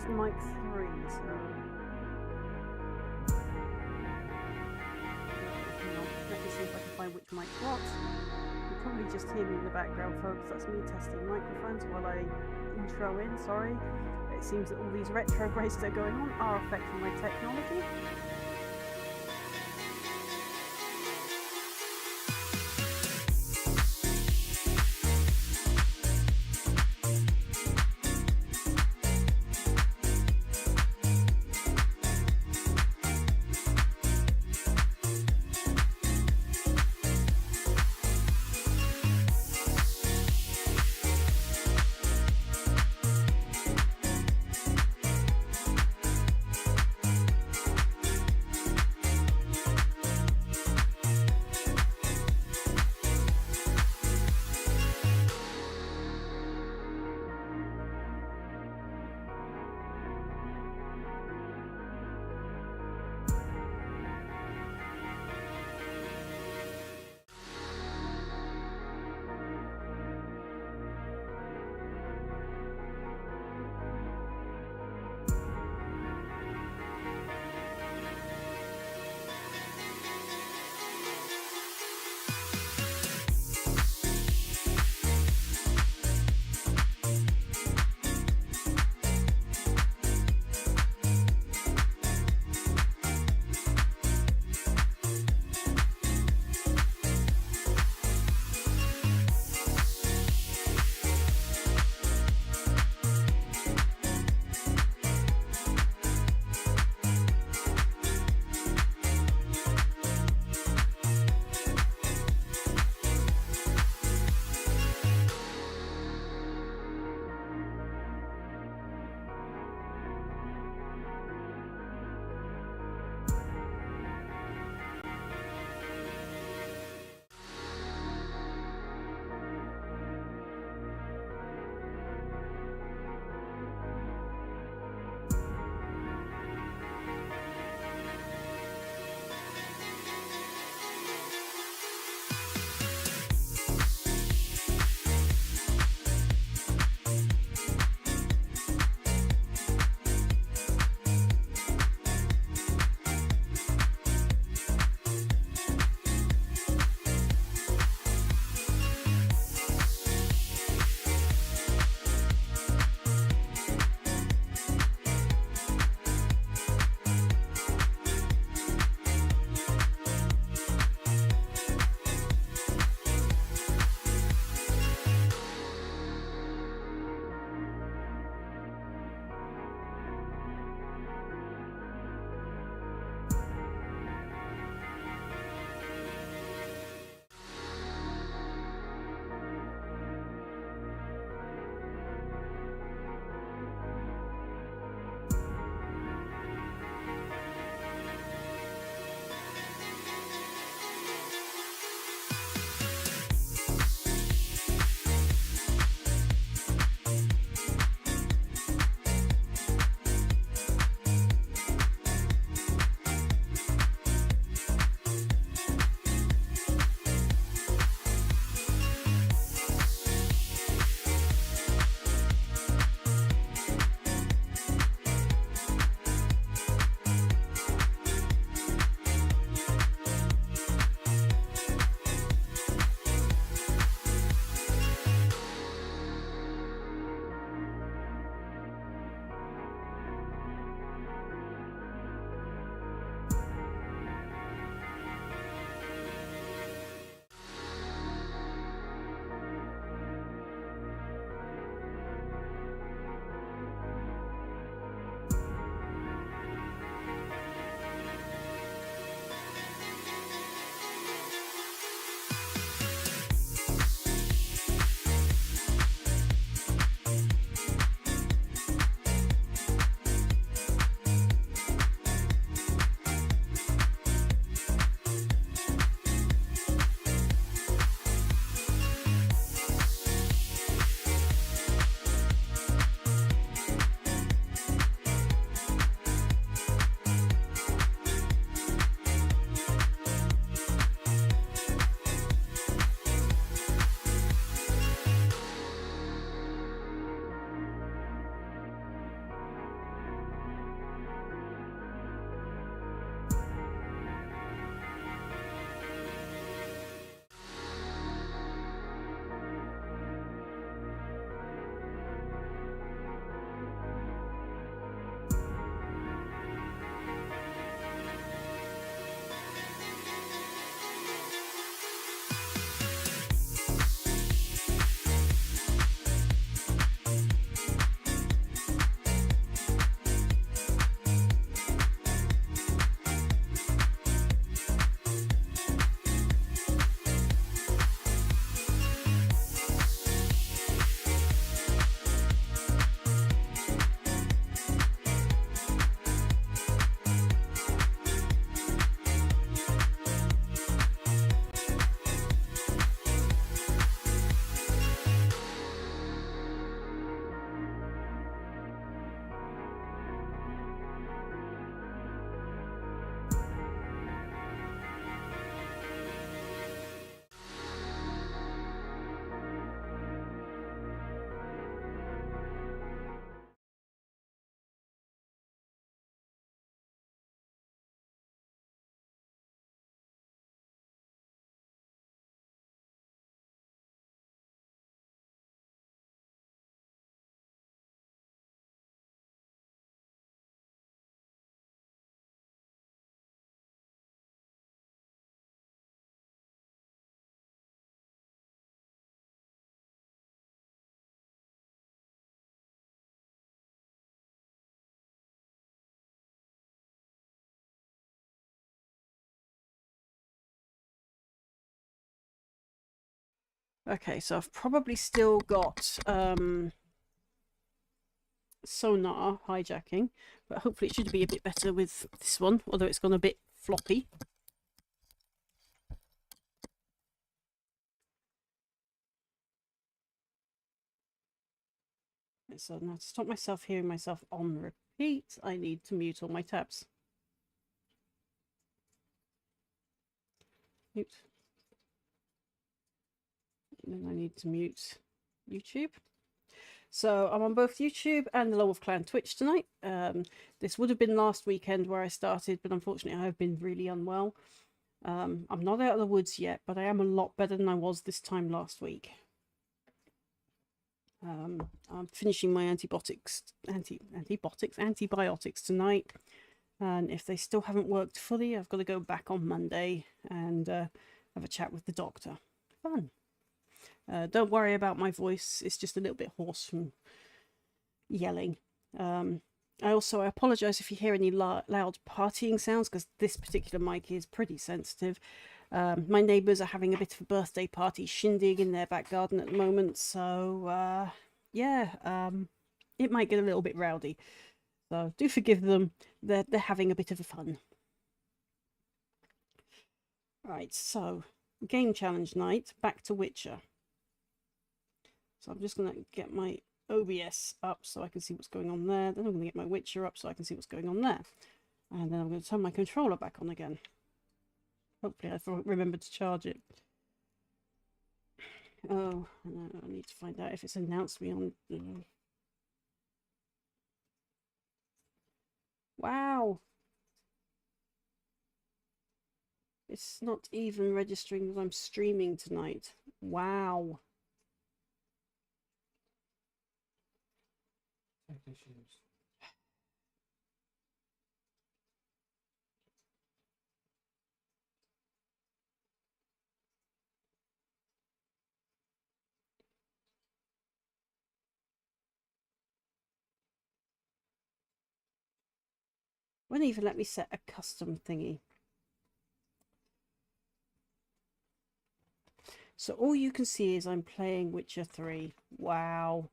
That's mic 3, so... Hang on, let me see if I can find which mic's what. You probably just hear me in the background, folks. That's me testing microphones while I intro in, sorry. It seems that all these retrogrades that are going on are affecting my technology. Okay, so I've probably still got sonar hijacking, but hopefully it should be a bit better with this one, although it's gone a bit floppy. So now to stop myself hearing myself on repeat, I need to mute all my tabs. Mute. And then I need to mute YouTube. So I'm on both YouTube and the Lonewolf Clan Twitch tonight. This would have been last weekend where I started, but unfortunately I have been really unwell. I'm not out of the woods yet, but I am a lot better than I was this time last week. I'm finishing my antibiotics tonight, and if they still haven't worked fully, I've got to go back on Monday and have a chat with the doctor. Fun. Don't worry about my voice, it's just a little bit hoarse from yelling. I apologise if you hear any loud partying sounds, because this particular mic is pretty sensitive. My neighbours are having a bit of a birthday party shindig in their back garden at the moment, so yeah, it might get a little bit rowdy. So do forgive them, they're having a bit of a fun. Right, so game challenge night, back to Witcher. So I'm just going to get my OBS up so I can see what's going on there. Then I'm going to get my Witcher up so I can see what's going on there. And then I'm going to turn my controller back on again. Hopefully I remember to charge it. Oh, I need to find out if it's announced me on... Wow! It's not even registering that I'm streaming tonight. Wow! Won't even let me set a custom thingy. So all you can see is I'm playing Witcher 3. Wow.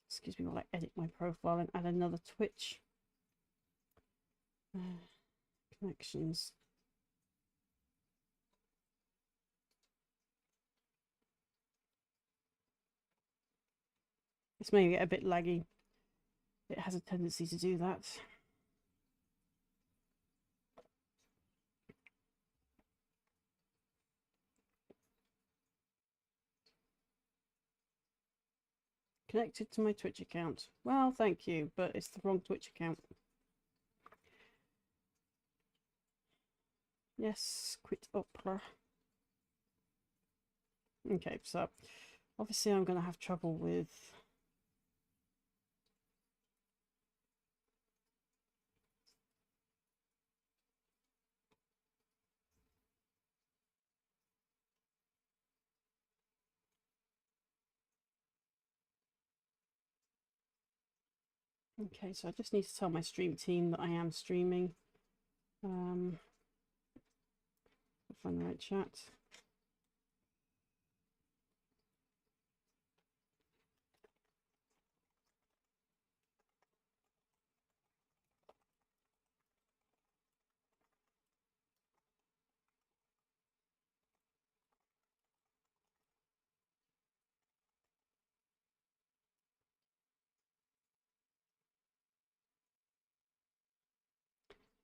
Excuse me while I edit my profile and add another Twitch. Connections. It's maybe a bit laggy. It has a tendency to do that. Connected to my Twitch account. Well, thank you, but it's the wrong Twitch account. Yes, quit Opera. Okay, so obviously I'm going to have trouble with... Okay, so I just need to tell my stream team that I am streaming. Find the right chat.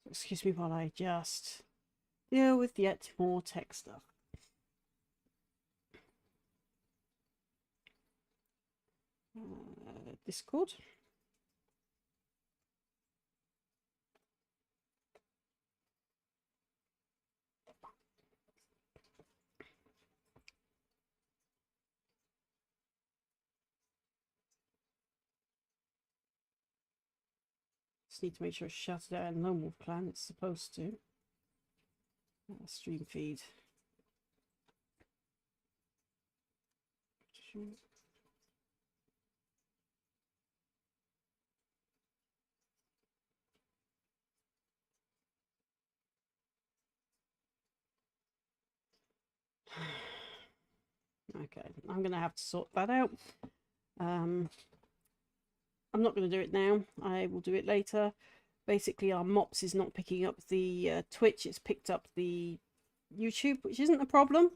Excuse me while I just deal with yet more tech stuff. Discord. Just need to make sure it's shut out in Lonewolf Clan. It's supposed to. Stream feed. Okay, I'm going to have to sort that out. I'm not going to do it now. I will do it later. Basically, our mops is not picking up the Twitch. It's picked up the YouTube, which isn't a problem.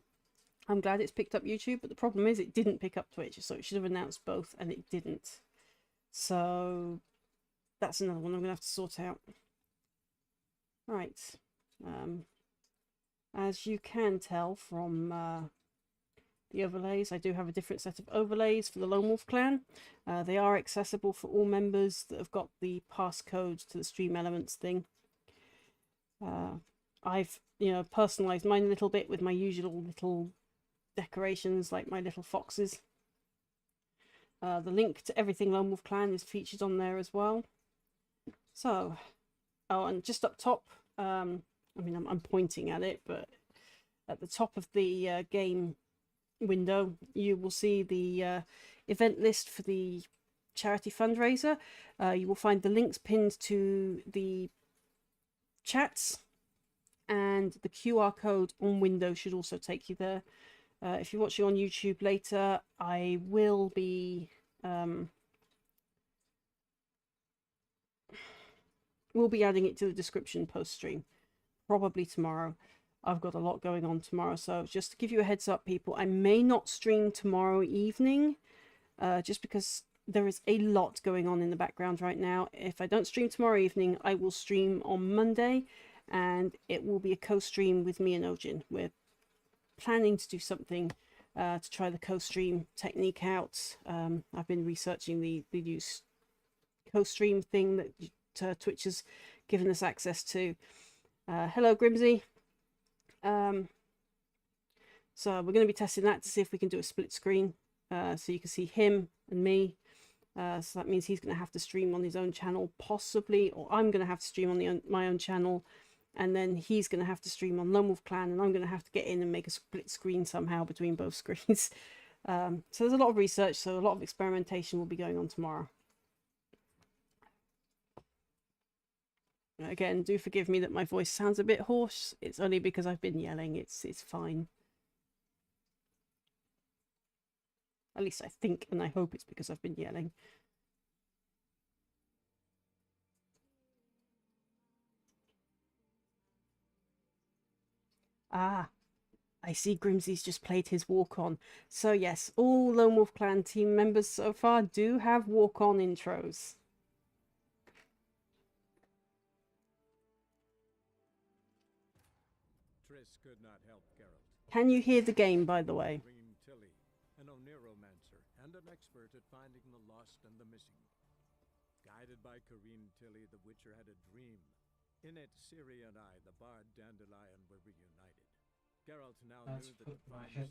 I'm glad it's picked up YouTube, but the problem is it didn't pick up Twitch, so it should have announced both, and it didn't. So that's another one I'm going to have to sort out. Right. As you can tell from the overlays, I do have a different set of overlays for the Lonewolf clan. They are accessible for all members that have got the passcode to the Stream Elements thing. I've, personalized mine a little bit with my usual little decorations, like my little foxes. The link to everything Lonewolf clan is featured on there as well. So, oh, and just up top, I mean, I'm pointing at it, but at the top of the game window, you will see the event list for the charity fundraiser. You will find the links pinned to the chats, and the QR code on window should also take you there. If you're watching on YouTube later, I will be adding it to the description post stream, probably tomorrow. I've got a lot going on tomorrow, so just to give you a heads up, people, I may not stream tomorrow evening, just because there is a lot going on in the background right now. If I don't stream tomorrow evening, I will stream on Monday, and it will be a co-stream with me and Ojin. We're planning to do something to try the co-stream technique out. I've been researching the new co-stream thing that Twitch has given us access to. Hello, Grimsy. So we're going to be testing that to see if we can do a split screen, so you can see him and me. So that means he's going to have to stream on his own channel, possibly, or I'm going to have to stream on my own channel, and then he's going to have to stream on Lonewolf Clan, and I'm going to have to get in and make a split screen somehow between both screens. So there's a lot of research, so a lot of experimentation will be going on tomorrow. Again, do forgive me that my voice sounds a bit hoarse. It's only because I've been yelling. It's fine. At least I think and I hope it's because I've been yelling. Ah, I see Grimsy's just played his walk-on. So yes, all Lonewolf Clan team members so far do have walk-on intros. Could not help Geralt. Can you hear the game, by the way? Tilly, an Oneromancer and an expert at finding the lost and the missing. Guided by Corrine Tilly, the Witcher had a dream. In it, Ciri and I, the bard Dandelion, were reunited. Geralt now knew that to find Ciri,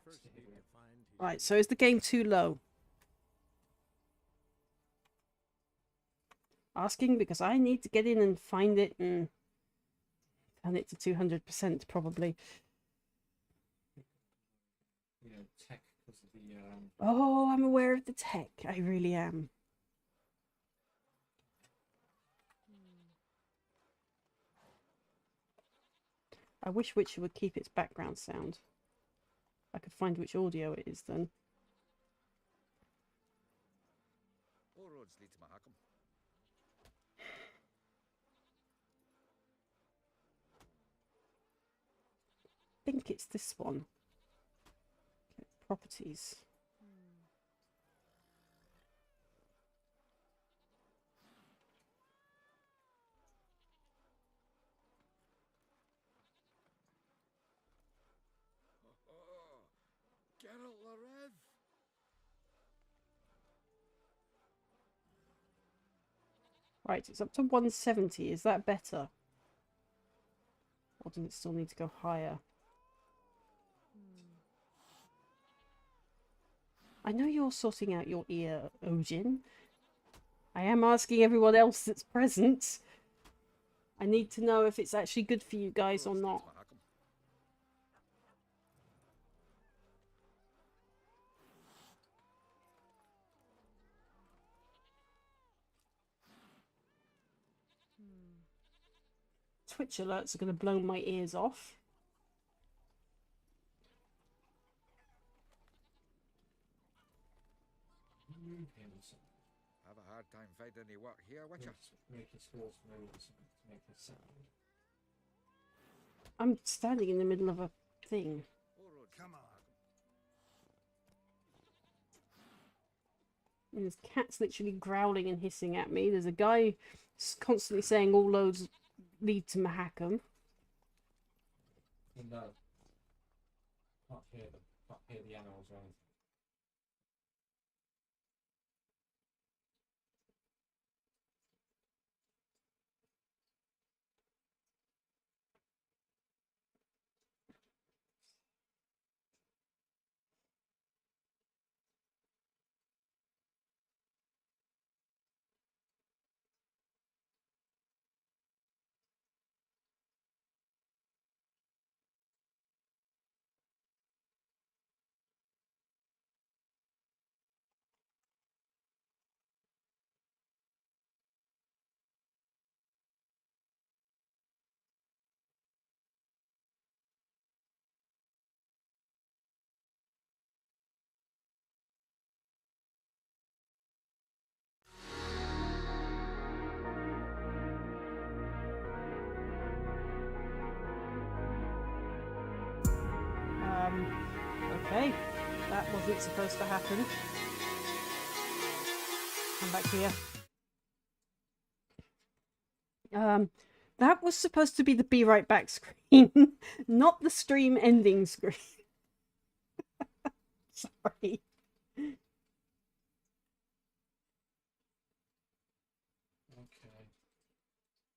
first need to find his... Right, so is the game too low? Asking because I need to get in and find it and turn it to 200% probably. You know, tech because of the Oh, I'm aware of the tech. I really am. I wish Witcher would keep its background sound. I could find which audio it is then. All roads lead to Mahakam. I think it's this one. Okay, properties. Oh, Geralt Larev. Right, it's up to 170. Is that better? Or does it still need to go higher? I know you're sorting out your ear, Ojin. I am asking everyone else that's present. I need to know if it's actually good for you guys or not. Twitch alerts are going to blow my ears off. him or something. Have a hard time finding any work here, would you? Make his horse move or something to make a sound. I'm standing in the middle of a thing. All roads Come lead to on. Mahakam. And there's cats literally growling and hissing at me. There's a guy constantly saying all roads lead to Mahakam. No. Can't hear them. Can't hear the animals or anything. Okay. That wasn't supposed to happen. Come back here. That was supposed to be the be right back screen, not the stream ending screen. Sorry. Okay.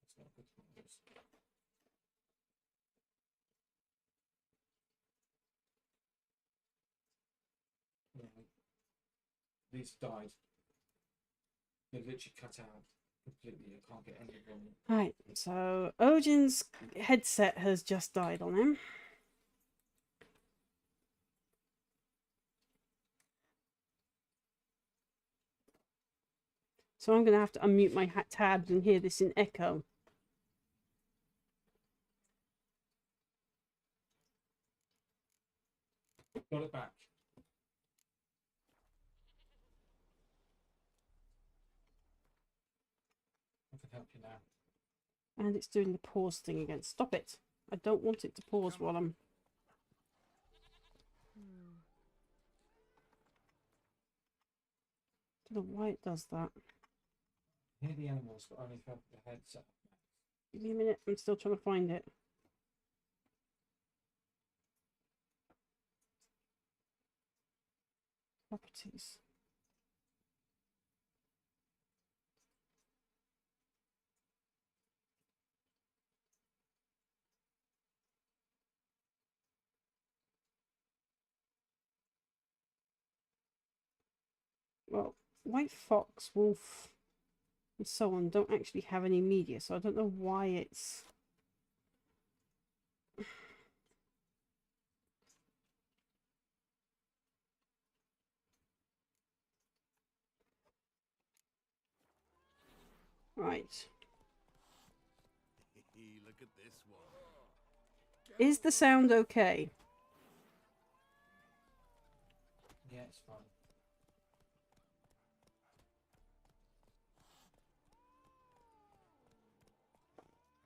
That's not good news. Yeah. These died. They're literally cut out completely. I can't get any of them. Right, so Odin's headset has just died on him. So I'm going to have to unmute my tabs and hear this in echo. Got it back. I can help you now. And it's doing the pause thing again. Stop it. I don't want it to pause while I'm... I don't know why it does that. Hear the animals, but only have the headset. Give me a minute. I'm still trying to find it. Properties. Well, white fox, wolf, and so on don't actually have any media, so I don't know why it's... Right. Look at this one. Is the sound okay? Yeah, it's fine.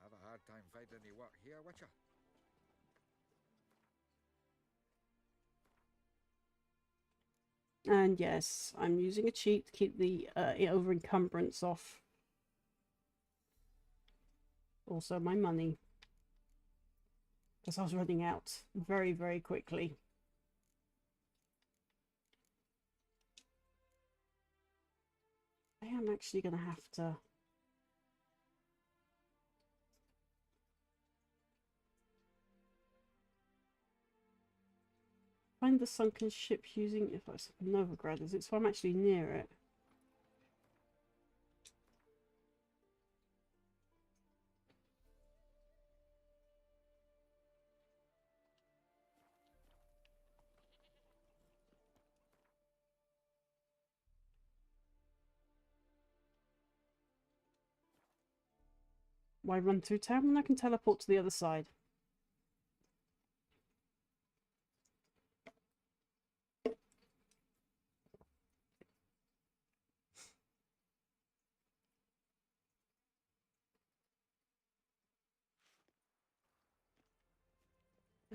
Have a hard time finding any work here, would you? And yes, I'm using a cheat to keep the over encumbrance off. Also my money. Because I was running out very, very quickly. I am actually going to have to... find the sunken ship using... if it's Novigrad, is it? So I'm actually near it. Why run through town when I can teleport to the other side?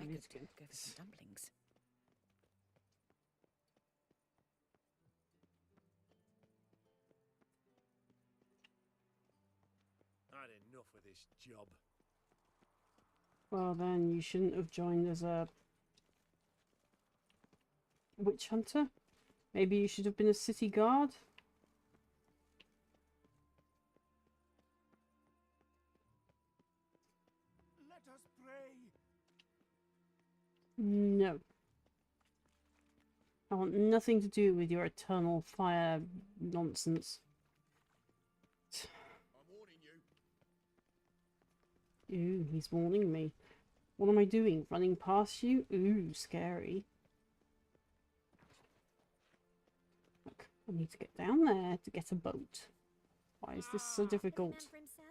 I need to could go. go for some dumplings. I'd enough of this job. Well, then you shouldn't have joined as a witch hunter. Maybe you should have been a city guard. Let us pray. No. I want nothing to do with your eternal fire nonsense. I'm warning you. Ooh, he's warning me. What am I doing? Running past you? Ooh, scary. Look, I need to get down there to get a boat. Why is this so difficult? For himself?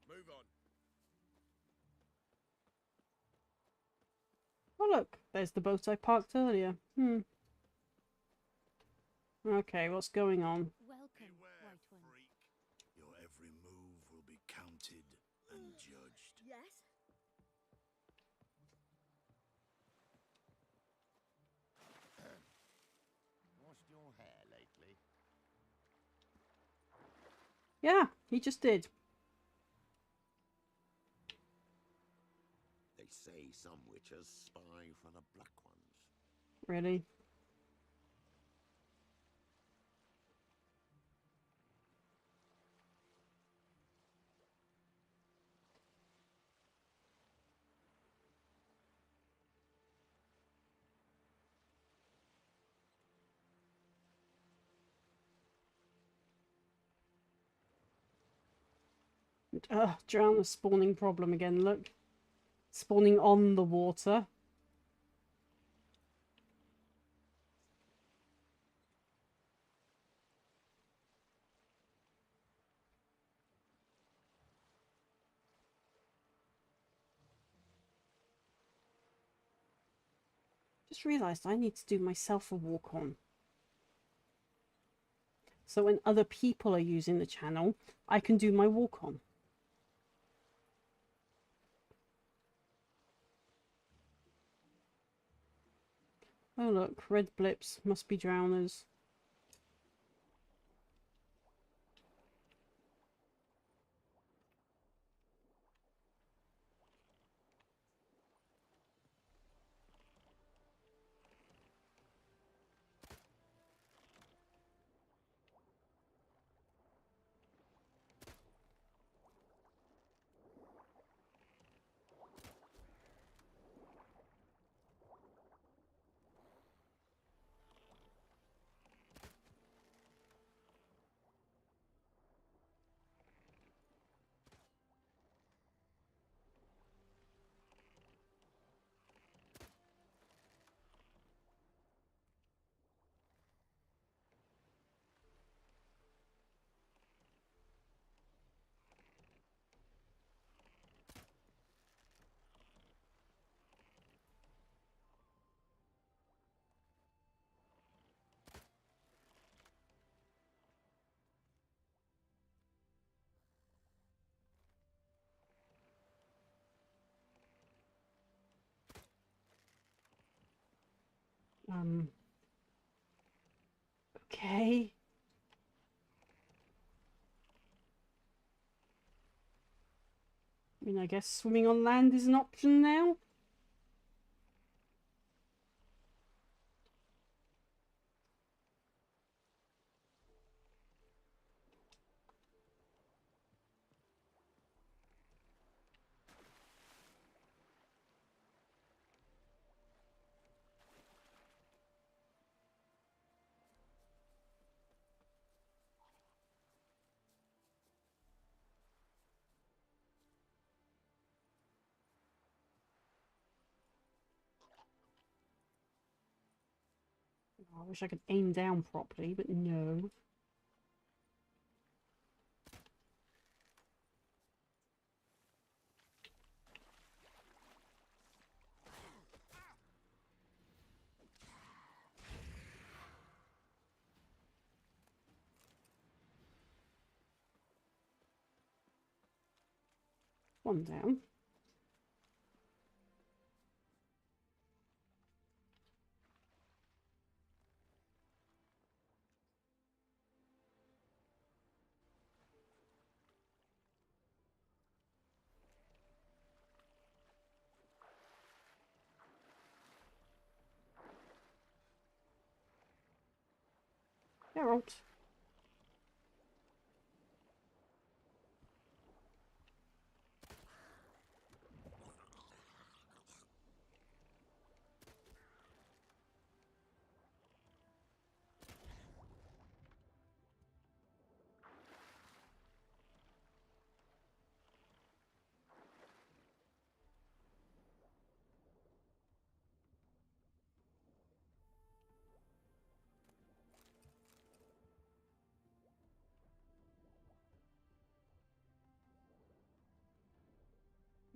Move on. Oh look, there's the boat I parked earlier. Okay, what's going on? Welcome, Beware, White One. freak. Your every move will be counted and judged. Yes? Washed your hair lately? Yeah, he just did. They say some witches spy for the Black Ones. Really? Drown spawning problem again, look. Spawning on the water. Just realised I need to do myself a walk on. So when other people are using the channel, I can do my walk on. Oh look, red blips, must be drowners. Okay. I mean, I guess swimming on land is an option now. Oh, I wish I could aim down properly, but no. One down. Geralt.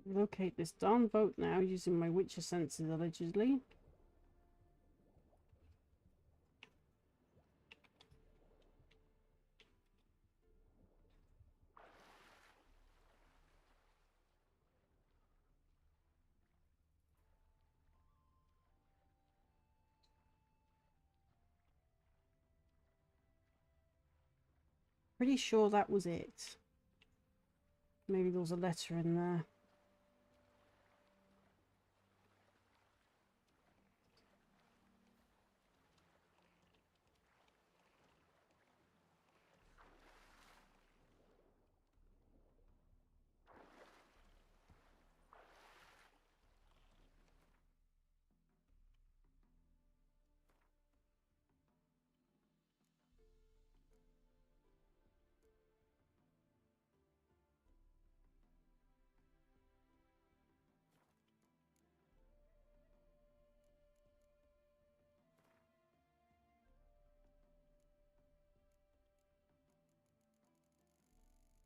Locate this darn boat now using my Witcher senses, allegedly. Pretty sure that was it. Maybe there was a letter in there.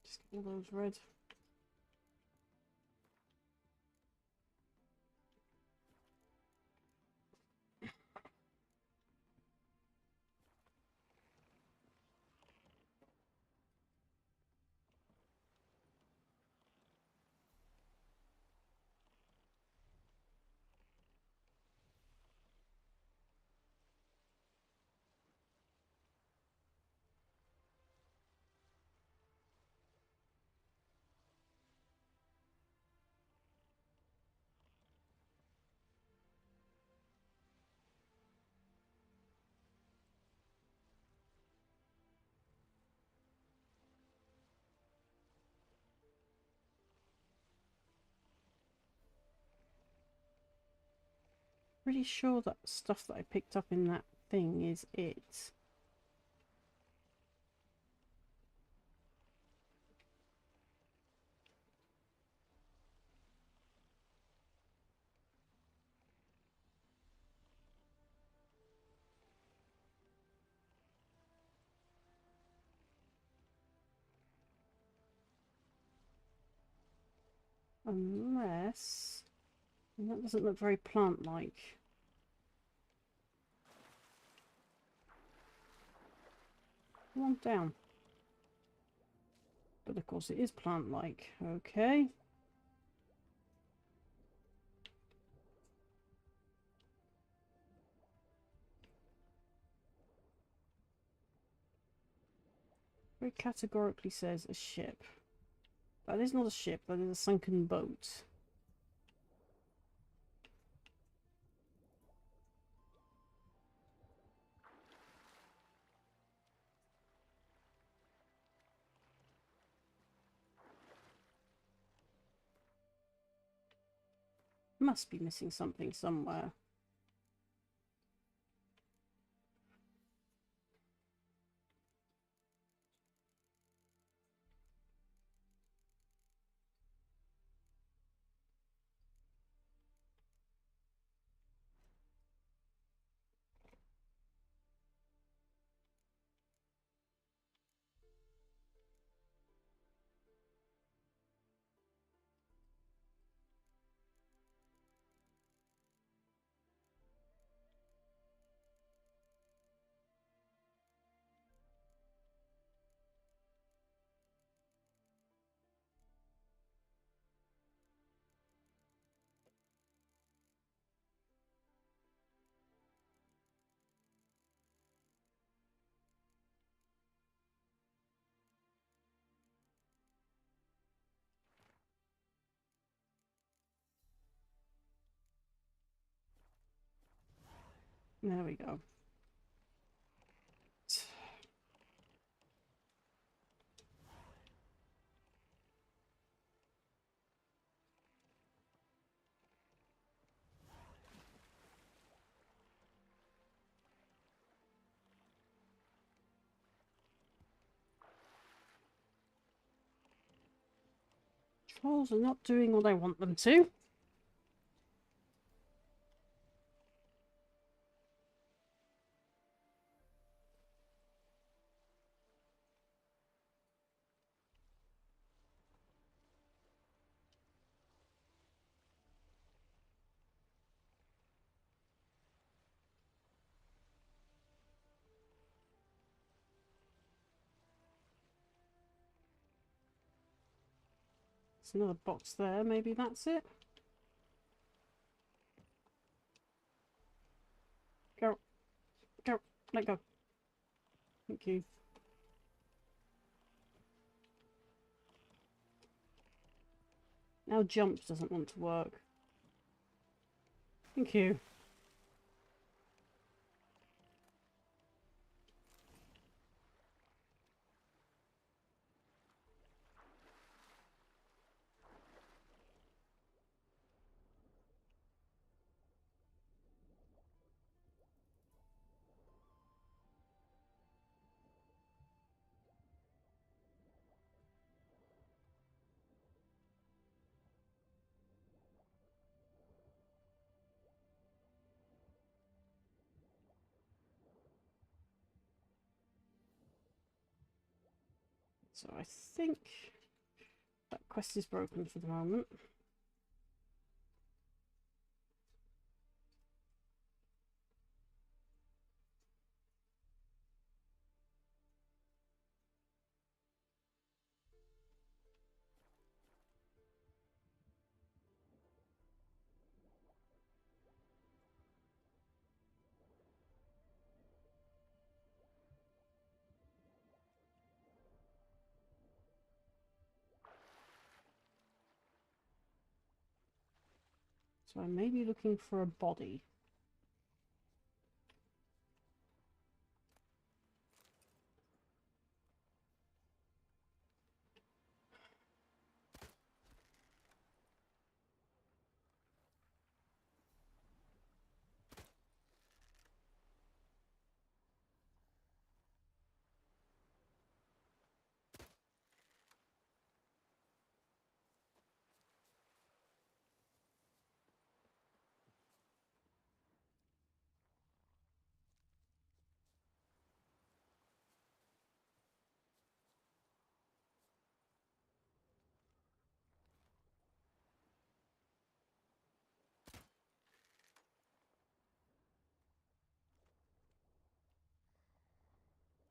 Just get all those red. Pretty sure that stuff that I picked up in that thing is it. Unless... that doesn't look very plant-like. Come on down. But of course it is plant-like. Okay. Very categorically says a ship. That is not a ship, that is a sunken boat. Must be missing something somewhere. There we go. Trolls are not doing what I want them to. There's another box there, maybe that's it. Go. Go. Let go. Thank you. Now jump doesn't want to work. Thank you. So I think that quest is broken for the moment. So I may be looking for a body.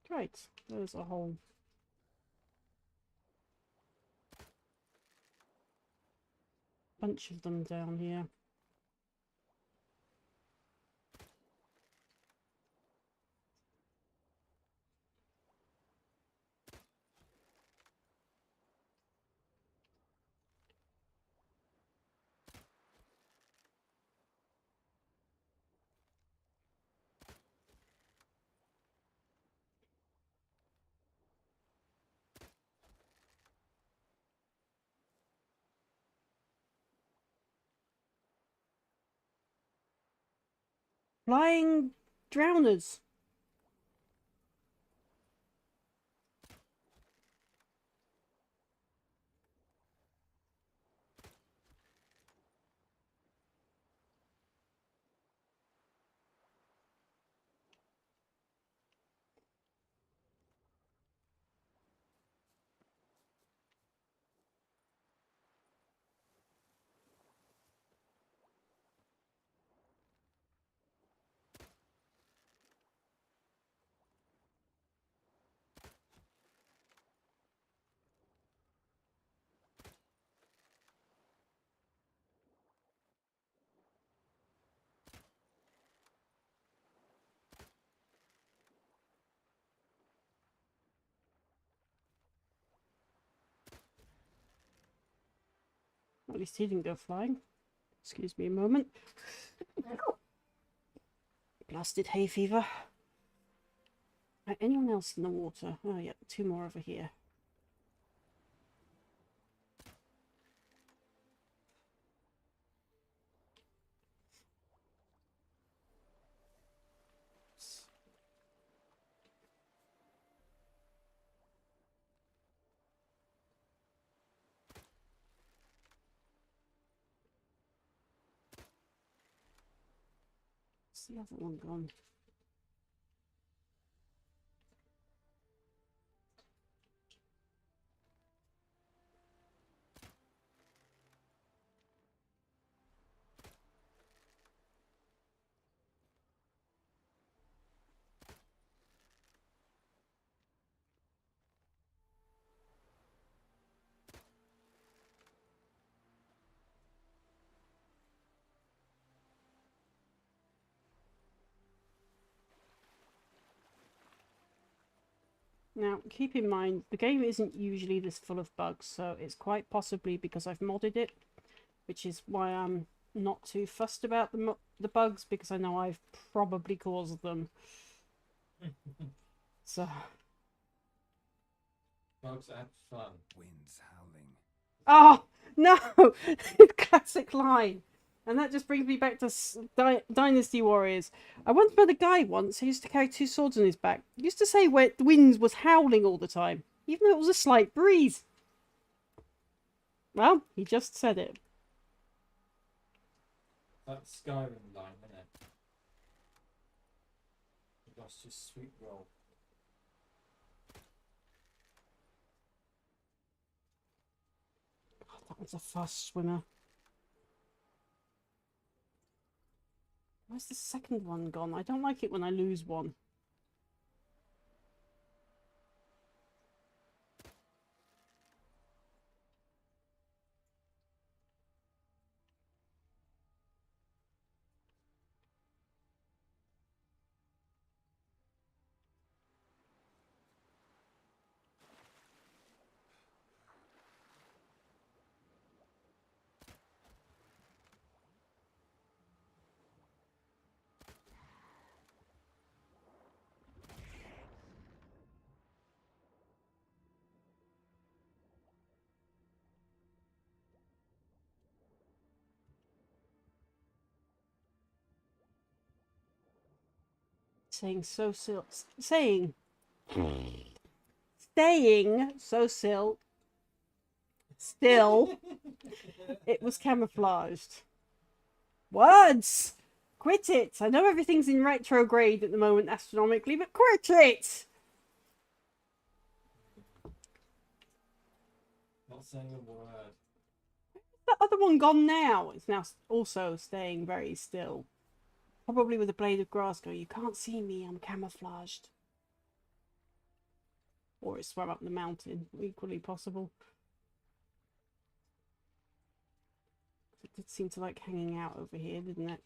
Great, there's a whole bunch of them down here. Flying drowners. At least he didn't go flying. Excuse me a moment. Blasted hay fever. Right, anyone else in the water? Oh, yeah, 2 more over here. Where's the other one gone? Now, keep in mind, the game isn't usually this full of bugs, so it's quite possibly because I've modded it, which is why I'm not too fussed about the bugs, because I know I've probably caused them. So... Bugs and fun. Winds howling. Oh, no! Classic line. And that just brings me back to Dynasty Warriors. I once met a guy once who used to carry 2 swords on his back. He used to say where the wind was howling all the time, even though it was a slight breeze. Well, he just said it. That's Skyrim line, isn't it? You lost your sweet roll. Oh, that was a fast swimmer. Where's the second one gone? I don't like it when I lose one. Saying so still. Staying so still. It was camouflaged. Words! Quit it! I know everything's in retrograde at the moment astronomically, but quit it! Not saying a word. The other one gone now. It's now also staying very still. Probably with a blade of grass going, you can't see me, I'm camouflaged. Or it swam up the mountain. Equally possible. It did seem to like hanging out over here, didn't it?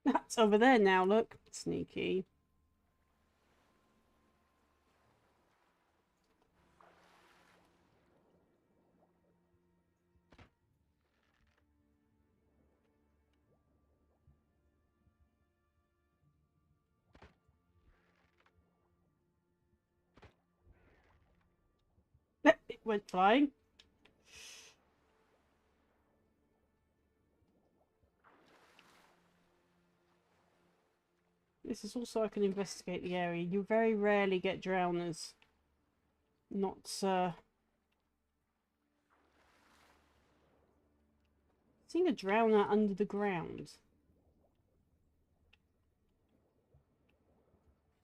That's over there now, look. Sneaky. It went flying. This is also I can investigate the area. You very rarely get drowners. Not seeing a drowner under the ground.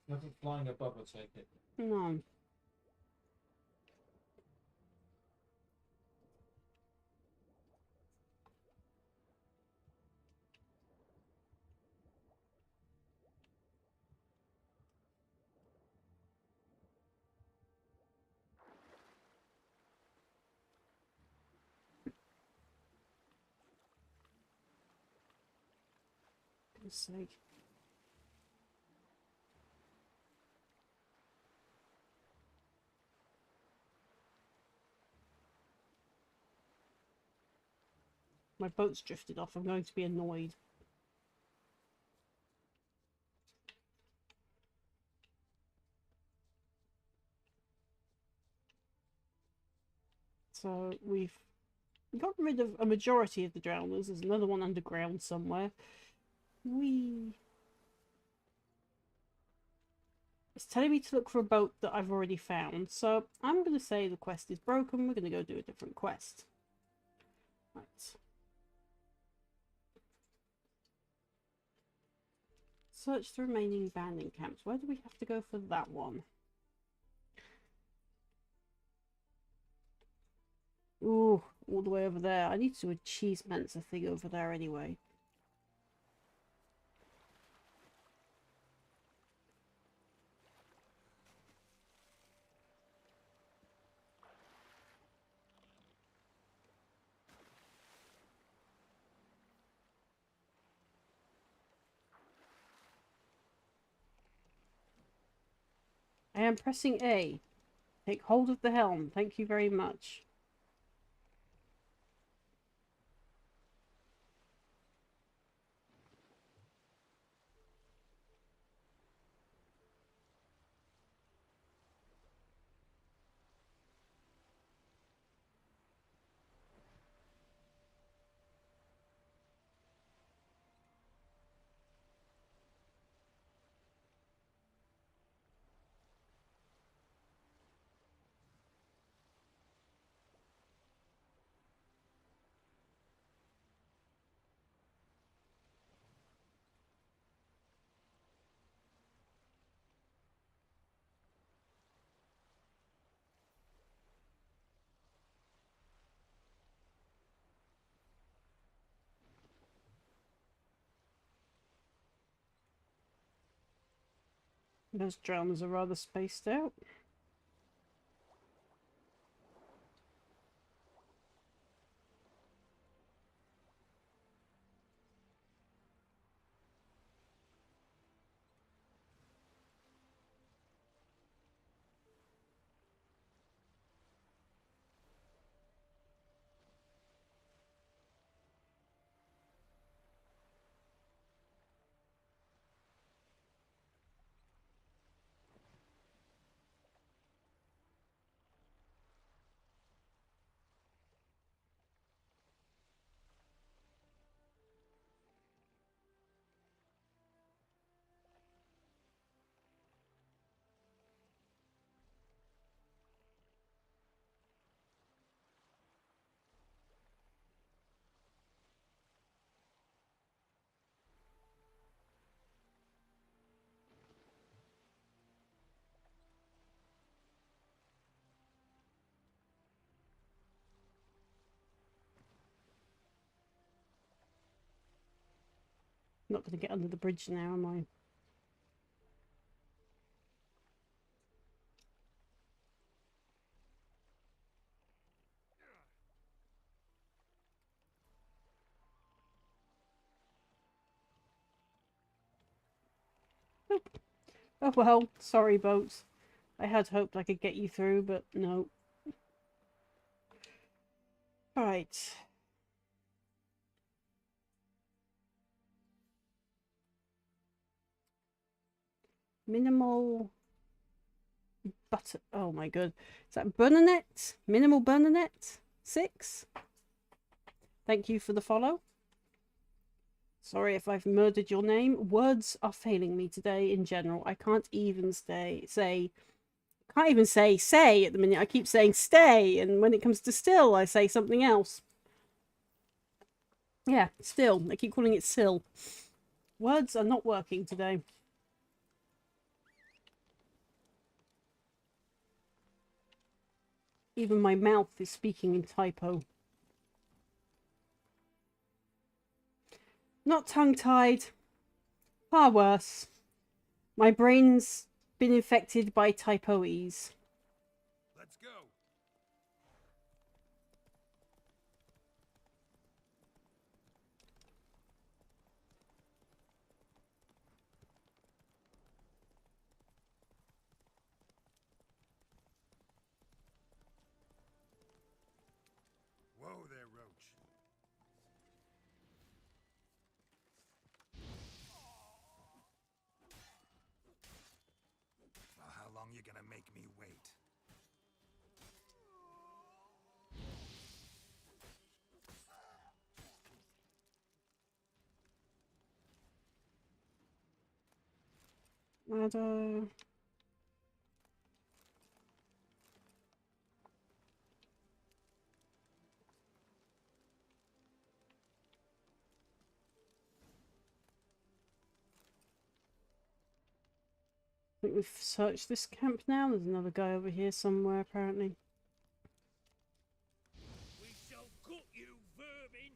Nothing flying above will take it. No. goodness sake. My boat's drifted off. I'm going to be annoyed. So we've got rid of a majority of the drowners. There's another one underground somewhere. It's telling me to look for a boat that I've already found. So I'm going to say the quest is broken. We're going to go do a different quest. Right. Search the remaining abandoned camps. Where do we have to go for that one? Ooh, all the way over there. I need to do a cheesemancer thing over there anyway. I am pressing A. Take hold of the helm. Thank you very much. Those drowners are rather spaced out. I'm not going to get under the bridge now, am I? Nope. Oh well, sorry boats. I had hoped I could get you through, but no. Alright. Minimal butter. Oh my god. Is that Bernanet? Minimal Bernanet? 6? Thank you for the follow. Sorry if I've murdered your name. Words are failing me today in general. I can't even say at the minute. I keep saying stay, and when it comes to still, I say something else. Yeah, still. I keep calling it still. Words are not working today. Even my mouth is speaking in typo. Not tongue-tied. Far worse. My brain's been infected by typoes. Let's go. you're gonna make me wait. Ladder. I think we've searched this camp now. There's another guy over here somewhere, apparently. We shall gut you, vermin!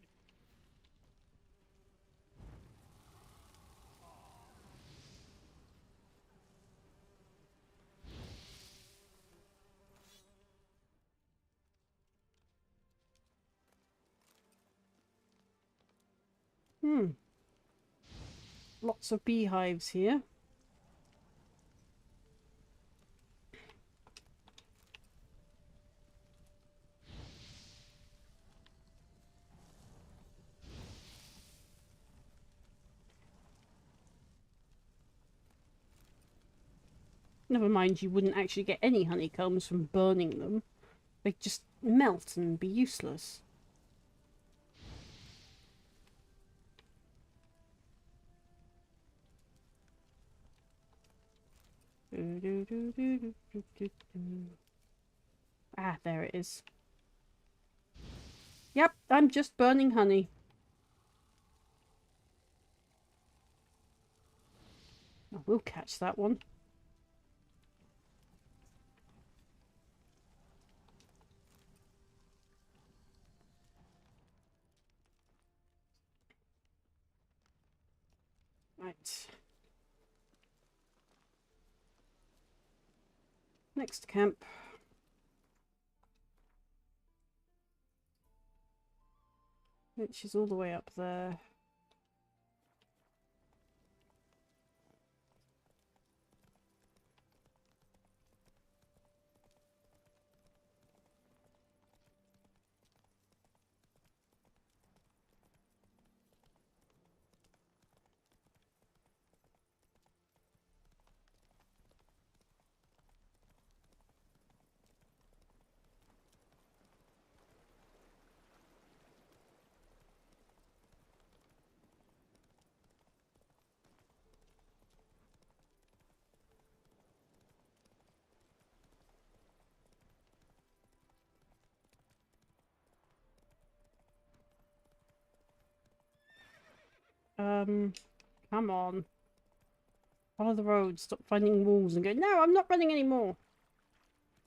Lots of beehives here. Never mind, you wouldn't actually get any honeycombs from burning them. They'd just melt and be useless. Ah, there it is. Yep, I'm just burning honey. I will catch that one. Right. Next camp. Which is all the way up there. Come on. Follow the road, stop finding walls and go, no, I'm not running anymore.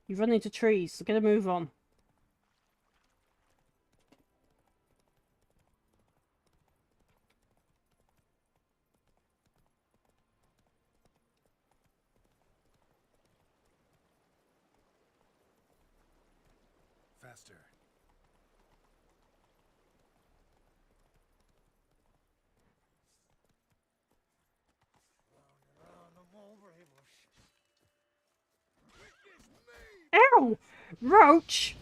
You've run into trees, so get a move on. Faster. Ow! Roach!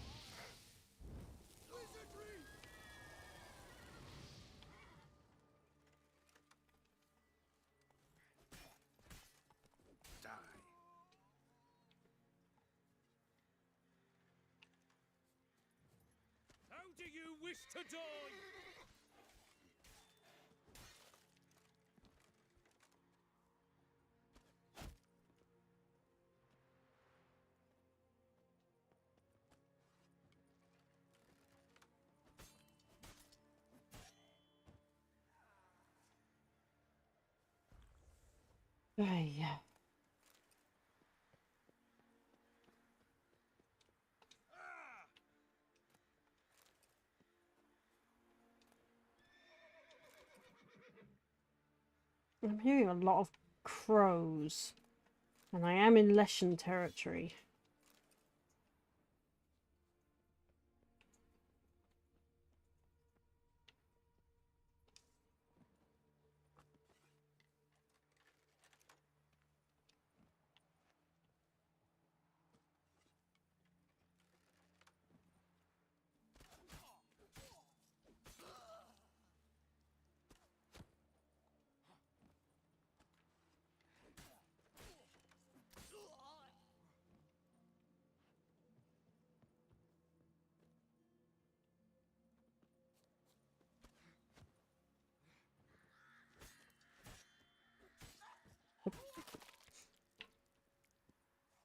Die. How do you wish to die? Yeah. I'm hearing a lot of crows. And I am in Leshen territory.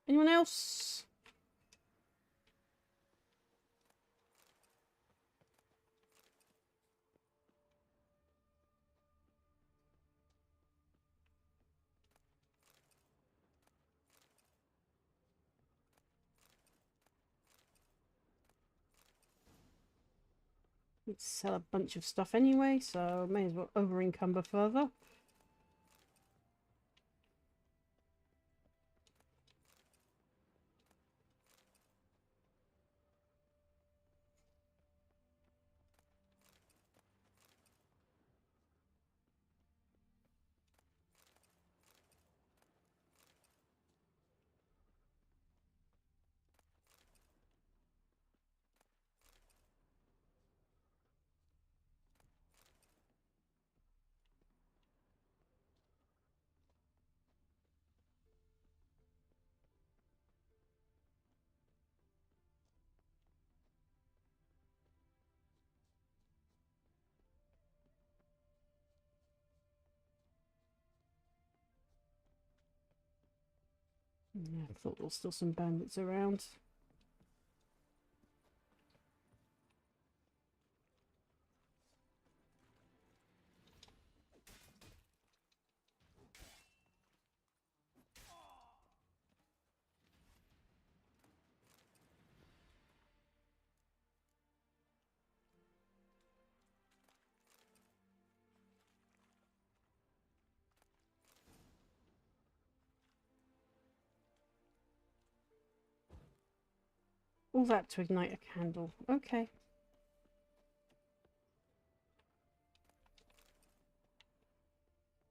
Anyone else? Need to sell a bunch of stuff anyway, so may as well over encumber further. Yeah, I thought there was still some bandits around. All that to ignite a candle. Okay.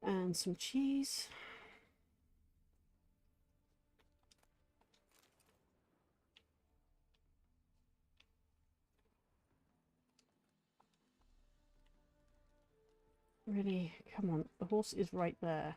And some cheese. Really? Come on. The horse is right there.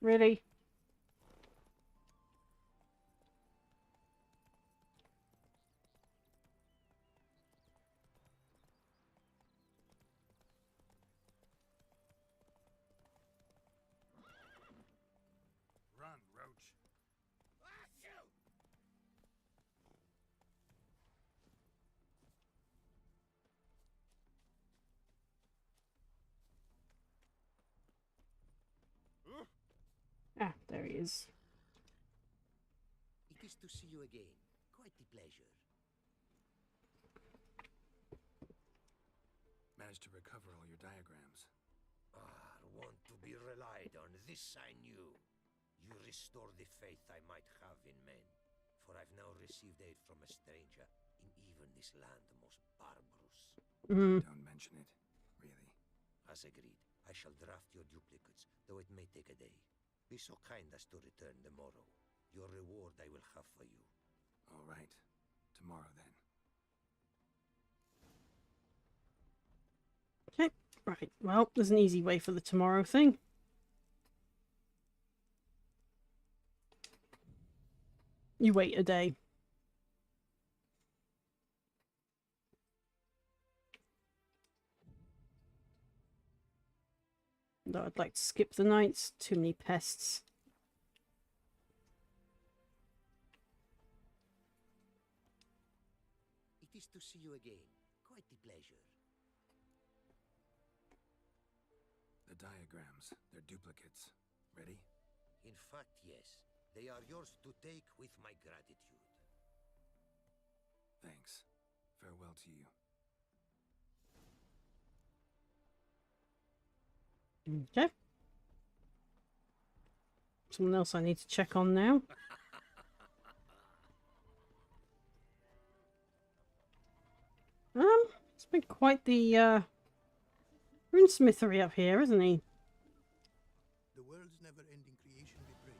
Really? Run, Roach. Ah, there he is. It is to see you again. Quite the pleasure. Managed to recover all your diagrams. Want to be relied on. This I knew. You restore the faith I might have in men. For I've now received aid from a stranger in even this land most barbarous. Don't mention it, really. As agreed, I shall draft your duplicates, though it may take a day. Be so kind as to return tomorrow. Your reward I will have for you. All right. Tomorrow, then. Okay, right. Well, there's an easy way for the tomorrow thing. You wait a day. Though I'd like to skip the nights. Too many pests. It is to see you again. Quite the pleasure. The diagrams, they're duplicates. Ready? In fact, yes. They are yours to take with my gratitude. Thanks. Farewell to you. Okay. Someone else I need to check on now. It's been quite the runesmithery up here, isn't he? The world's never-ending creation be praised.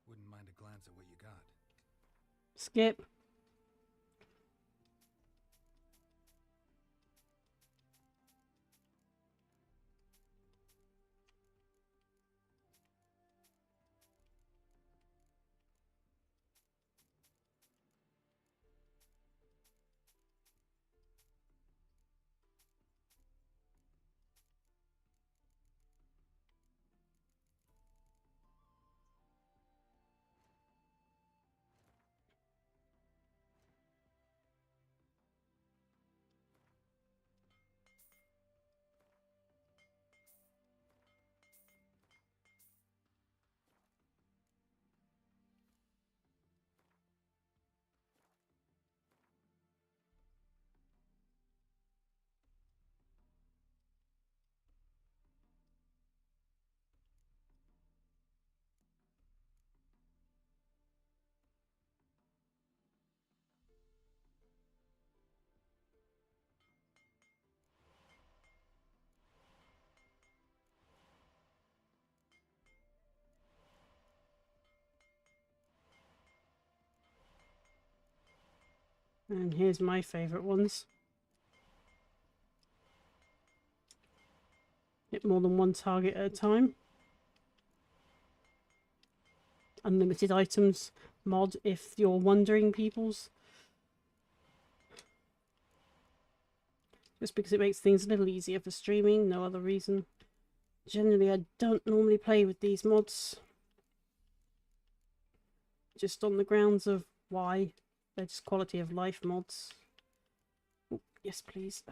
Wouldn't mind a glance at what you got. Skip. And here's my favourite ones. Hit more than one target at a time. Unlimited items mod, if you're wondering, peoples. Just because it makes things a little easier for streaming, no other reason. Generally, I don't normally play with these mods. Just on the grounds of why. They're just quality of life mods. Oh, yes, please.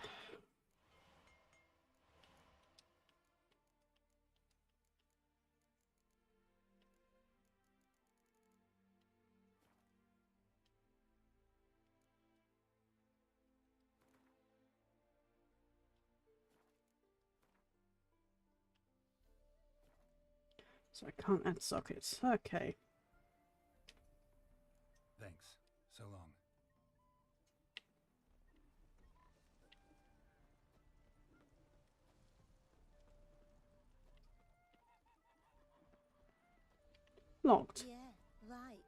So I can't add sockets. Okay. Thanks. So long. Locked. Yeah, right.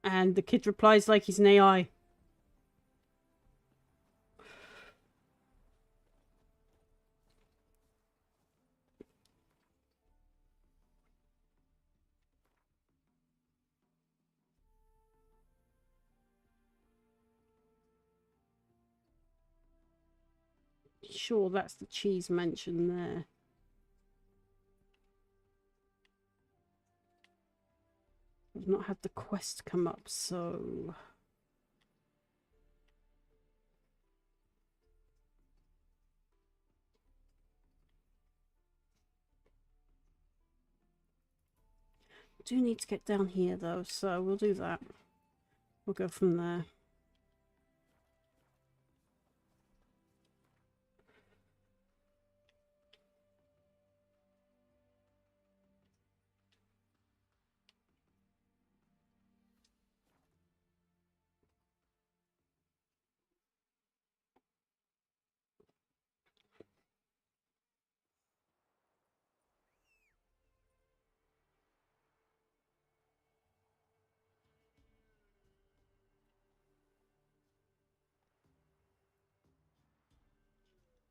And the kid replies like he's an AI. Sure, that's the cheese mentioned there. I've not had the quest come up, so... do need to get down here though, so we'll do that. We'll go from there.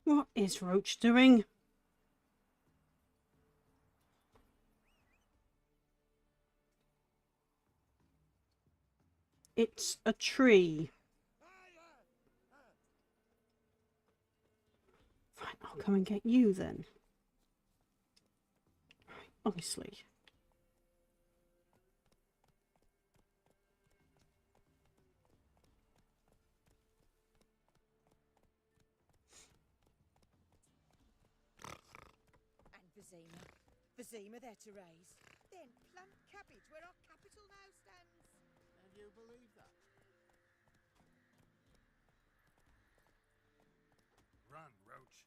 What is Roach doing? It's a tree. Fine, I'll come and get you then. Right, obviously. And Vizima. Vizima there to raise. Then plump cabbage where our capital now stands. And you believe that? Run, Roach.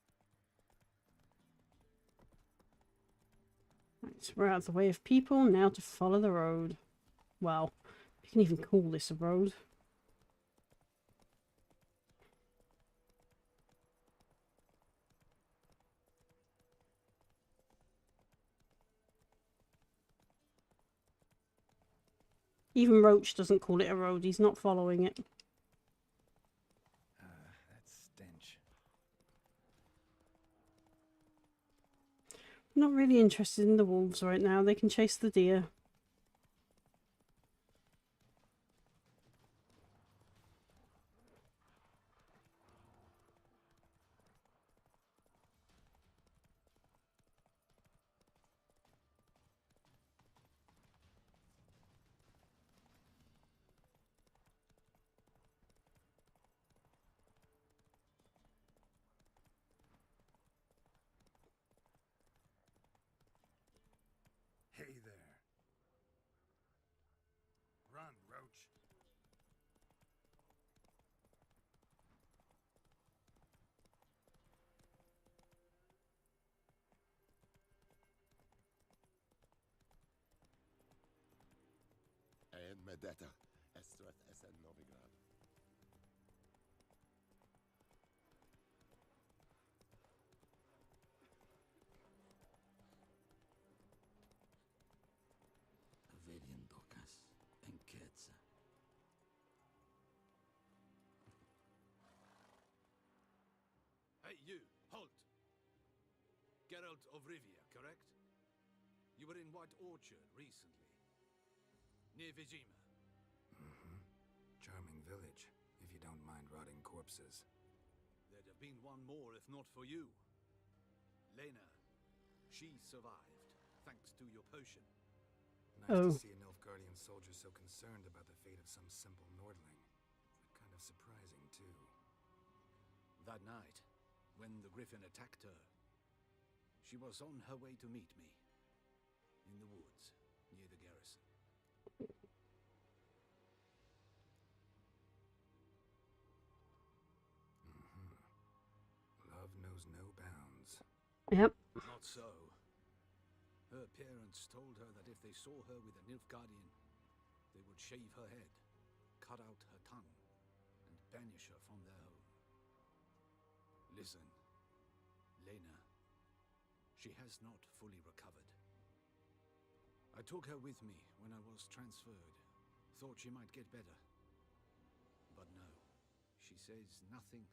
Right, so we're out of the way of people, now to follow the road. Well, You can even call this a road. Even Roach doesn't call it a road. He's not following it. That stench. I'm not really interested in the wolves right now. They can chase the deer. Hey there. Run, Roach. En Medetta, Estreth Essen Novigrad. Avedian Docas and Ketsa. Hey, you! Halt! Geralt of Rivia, correct? You were in White Orchard recently. Near Vizima. Mm-hmm. Charming village, if you don't mind rotting corpses. There'd have been one more if not for you. Lena. She survived, thanks to your potion. Nice to see an Nilfgaardian soldier so concerned about the fate of some simple Nordling. But kind of surprising, too. That night, when the griffin attacked her, she was on her way to meet me. In the woods, near the garrison. Mm-hmm. Love knows no bounds. Yep. Not so. Her parents told her that if they saw her with a Nilfgaardian, they would shave her head, cut out her tongue, and banish her from their home. Listen, Lena, she has not fully recovered. I took her with me when I was transferred. Thought she might get better. But no. She says nothing,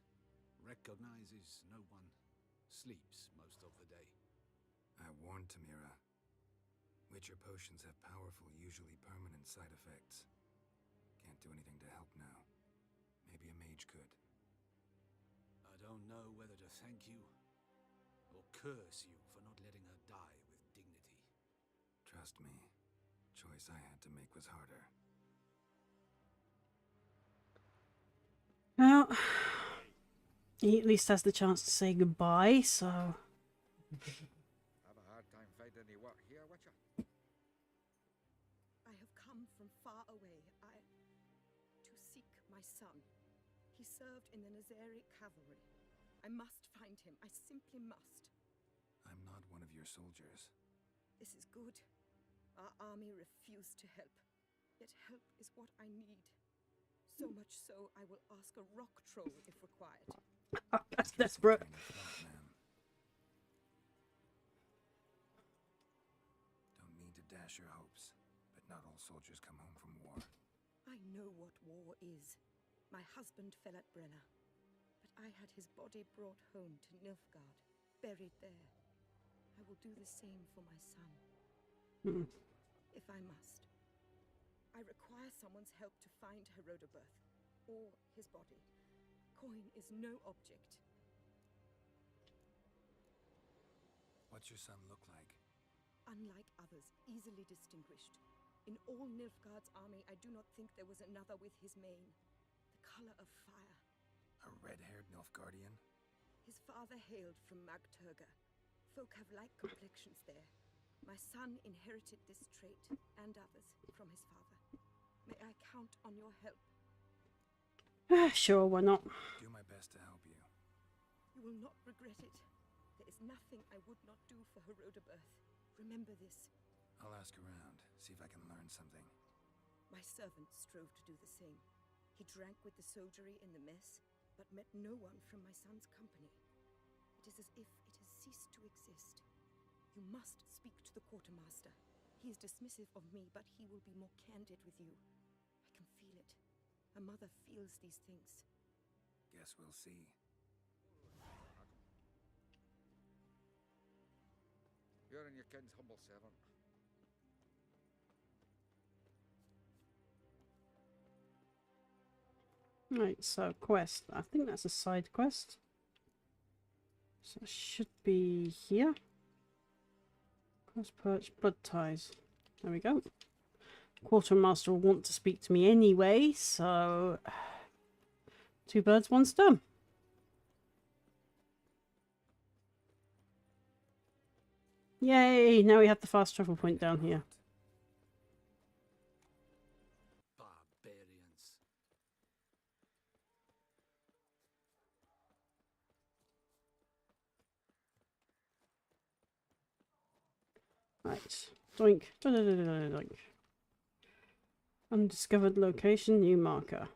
recognizes no one, sleeps most of the day. I warned Tamira. Witcher potions have powerful, usually permanent side effects. Can't do anything to help now. Maybe a mage could. I don't know whether to thank you or curse you for not letting her die with dignity. Trust me, choice I had to make was harder. Well, he at least has the chance to say goodbye, so... Have a hard time finding any work here, Witcher? I have come from far away. To seek my son. He served in the Nazari cavalry. I must find him. I simply must. I'm not one of your soldiers. This is good. Our army refused to help. Yet help is what I need. So much so, I will ask a rock troll if required. That's desperate. Don't mean to dash your hopes, but not all soldiers come home from war. I know what war is. My husband fell at Brenna, but I had his body brought home to Nilfgaard, buried there. I will do the same for my son. If I must. I require someone's help to find Herodoberth, or his body. Coin is no object. What's your son look like? Unlike others, easily distinguished. In all Nilfgaard's army, I do not think there was another with his mane. The color of fire. A red-haired Nilfgaardian? His father hailed from Magturga. Folk have like complexions there. My son inherited this trait, and others, from his father. May I count on your help? Sure, why not? Do my best to help you. You will not regret it. There is nothing I would not do for Herodoberth. Remember this. I'll ask around, see if I can learn something. My servant strove to do the same. He drank with the soldiery in the mess, but met no one from my son's company. It is as if it has ceased to exist. You must speak to the quartermaster. He is dismissive of me, but he will be more candid with you. I can feel it. A mother feels these things. Guess we'll see. You're and your king's humble servant. Right, so quest. I think that's a side quest. So it should be here. Cross perch, blood ties. There we go. Quartermaster will want to speak to me anyway, so 2 birds, 1 stone. Yay! Now we have the fast travel point down here. Barbarians. Right. Doink. Doink. Undiscovered location, new marker.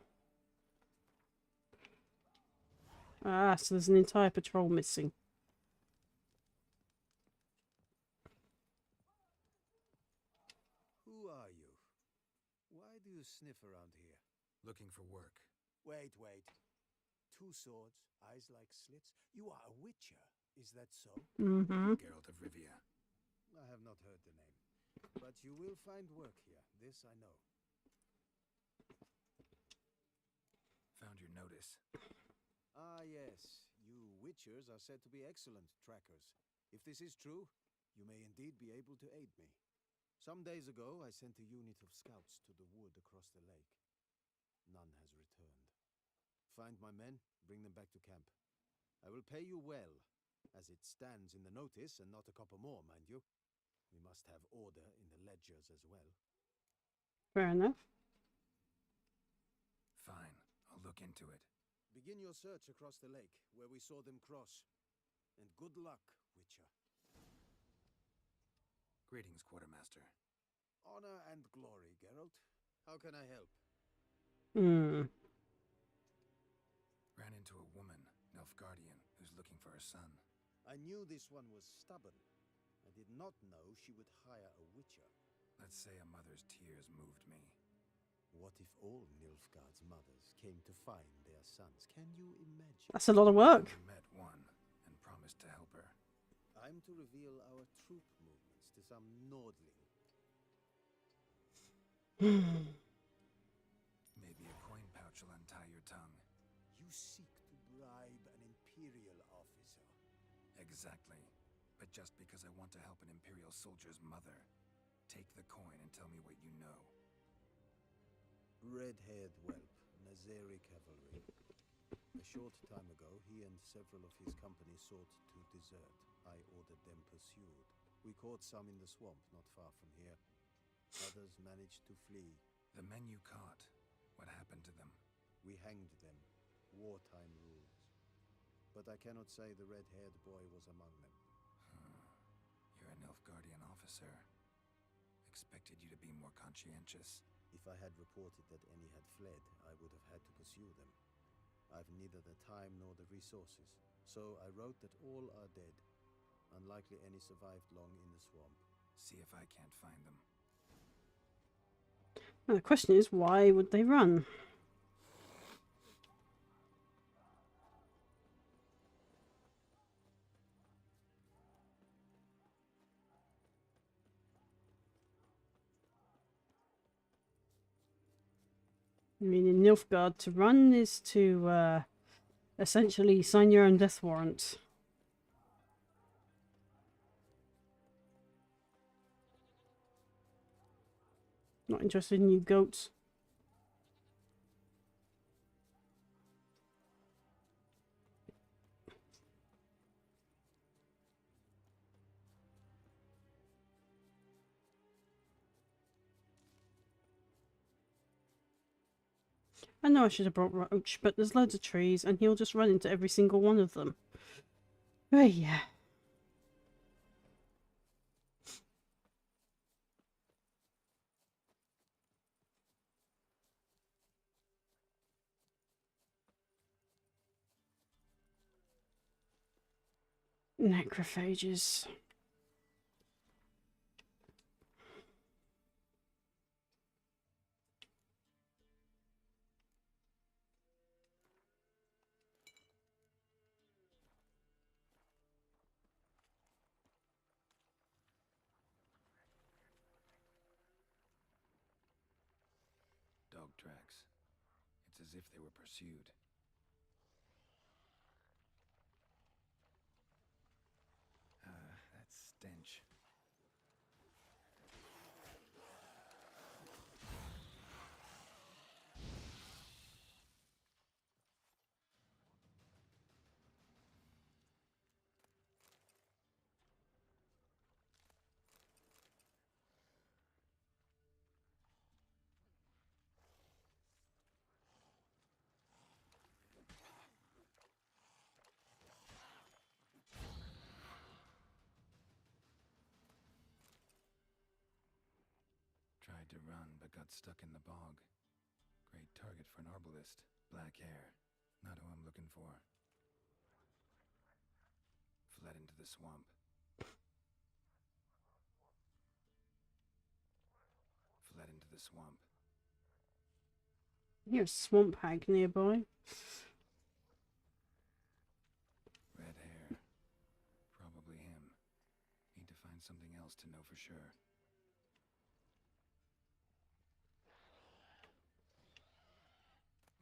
Ah, so there's an entire patrol missing. Who are you? Why do you sniff around here? Looking for work. Wait. 2 swords, eyes like slits. You are a witcher, is that so? Mm-hmm. Geralt of Rivia. I have not heard the name. But you will find work here, this I know. Found your notice. Ah, yes. You witchers are said to be excellent trackers. If this is true, you may indeed be able to aid me. Some days ago, I sent a unit of scouts to the wood across the lake. None has returned. Find my men, bring them back to camp. I will pay you well, as it stands in the notice, and not a copper more, mind you. We must have order in the ledgers as well. Fair enough. Fine. I'll look into it. Begin your search across the lake, where we saw them cross. And good luck, Witcher. Greetings, Quartermaster. Honor and glory, Geralt. How can I help? Ran into a woman, Nilfgaardian, who's looking for her son. I knew this one was stubborn. I did not know she would hire a witcher. Let's say a mother's tears moved me. What if all Nilfgaard's mothers came to find their sons? Can you imagine? That's a lot of work. I met one and promised to help her. I'm to reveal our troop movements to some Nordling. Maybe a coin pouch will untie your tongue. You seek to bribe an Imperial officer. Exactly. But just because I want to help an Imperial soldier's mother. Take the coin and tell me what you know. Red-haired whelp, Nazeri cavalry. A short time ago, he and several of his company sought to desert. I ordered them pursued. We caught some in the swamp, not far from here. Others managed to flee. The men you caught, what happened to them? We hanged them. Wartime rules. But I cannot say the red-haired boy was among them. You're a Nilfgaardian officer. Expected you to be more conscientious. If I had reported that any had fled, I would have had to pursue them. I've neither the time nor the resources. So I wrote that all are dead. Unlikely any survived long in the swamp. See if I can't find them. Now the question is, why would they run? I mean, in Nilfgaard, to run is to essentially sign your own death warrant. Not interested in you goats. I know I should have brought Roach, but there's loads of trees and he'll just run into every single one of them. Oh yeah. Necrophages. Dog tracks. It's as if they were pursued. That stench. Tried to run, but got stuck in the bog. Great target for an arbalist. Black hair. Not who I'm looking for. Fled into the swamp. Fled into the swamp. Here's a swamp hag nearby. Red hair. Probably him. Need to find something else to know for sure.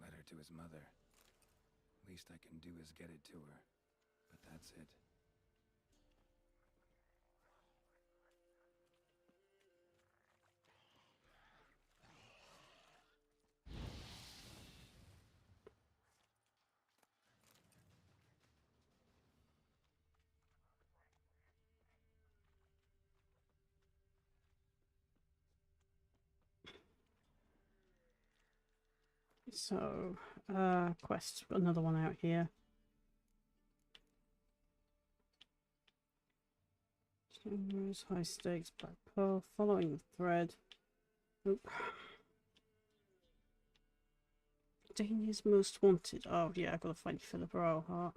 Letter to his mother. Least I can do is get it to her. But that's it. So, quest. Got another one out here. Sunrise, high stakes, black pearl, following the thread. Oop. Dania's most wanted. Oh yeah, I've got to find Philippa Earlhart.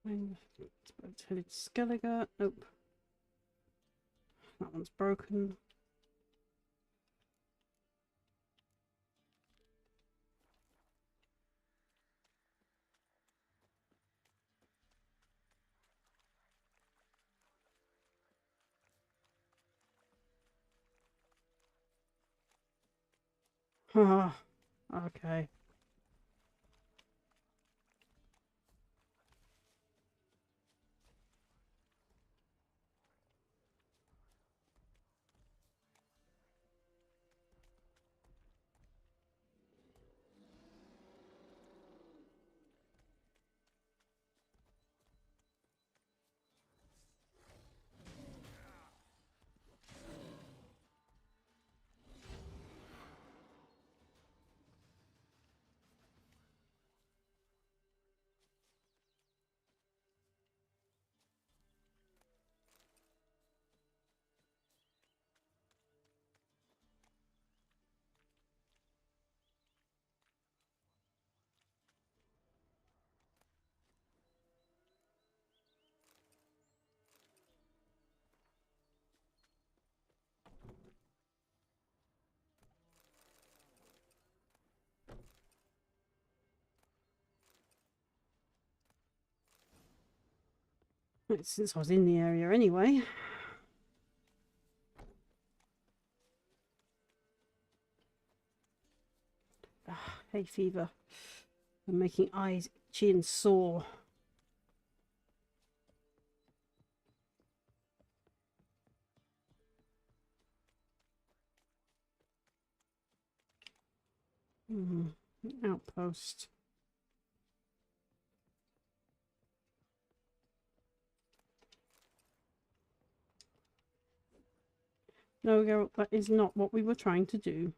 Headed to Skelliger. Nope. That one's broken. Ah, okay. Since I was in the area anyway. Ah, hay fever. I'm making eyes itchy and sore. Outpost. No, girl, that is not what we were trying to do.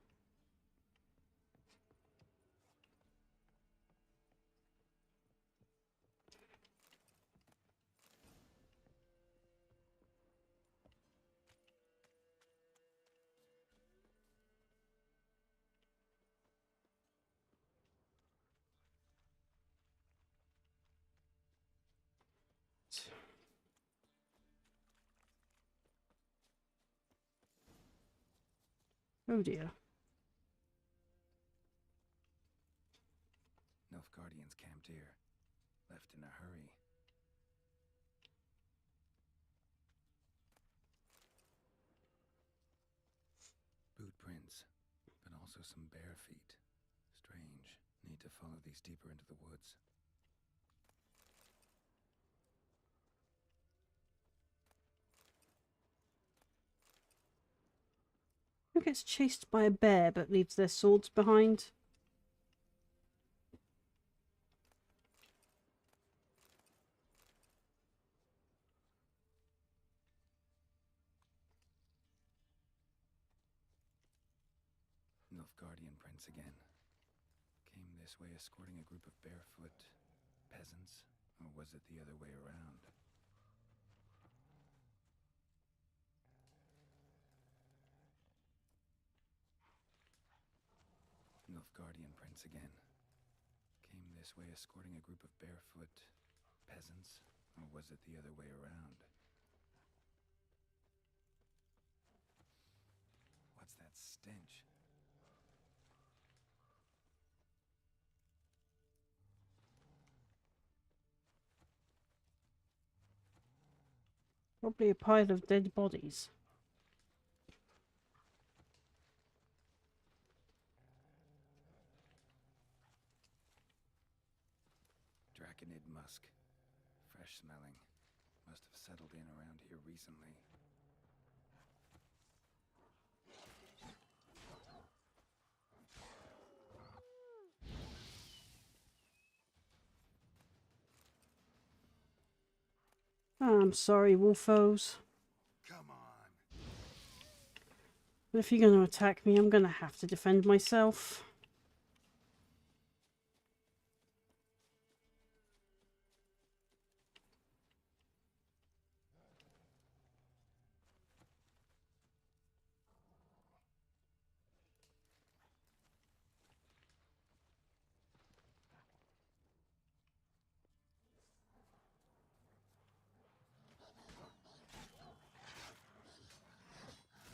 Oh dear. Nilfgaardians camped here. Left in a hurry. Boot prints, but also some bare feet. Strange. Need to follow these deeper into the woods. Who gets chased by a bear but leaves their swords behind? Nilfgaardian prince again. Came this way escorting a group of barefoot peasants, or was it the other way around? Nilfgaardian prince again. Came this way escorting a group of barefoot peasants, or was it the other way around? What's that stench? Probably a pile of dead bodies. Draconid musk. Fresh smelling. Must have settled in around here recently. Oh, I'm sorry, wolfos. Come on. But if you're going to attack me, I'm going to have to defend myself.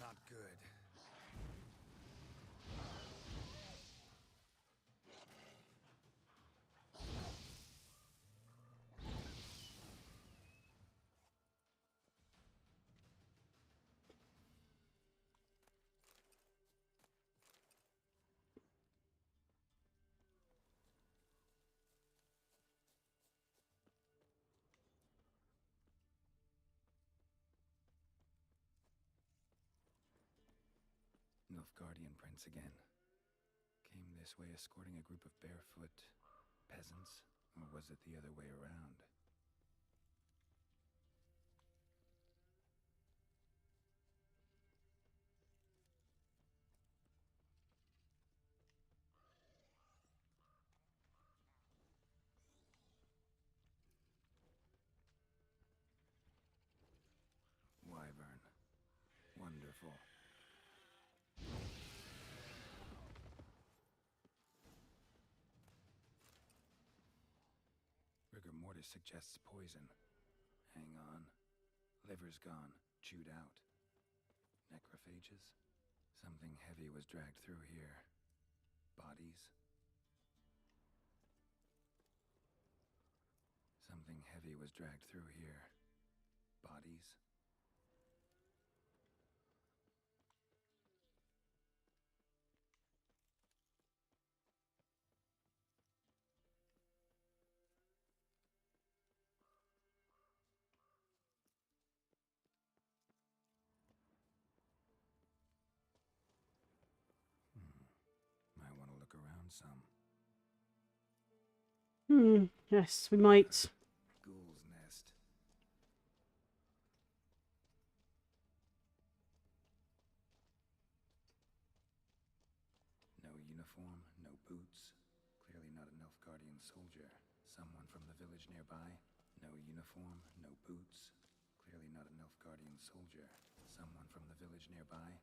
Not good. Nilfgaardian prince again. Came this way escorting a group of barefoot peasants, or was it the other way around? Wyvern. Wonderful. Rigor mortis suggests poison. Hang on. Liver's gone. Chewed out. Necrophages? Something heavy was dragged through here. Bodies? Something heavy was dragged through here. Bodies? Might want to look around some. Yes, we might. Ghoul's nest. No uniform, no boots. Clearly not a Nilfgaardian soldier. Someone from the village nearby. No uniform, no boots. Clearly not a Nilfgaardian soldier. Someone from the village nearby.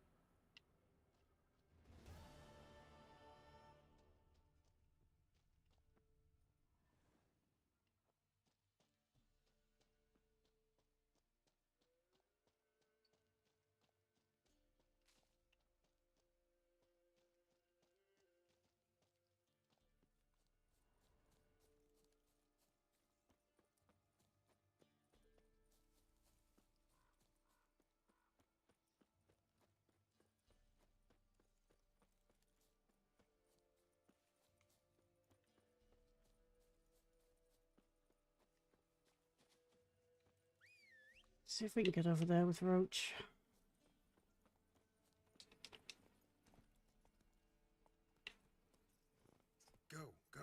See if we can get over there with Roach. Go, go.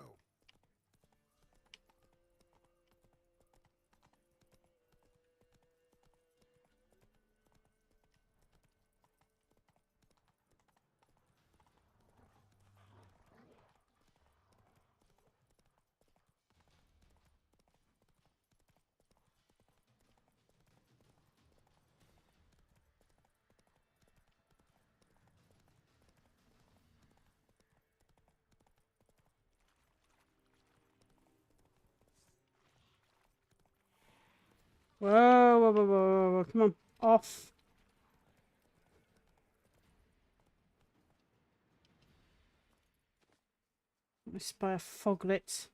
Whoa, whoa, whoa, whoa, whoa, come on, off. I spy a foglet.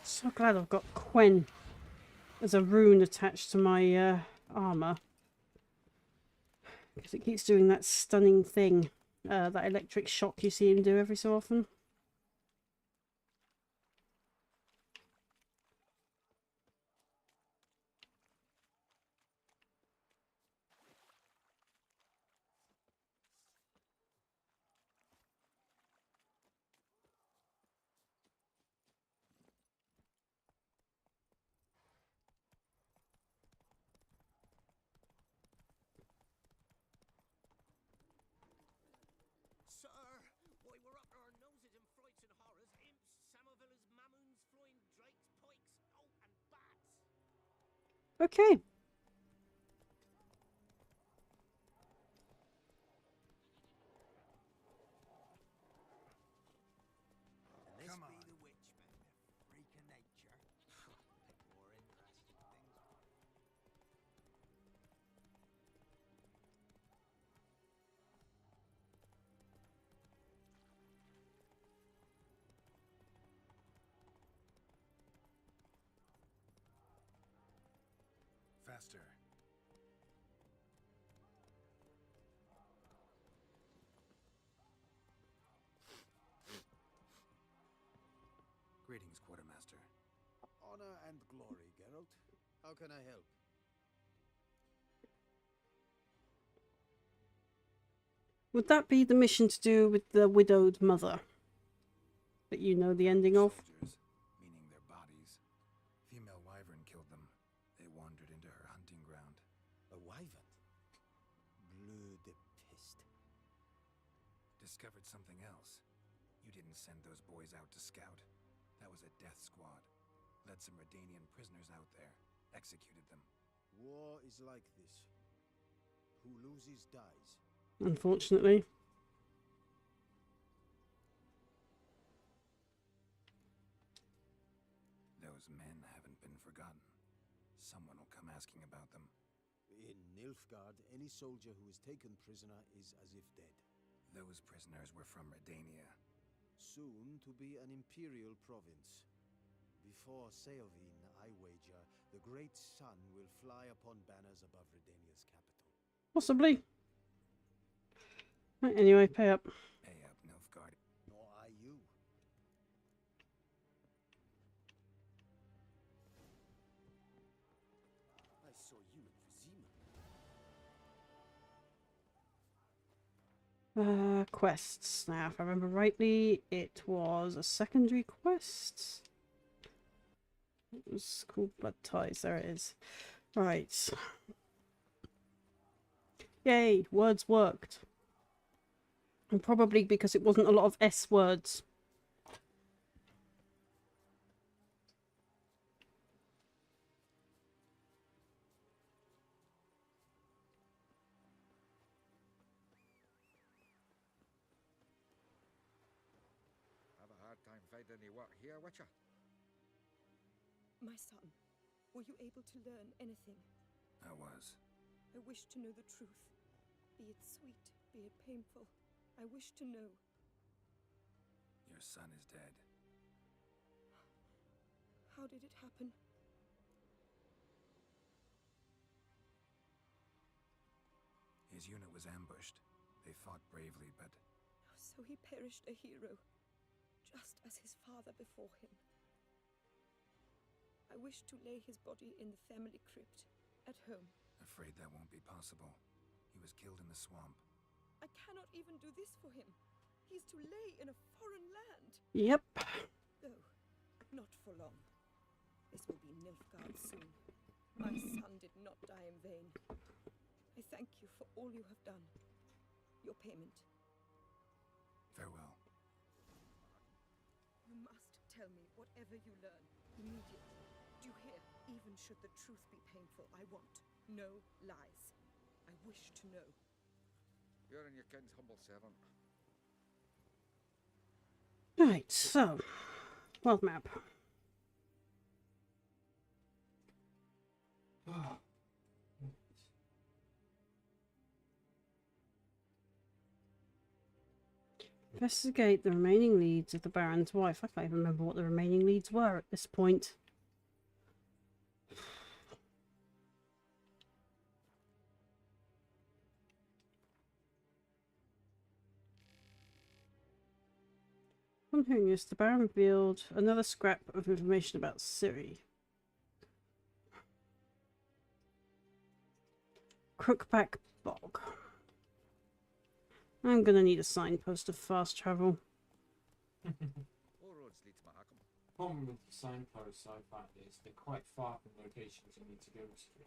So glad I've got Quen as a rune attached to my armour. Because it keeps doing that stunning thing. That electric shock you see him do every so often. Sir, why we're up to our noses in frights and horrors, imps, samovillas, mamoons, flying drakes, pikes, oh, and bats. Okay. And this be the witchman, the freak of nature. Like more interesting things. Faster. Greetings, Quartermaster. Honor and glory, Geralt. How can I help? Would that be the mission to do with the widowed mother? That you know the ending of? Soldiers, meaning their bodies. Female wyvern killed them. They wandered into her hunting ground. A wyvern? Bleu de piste. Discovered something else. You didn't send those boys out to scout. That was a death squad. Led some Redanian prisoners out there. Executed them. War is like this. Who loses dies. Unfortunately. Those men haven't been forgotten. Someone will come asking about them. In Nilfgaard, any soldier who is taken prisoner is as if dead. Those prisoners were from Redania. Soon to be an imperial province. Before Seovin, I wager, the great sun will fly upon banners above Redania's capital. Possibly. Right, anyway, pay up. Pay up, Nilfgaard. Nor I you. I saw you in Vizima. Quests. Now, if I remember rightly, it was a secondary quest. It was called Blood Ties. There it is. Right. Yay, words worked. And probably because it wasn't a lot of S words. Have a hard time finding any work here, Witcher? My son, were you able to learn anything? I was. I wish to know the truth. Be it sweet, be it painful. I wish to know. Your son is dead. How did it happen? His unit was ambushed. They fought bravely, but... So he perished a hero, just as his father before him. I wish to lay his body in the family crypt at home. Afraid that won't be possible. He was killed in the swamp. I cannot even do this for him. He's to lay in a foreign land. Yep. Though, not for long. This will be Nilfgaard soon. My son did not die in vain. I thank you for all you have done. Your payment. Farewell. You must tell me whatever you learn, immediately. Do you hear? Even should the truth be painful, I want no lies. I wish to know. You're in your king's humble servant. Right, so, world map. Investigate the remaining leads of the Baron's wife. I can't even remember what the remaining leads were at this point. On hearing this, the Baron revealed another scrap of information about Ciri. Crookback Bog. I'm gonna need a signpost of fast travel. All roads lead to Mahakam. Problem with the signposts I found is they're quite far from locations you need to go to.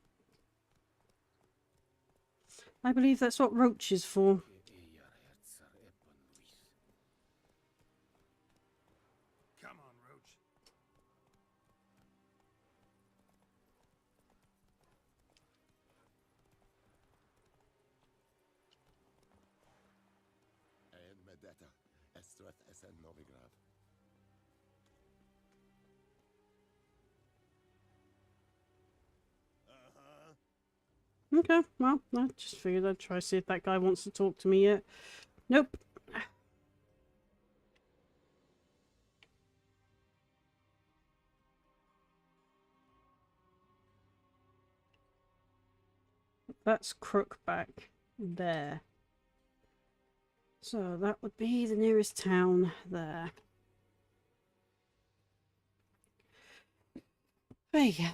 I believe that's what Roach is for. Come on, Roach. En med detta, Estreth SN Novigrad. Okay, well, I just figured I'd try to see if that guy wants to talk to me yet. Nope. That's Crookback there. So that would be the nearest town there. There you go.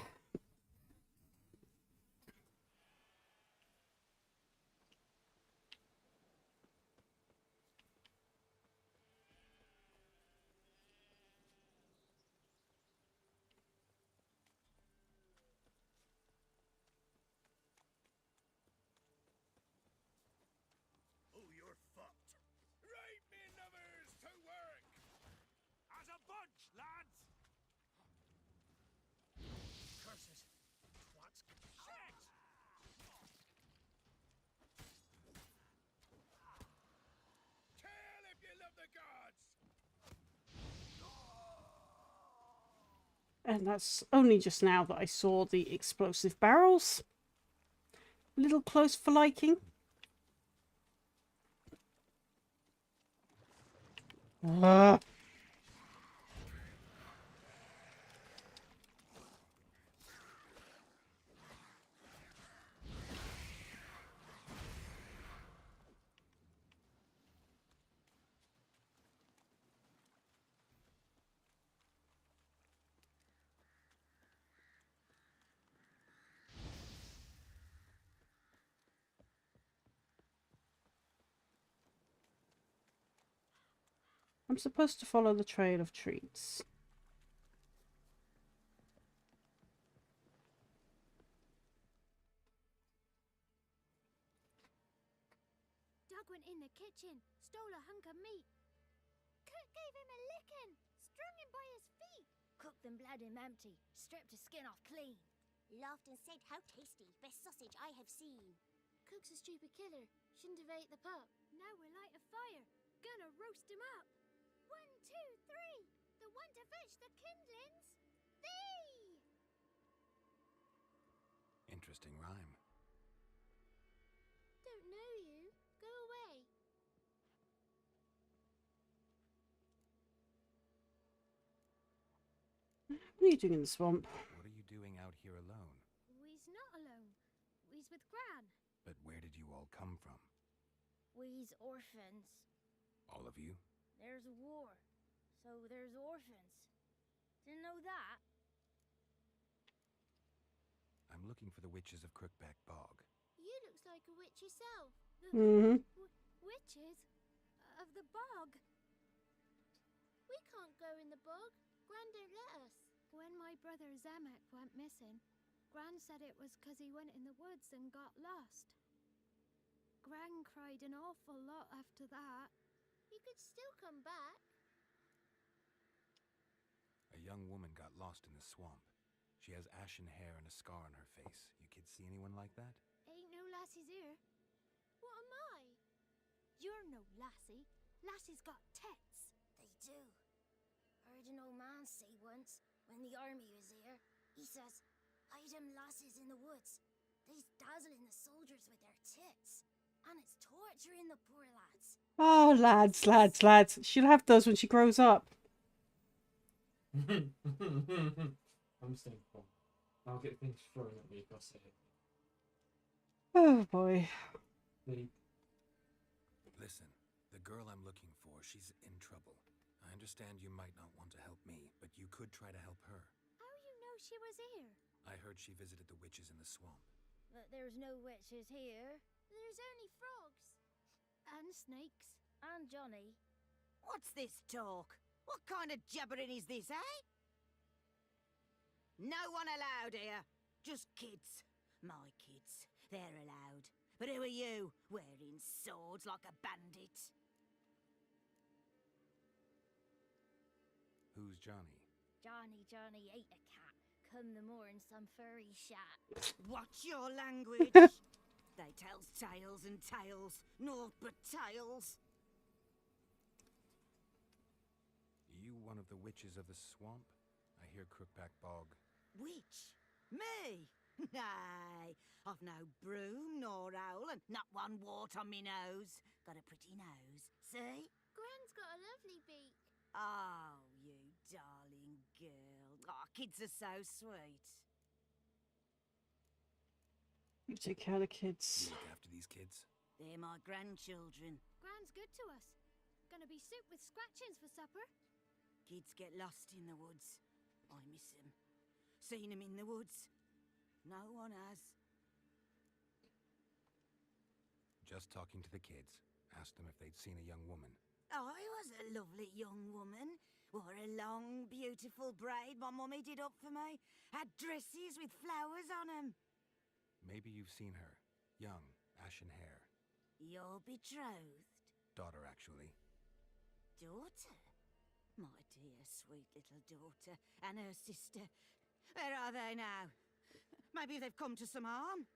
Oh, you're fucked. Right, me numbers, to work! As a bunch, lads! Curses. Twats. Shit! Kill if you love the gods! And that's only just now that I saw the explosive barrels. A little close for liking. I'm supposed to follow the trail of treats. Doug went in the kitchen, stole a hunk of meat. Cook gave him a licking, strung him by his feet. Cooked and bled him empty, stripped his skin off clean. Laughed and said, "How tasty, best sausage I have seen." Cook's a stupid killer, shouldn't have ate the pup. Now we'll light a fire, gonna roast him up. 1, 2, 3, the one to fetch the kindlings, thee! Interesting rhyme. Don't know you. Go away. What are you doing in the swamp? What are you doing out here alone? We's not alone. We's with Gran. But where did you all come from? We's orphans. All of you? There's a war, so there's orphans. Didn't know that? I'm looking for the witches of Crookback Bog. You looks like a witch yourself. Mm-hmm. Witches? Of the bog? We can't go in the bog. Gran don't let us. When my brother Zamek went missing, Gran said it was 'cause he went in the woods and got lost. Gran cried an awful lot after that. You could still come back. A young woman got lost in the swamp. She has ashen hair and a scar on her face. You kids see anyone like that? Ain't no lassies here. What am I? You're no lassie. Lassies got tits. They do. Heard an old man say once, when the army was here, he says, hide them lasses in the woods. They's dazzling the soldiers with their tits. And it's torturing the poor lads. Oh, lads. She'll have those when she grows up. I'm thankful. I'll get things thrown at me across here. Oh, boy. Listen, the girl I'm looking for, she's in trouble. I understand you might not want to help me, but you could try to help her. How you know she was here? I heard she visited the witches in the swamp. But there's no witches here. There's only frogs. And snakes. And Johnny. What's this talk? What kind of jabbering is this, eh? No one allowed here. Just kids. My kids. They're allowed. But who are you, wearing swords like a bandit? Who's Johnny? Johnny ate a cat. Come the more in some furry shat. Watch your language. They tells tales and tales. Naught but tales. You one of the witches of the swamp? I hear Crookback Bog. Witch? Me? Nay, I've no broom nor owl and not one wart on me nose. Got a pretty nose, see? Gran's got a lovely beak. Oh, you darling girl. Oh, kids are so sweet. You take care of the kids. You look after these kids? They're my grandchildren. Gran's good to us. Gonna be soup with scratchings for supper. Kids get lost in the woods. I miss them. Seen them in the woods. No one has. Just talking to the kids. Asked them if they'd seen a young woman. I was a lovely young woman. Wore a long, beautiful braid my mummy did up for me. Had dresses with flowers on them. Maybe you've seen her. Young, ashen hair. Your betrothed? Daughter, actually. Daughter? My dear, sweet little daughter. And her sister. Where are they now? Maybe they've come to some harm.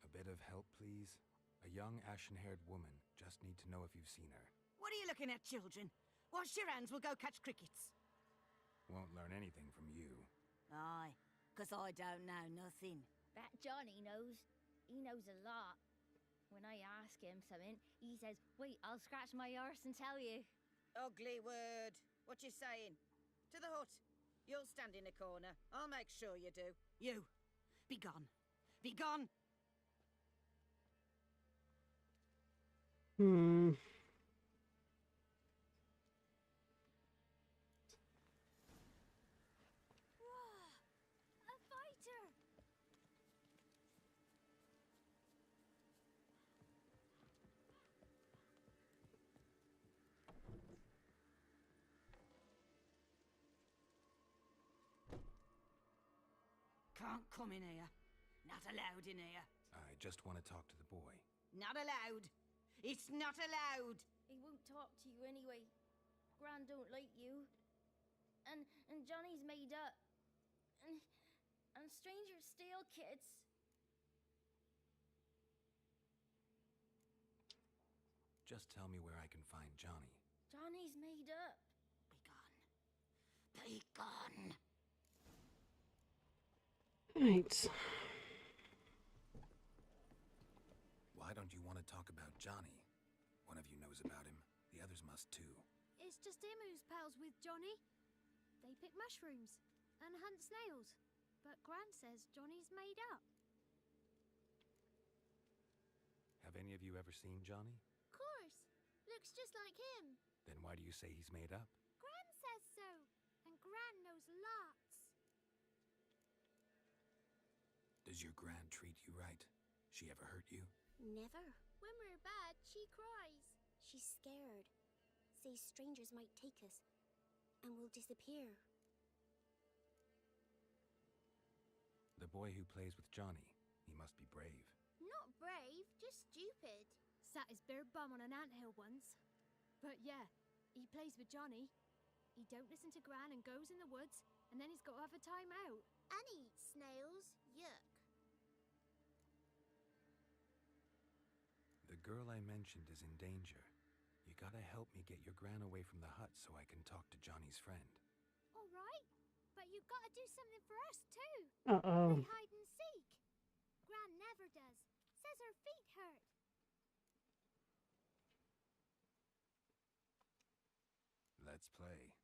A bit of help, please? A young, ashen-haired woman. Just need to know if you've seen her. What are you looking at, children? Wash your hands, we'll go catch crickets. Won't learn anything from you. Aye, 'cause I don't know nothing. That Johnny knows. He knows a lot. When I ask him something, he says, wait, I'll scratch my arse and tell you. Ugly word. What you saying? To the hut. You'll stand in a corner. I'll make sure you do. You, be gone. Be gone! A fighter! Can't come in here. Not allowed in here. I just want to talk to the boy. Not allowed. It's not allowed. He won't talk to you anyway. Gran don't like you. And Johnny's made up. And strangers steal kids. Just tell me where I can find Johnny. Johnny's made up. Be Be gone. Right. Why don't you want to talk about Johnny? One of you knows about him. The others must too. It's just him who's pals with Johnny. They pick mushrooms and hunt snails. But Gran says Johnny's made up. Have any of you ever seen Johnny? Course. Looks just like him. Then why do you say he's made up? Gran says so. And Gran knows lots. Does your Gran treat you right? She ever hurt you? Never. When we're bad, she cries. She's scared. Says strangers might take us. And we'll disappear. The boy who plays with Johnny, he must be brave. Not brave, just stupid. Sat his bare bum on an anthill once. But yeah, he plays with Johnny. He don't listen to Gran and goes in the woods, and then he's got to have a time out. And he eats snails. Yuck. The girl I mentioned is in danger. You gotta help me get your Gran away from the hut so I can talk to Johnny's friend. All right, but you've got to do something for us too. Uh-oh. Play hide and seek. Gran never does. Says her feet hurt. Let's play.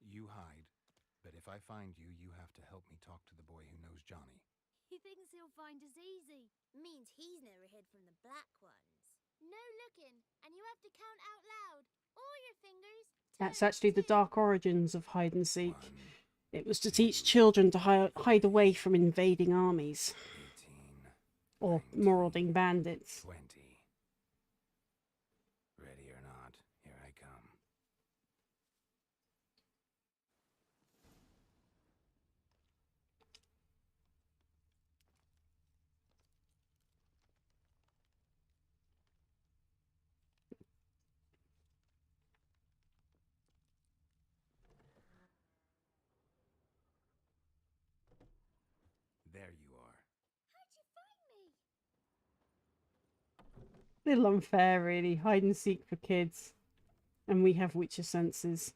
You hide, but if I find you, you have to help me talk to the boy who knows Johnny. He thinks he'll find us easy. Means he's never hid from the black ones. No looking, and you have to count out loud. All your fingers. That's actually the dark origins of hide and seek. It was to teach children to hide away from invading armies. 18, Or marauding bandits. 20. Ready or not, here I come. There you are. How'd you find me? Little unfair, really. Hide and seek for kids. And we have Witcher senses.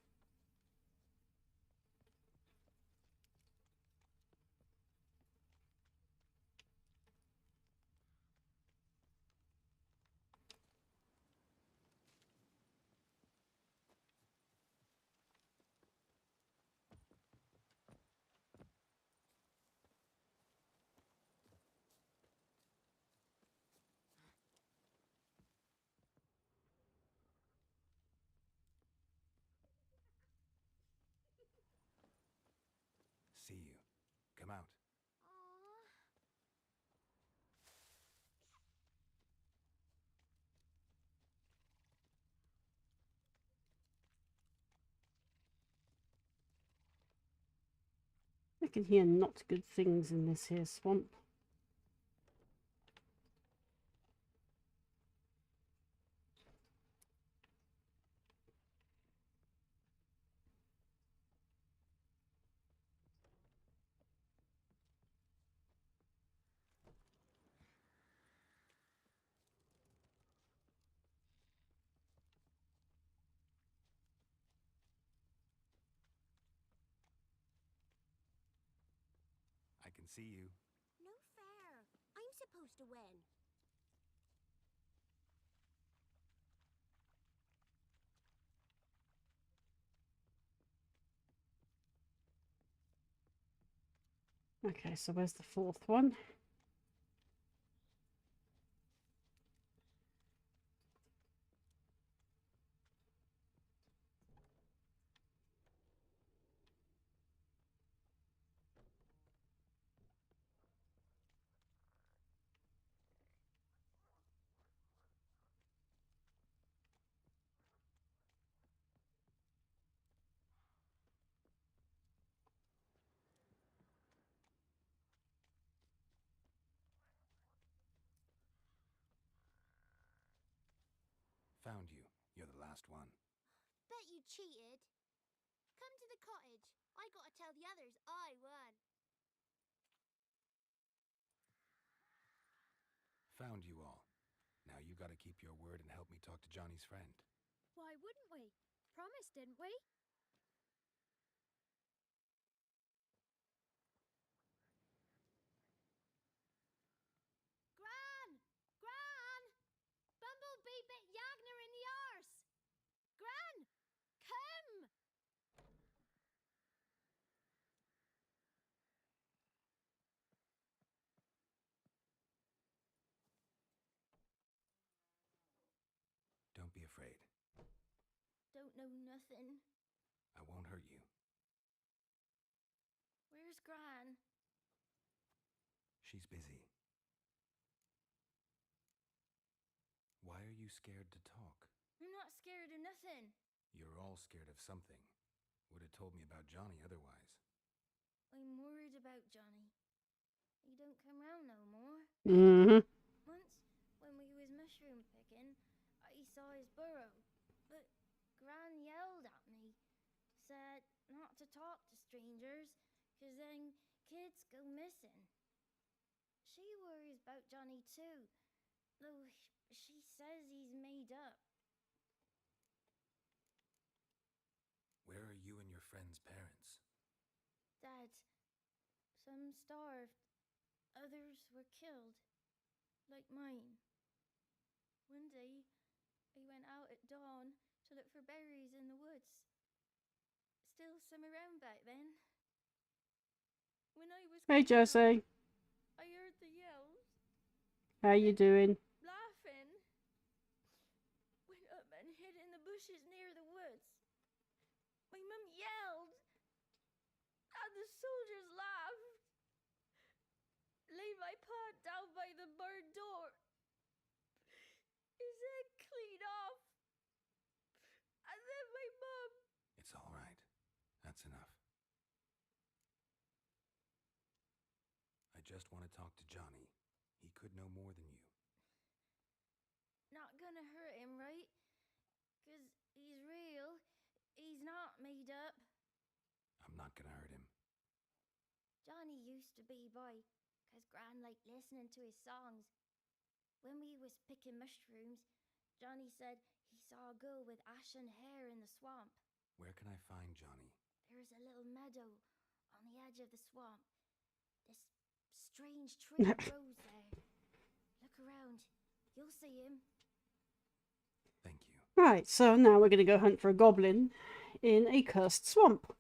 See you. Come out. I can hear not good things in this here swamp. I can see you. No fair. I'm supposed to win. Okay, so where's the fourth one? Found you. You're the last one. Bet you cheated. Come to the cottage. I gotta tell the others I won. Found you all. Now you gotta keep your word and help me talk to Johnny's friend. Why wouldn't we? Promised, didn't we? know nothing. I won't hurt you. Where's Gran? She's busy. Why are you scared to talk? I'm not scared of nothing. You're all scared of something. Would have told me about Johnny otherwise. I'm worried about Johnny. He don't come round no more. Mm-hmm. Once, when we was mushroom picking, I saw his burrow. But Gran yelled at me. Said not to talk to strangers, 'cause then kids go missing. She worries about Johnny too, though she says he's made up. Where are you and your friend's parents? Dad, some starved, others were killed, like mine. One day, I went out at dawn to look for berries in the woods. Still some around back then. When I was Hey, coming home, Josie. I heard the yells, How you doing? laughing. Went up and hid in the bushes near the woods. My mum yelled, and the soldiers laughed. Laid my pa down by the barn door. His head clean off. And then my mum. It's all right. That's enough. I just want to talk to Johnny. He could know more than you. Not gonna hurt him, right? 'Cause he's real. He's not made up. I'm not gonna hurt him. Johnny used to be boy, 'cause Gran liked listening to his songs. When we was picking mushrooms, Johnny said he saw a girl with ashen hair in the swamp. Where can I find Johnny? There's a little meadow on the edge of the swamp. This strange tree grows there. Look around. You'll see him. Thank you. Right, so now we're going to go hunt for a goblin in a cursed swamp.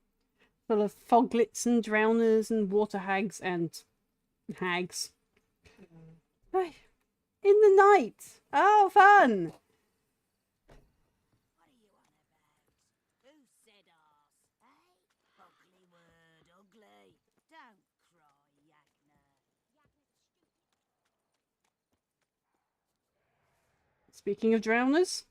Full of foglets and drowners and water hags and hags. Hey, in the night! Oh, fun! What are you on about? Who said arse? Eh? Ugly word, ugly. Don't cry, Yagna. Speaking of drowners.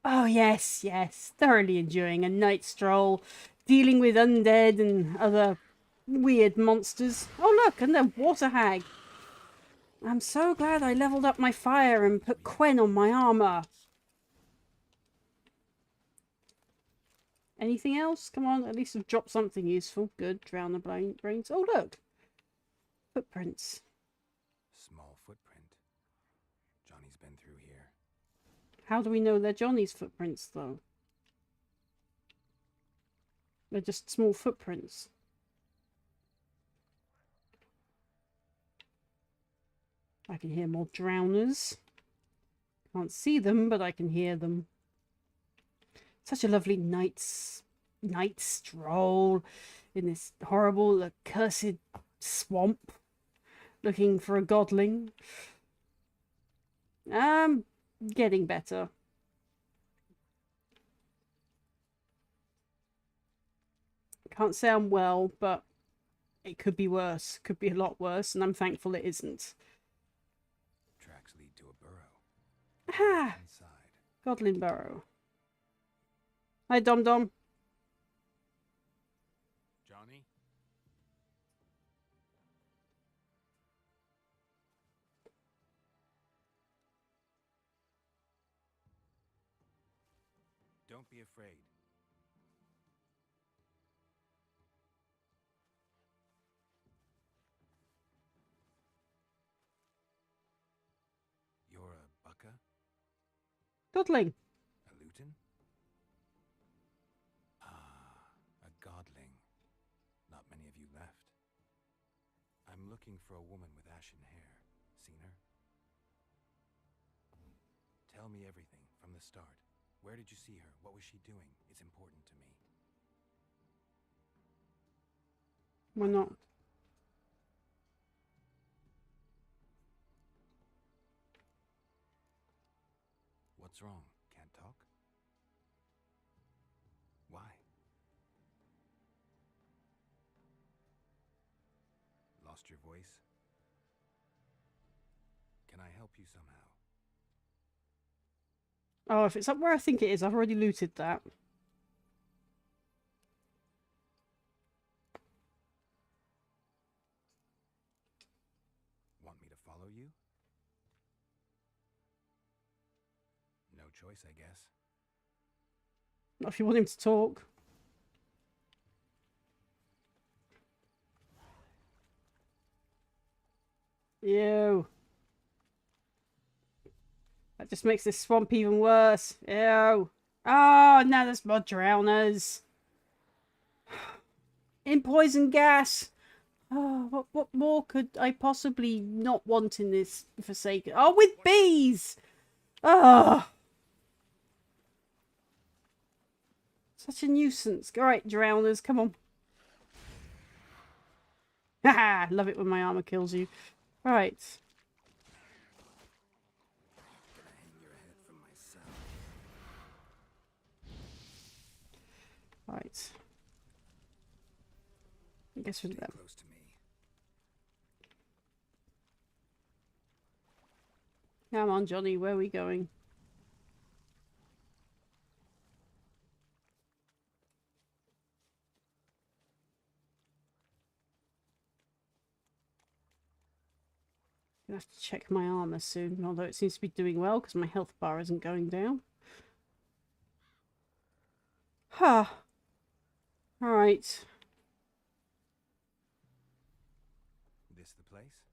Oh, yes, yes. Thoroughly enjoying a night stroll, dealing with undead and other weird monsters. Oh, look, and a water hag. I'm so glad I leveled up my fire and put Quen on my armor. Anything else? Come on, at least I've dropped something useful. Good, drown the brains. Oh, look. Footprints. Small footprint. Johnny's been through here. How do we know they're Johnny's footprints, though? They're just small footprints. I can hear more drowners. Can't see them, but I can hear them. Such a lovely night stroll in this horrible, accursed swamp. Looking for a godling. Getting better. Can't say I'm well, but it could be worse. Could be a lot worse, and I'm thankful it isn't. Tracks lead to a burrow. Ah! Inside. Godlin Burrow. Hi, Dom Dom. Johnny? Don't be afraid. You're a bucka? Godling. A luton? Ah, a godling. Not many of you left. I'm looking for a woman with ashen hair. Seen her? Tell me everything from the start. Where did you see her? What was she doing? It's important to me. Why not? What's wrong? Can't Can't talk? Why? Lost your voice? Can I help you somehow? Oh, if it's up where I think it is, I've already looted that. Want me to follow you? No choice, I guess. Not if you want him to talk. Ew. That just makes this swamp even worse. Ew. Oh, now there's more drowners. In poison gas. Oh, what more could I possibly not want in this Forsaken? Oh, with bees! Oh. Such a nuisance. Alright, drowners, come on. Haha, love it when my armor kills you. Right. Right. I guess we're them. Come on, Johnny, where are we going? I'm gonna have to check my armor soon, although it seems to be doing well because my health bar isn't going down. Huh. Alright. This the place?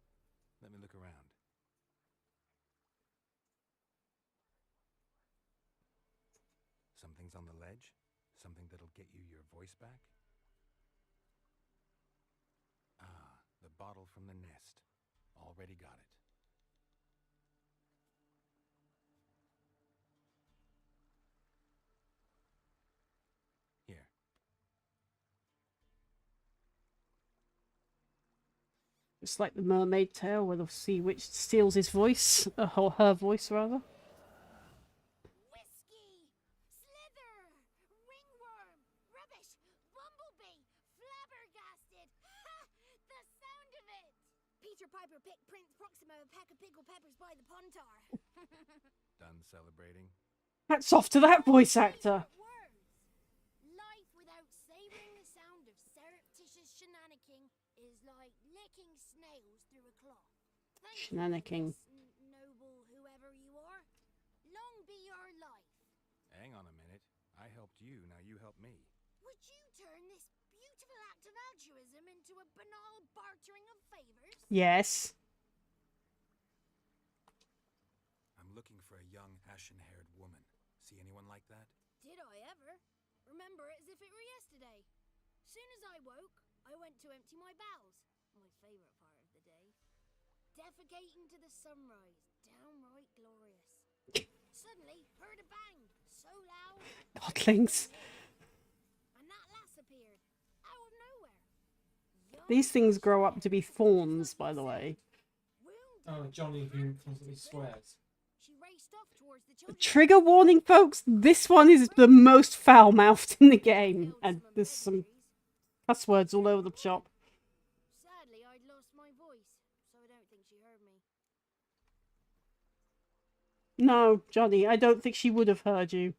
Let me look around. Something's on the ledge? Something that'll get you your voice back? Ah, the bottle from the nest. Already got it. Here. It's like the mermaid tale where the sea witch steals his voice, or her voice rather. Whiskey! Slither! Ringworm! Rubbish! Bumblebee! Flabbergasted! Ha! The sound of it! Peter Piper picked Prince Proxima a pack of pickle peppers by the pontar. Done celebrating? Hats off to that voice actor. Life without savouring the sound of surreptitious shenanigans is like licking snails through a cloth. Shenanigans. Noble whoever you are, long be your life. Hang on a minute. I helped you, now you help me. Would you turn this beautiful act of altruism into a banal bartering of favours? Yes. I'm looking for a young, ashen-haired woman. See anyone like that? Did I ever? Remember it as if it were yesterday. Soon as I woke, I went to empty my bowels. My favourite part of the day. Defecating to the sunrise. Downright glorious. Suddenly, heard a bang. So loud. Godlings. And that lass appeared. Out of nowhere. These things grow up to be thorns, by the way. Oh, Johnny who constantly swears. She raced off towards the children. Trigger warning, folks. This one is the most foul-mouthed in the game. And there's some cuss words all over the shop. Sadly, I'd lost my voice, so I don't think she heard me. No, Johnny, I don't think she would have heard you.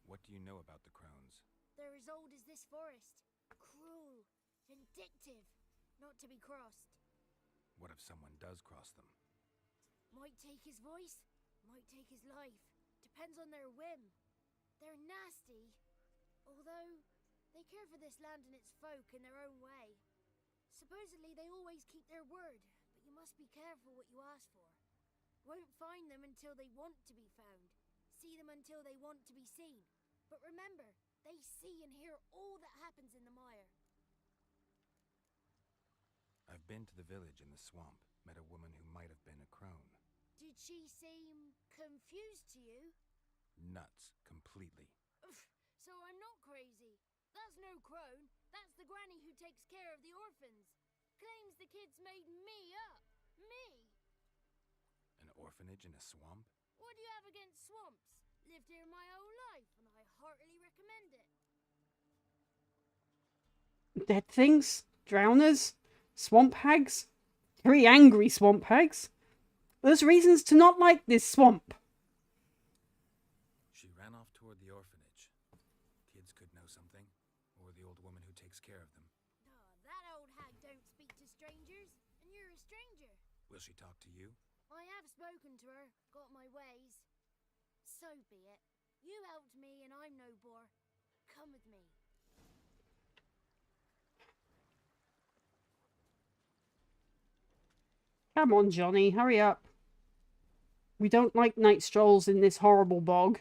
What do you know about the crones? They're as old as this forest. Cruel, vindictive, not to be crossed. What if someone does cross them? Might take his voice, might take his life. Depends on their whim. They're nasty, although they care for this land and its folk in their own way. Supposedly they always keep their word, but you must be careful what you ask for. Won't find them until they want to be found. See them until they want to be seen. But remember, they see and hear all that happens in the mire. I've been to the village in the swamp, met a woman who might have been a crone. Did she seem confused to you? Nuts, completely. So I'm not crazy. That's no crone. That's the granny who takes care of the orphans. Claims the kids made me up. Me! An orphanage in a swamp? What do you have against swamps? Lived here my whole life, and I heartily recommend it. Dead things, drowners, swamp hags, 3 angry swamp hags. There's reasons to not like this swamp. She ran off toward the orphanage. Kids could know something, or the old woman who takes care of them. Oh, that old hag don't speak to strangers, and you're a stranger. Will she talk to you? I have spoken to her, got my ways. So be it. You helped me, and I'm no bore. Come with me. Come on, Johnny, hurry up. We don't like night strolls in this horrible bog.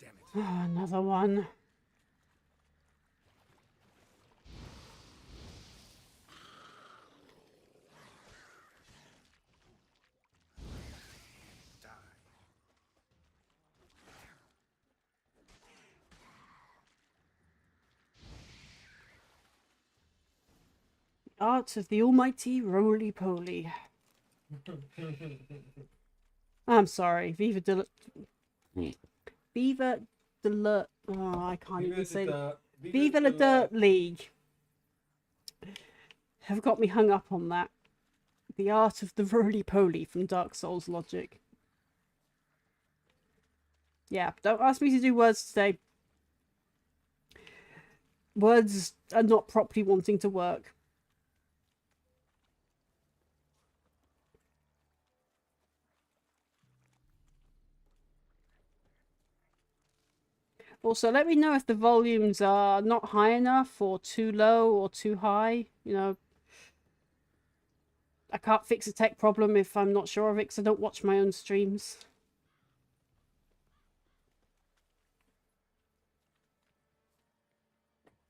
Damn it. Oh, another one. Art of the almighty roly-poly. I'm sorry. Viva de... Viva de... Oh, I can't even say... Viva la Dirt League. Have got me hung up on that. The art of the roly-poly from Dark Souls logic. Yeah, don't ask me to do words today. Words are not properly wanting to work. Also, let me know if the volumes are not high enough or too low or too high. You know, I can't fix a tech problem if I'm not sure of it because I don't watch my own streams.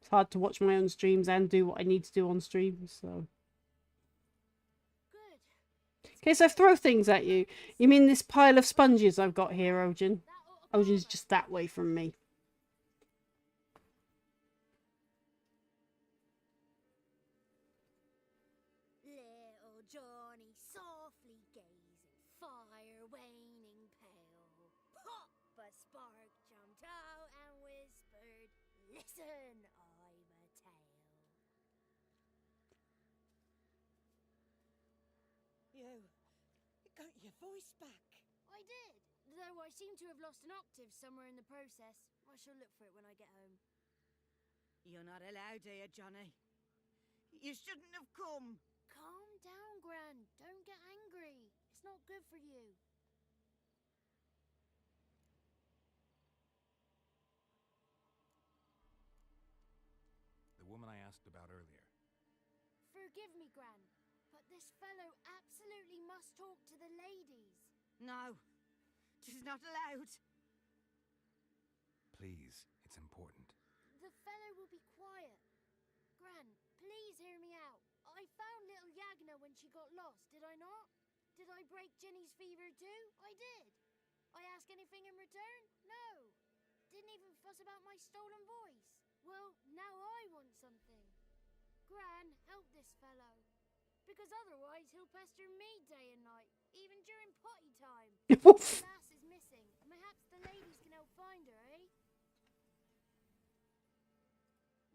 It's hard to watch my own streams and do what I need to do on streams, so... Okay, so throw things at you. You mean this pile of sponges I've got here, Ojin? Ojin's just that way from me. Little Johnny softly gazing, fire waning pale. Pop! A spark jumped out and whispered, "Listen, I'm a tale." You got your voice back. I did, though I seem to have lost an octave somewhere in the process. I shall look for it when I get home. You're not allowed here, Johnny. You shouldn't have come. Calm down, Gran. Don't get angry. It's not good for you. The woman I asked about earlier. Forgive me, Gran, but this fellow absolutely must talk to the ladies. No, she's not allowed. Please, it's important. The fellow will be quiet. Gran, please hear me out. I found little Yagna when she got lost, did I not? Did I break Ginny's fever too? I did. I ask anything in return? No. Didn't even fuss about my stolen voice. Well, now I want something. Gran, help this fellow. Because otherwise he'll pester me day and night, even during potty time. The lass is missing. Perhaps the ladies can help find her, eh?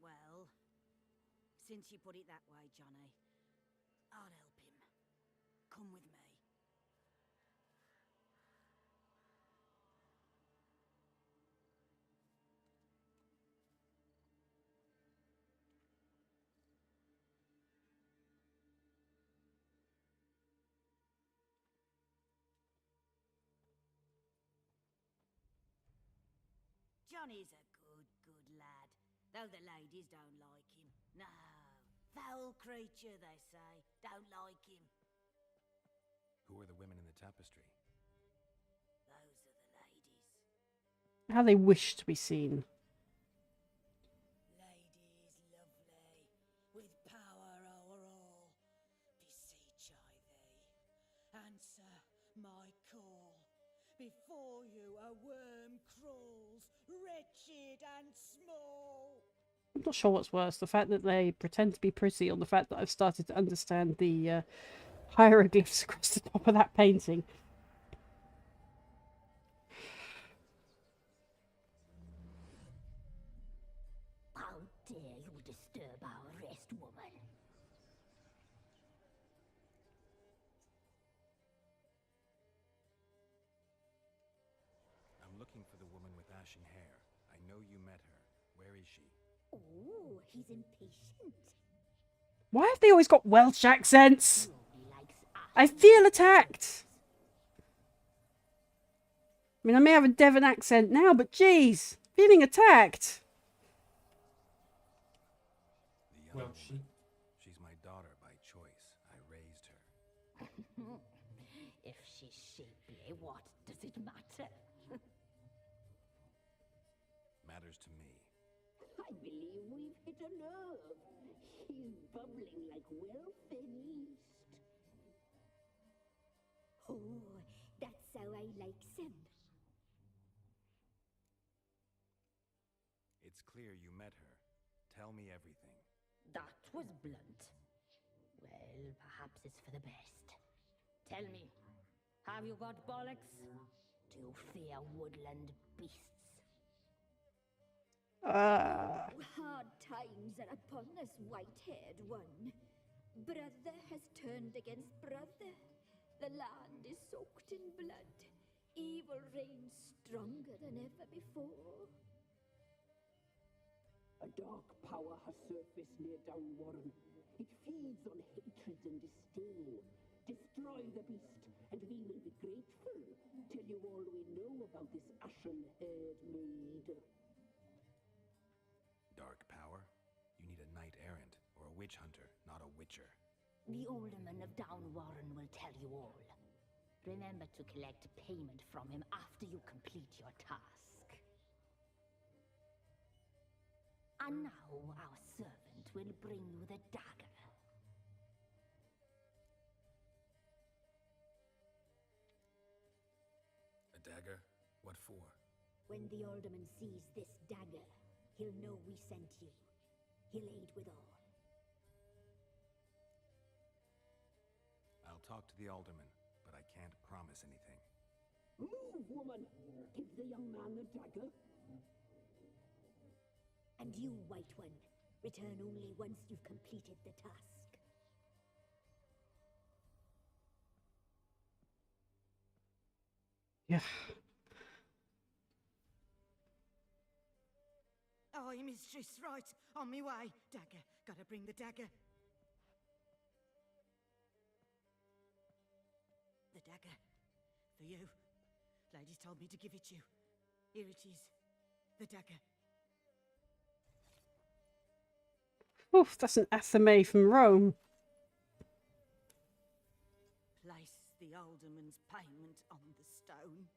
Well, since you put it that way, Johnny, I'll help him. Come with me. Johnny's a good lad, though the ladies don't like him. No, foul creature, they say. Don't like him. Who are the women in the tapestry? Those are the ladies. How they wish to be seen. Ladies lovely, with power o'er all, beseech I thee, answer my call, before For you a worm crawls, wretched and small. I'm not sure what's worse, the fact that they pretend to be pretty or the fact that I've started to understand the hieroglyphs across the top of that painting. How dare you disturb our rest, woman? I'm looking for the woman with ashen hair. I know you met her. Where is she? Oh, he's impatient. Why have they always got Welsh accents? I feel attacked. I mean, I may have a Devon accent now, but geez, feeling attacked. Well, she's my daughter by choice. I raised her. If she's shapely, what does it matter? Matters to me. I believe we've hit a nerve. He's bubbling like well-fed yeast. Oh, that's how I likes him. It's clear you met her. Tell me everything. That was blunt. Well, perhaps it's for the best. Tell me, have you got bollocks? Do you fear woodland beasts? Hard times are upon us, white-haired one. Brother has turned against brother. The land is soaked in blood. Evil reigns stronger than ever before. A dark power has surfaced near Downwarren. It feeds on hatred and disdain. Destroy the beast, and we will be grateful. Tell you all we know about this ashen-haired maid. Dark power? You need a knight-errant or a witch hunter, not a witcher. The alderman of Downwarren will tell you all. Remember to collect payment from him after you complete your task. And now our servant will bring you the dagger. A dagger? What for? When the alderman sees this dagger, he'll know we sent you. He'll aid with all. I'll talk to the alderman, but I can't promise anything. Move, woman! Give the young man the dagger. And you, White One, return only once you've completed the task. Yeah. Aye, mistress, right. On me way. Dagger. Gotta bring the dagger. The dagger. For you. Ladies told me to give it you. Here it is. The dagger. Oof, that's an athame from Rome. Place the alderman's payment on the stone.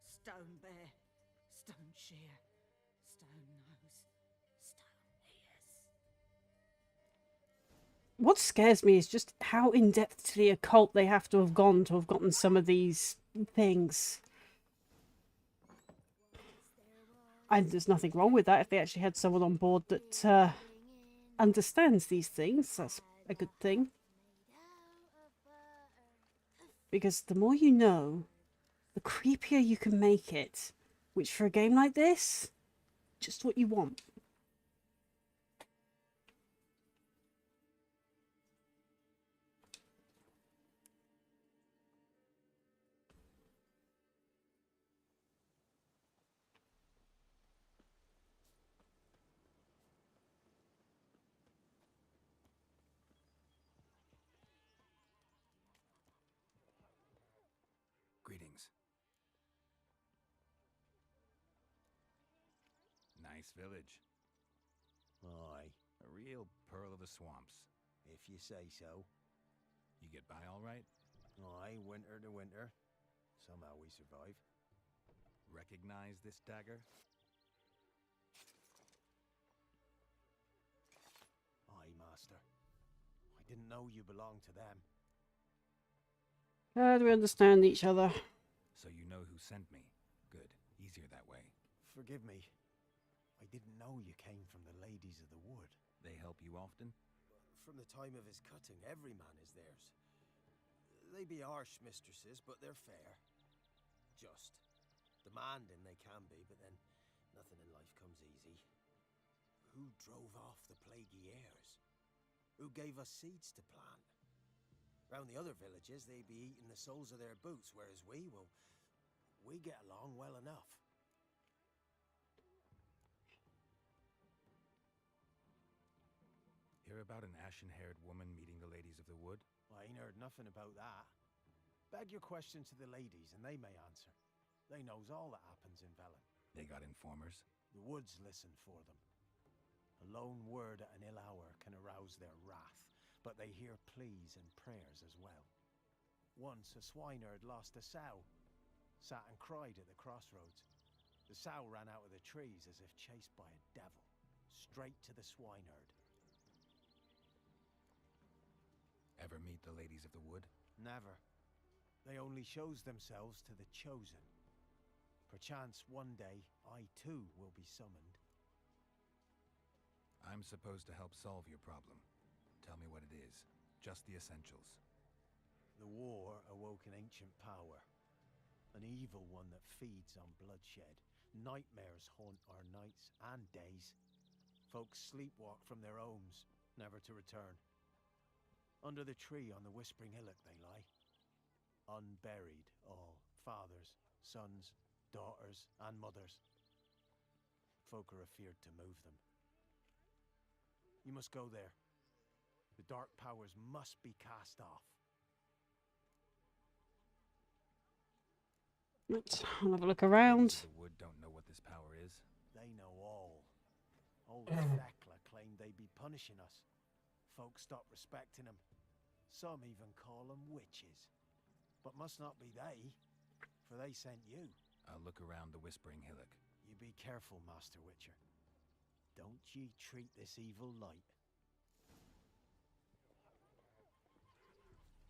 Stone bear, stone shear, stone nose, stone ears. What scares me is just how in-depth to the occult they have to have gone to have gotten some of these things. And there's nothing wrong with that if they actually had someone on board that understands these things. That's a good thing. Because the more you know, the creepier you can make it. Which for a game like this, just what you want. Greetings. Nice village. Aye. A real pearl of the swamps. If you say so. You get by all right? Aye, winter to winter. Somehow we survive. Recognize this dagger? Aye, master. I didn't know you belonged to them. Do we understand each other? sent me. Good. Easier that way. Forgive me. I didn't know you came from the ladies of the wood. They help you often? From the time of his cutting, every man is theirs. They be harsh mistresses, but they're fair. Just. Demanding they can be, but then nothing in life comes easy. Who drove off the plaguey airs? Who gave us seeds to plant? Round the other villages, they be eating the soles of their boots, whereas we get along well enough. Hear about an ashen-haired woman meeting the ladies of the wood? I ain't heard nothing about that. Beg your question to the ladies, and they may answer. They knows all that happens in Velen. They got informers? The woods listen for them. A lone word at an ill hour can arouse their wrath, but they hear pleas and prayers as well. Once a swineherd lost a sow, sat and cried at the crossroads. The sow ran out of the trees as if chased by a devil, straight to the swineherd. Ever meet the ladies of the wood? Never. They only shows themselves to the chosen. Perchance one day I too will be summoned. I'm supposed to help solve your problem. Tell me what it is. Just the essentials. The war awoke an ancient power. An evil one that feeds on bloodshed. Nightmares haunt our nights and days. Folks sleepwalk from their homes, never to return. Under the tree on the Whispering Hillock they lie. Unburied all. Fathers, sons, daughters, and mothers. Folk are afeared to move them. You must go there. The dark powers must be cast off. Let's have a look around. The wood don't know what this power is. They know all. Old Thekla claimed they'd be punishing us. Folks stopped respecting them. Some even call them witches. But must not be they, for they sent you. I'll look around the Whispering Hillock. You be careful, Master Witcher. Don't ye treat this evil light.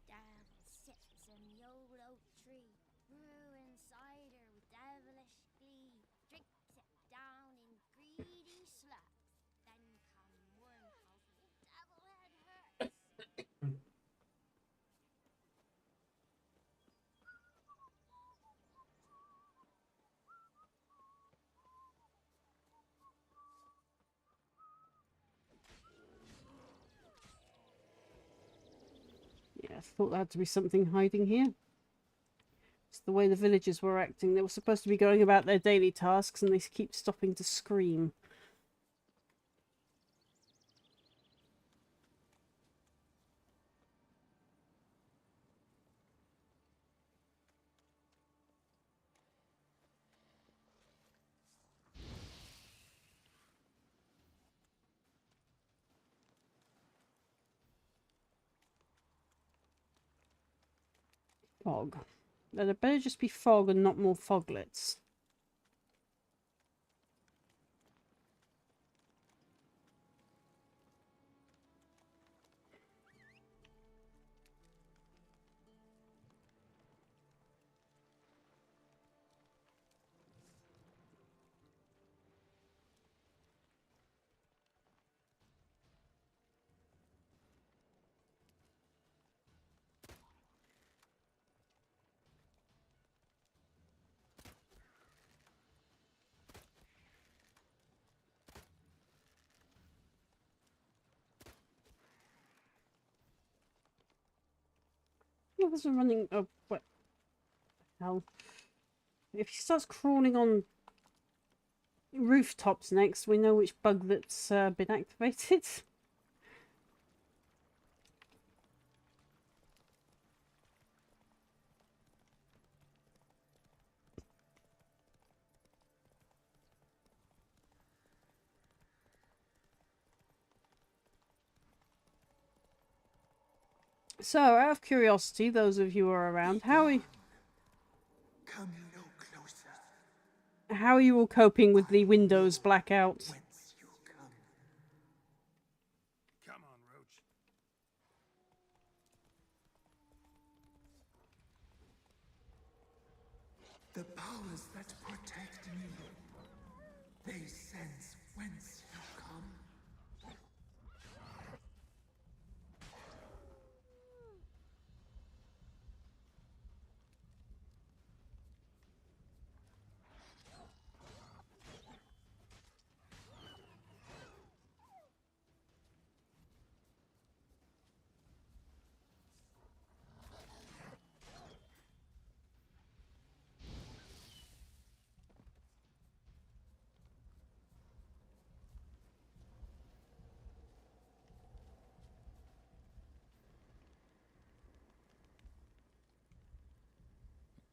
Devil sits in the old oak tree, brewing cider with devilish glee. Drinks it down in greedy slugs. Then come one calls me devil head hurts. Yeah, I thought there had to be something hiding here. It's the way the villagers were acting. They were supposed to be going about their daily tasks and they keep stopping to scream. Fog. Then it better just be fog and not more foglets. He wasn't running. Oh, what the hell? If he starts crawling on rooftops next, we know which bug that's been activated. So, out of curiosity, those of you who are around, how are you all coping with the Windows blackout? Come on, Roach. The powers that protect me, they sense whence you come.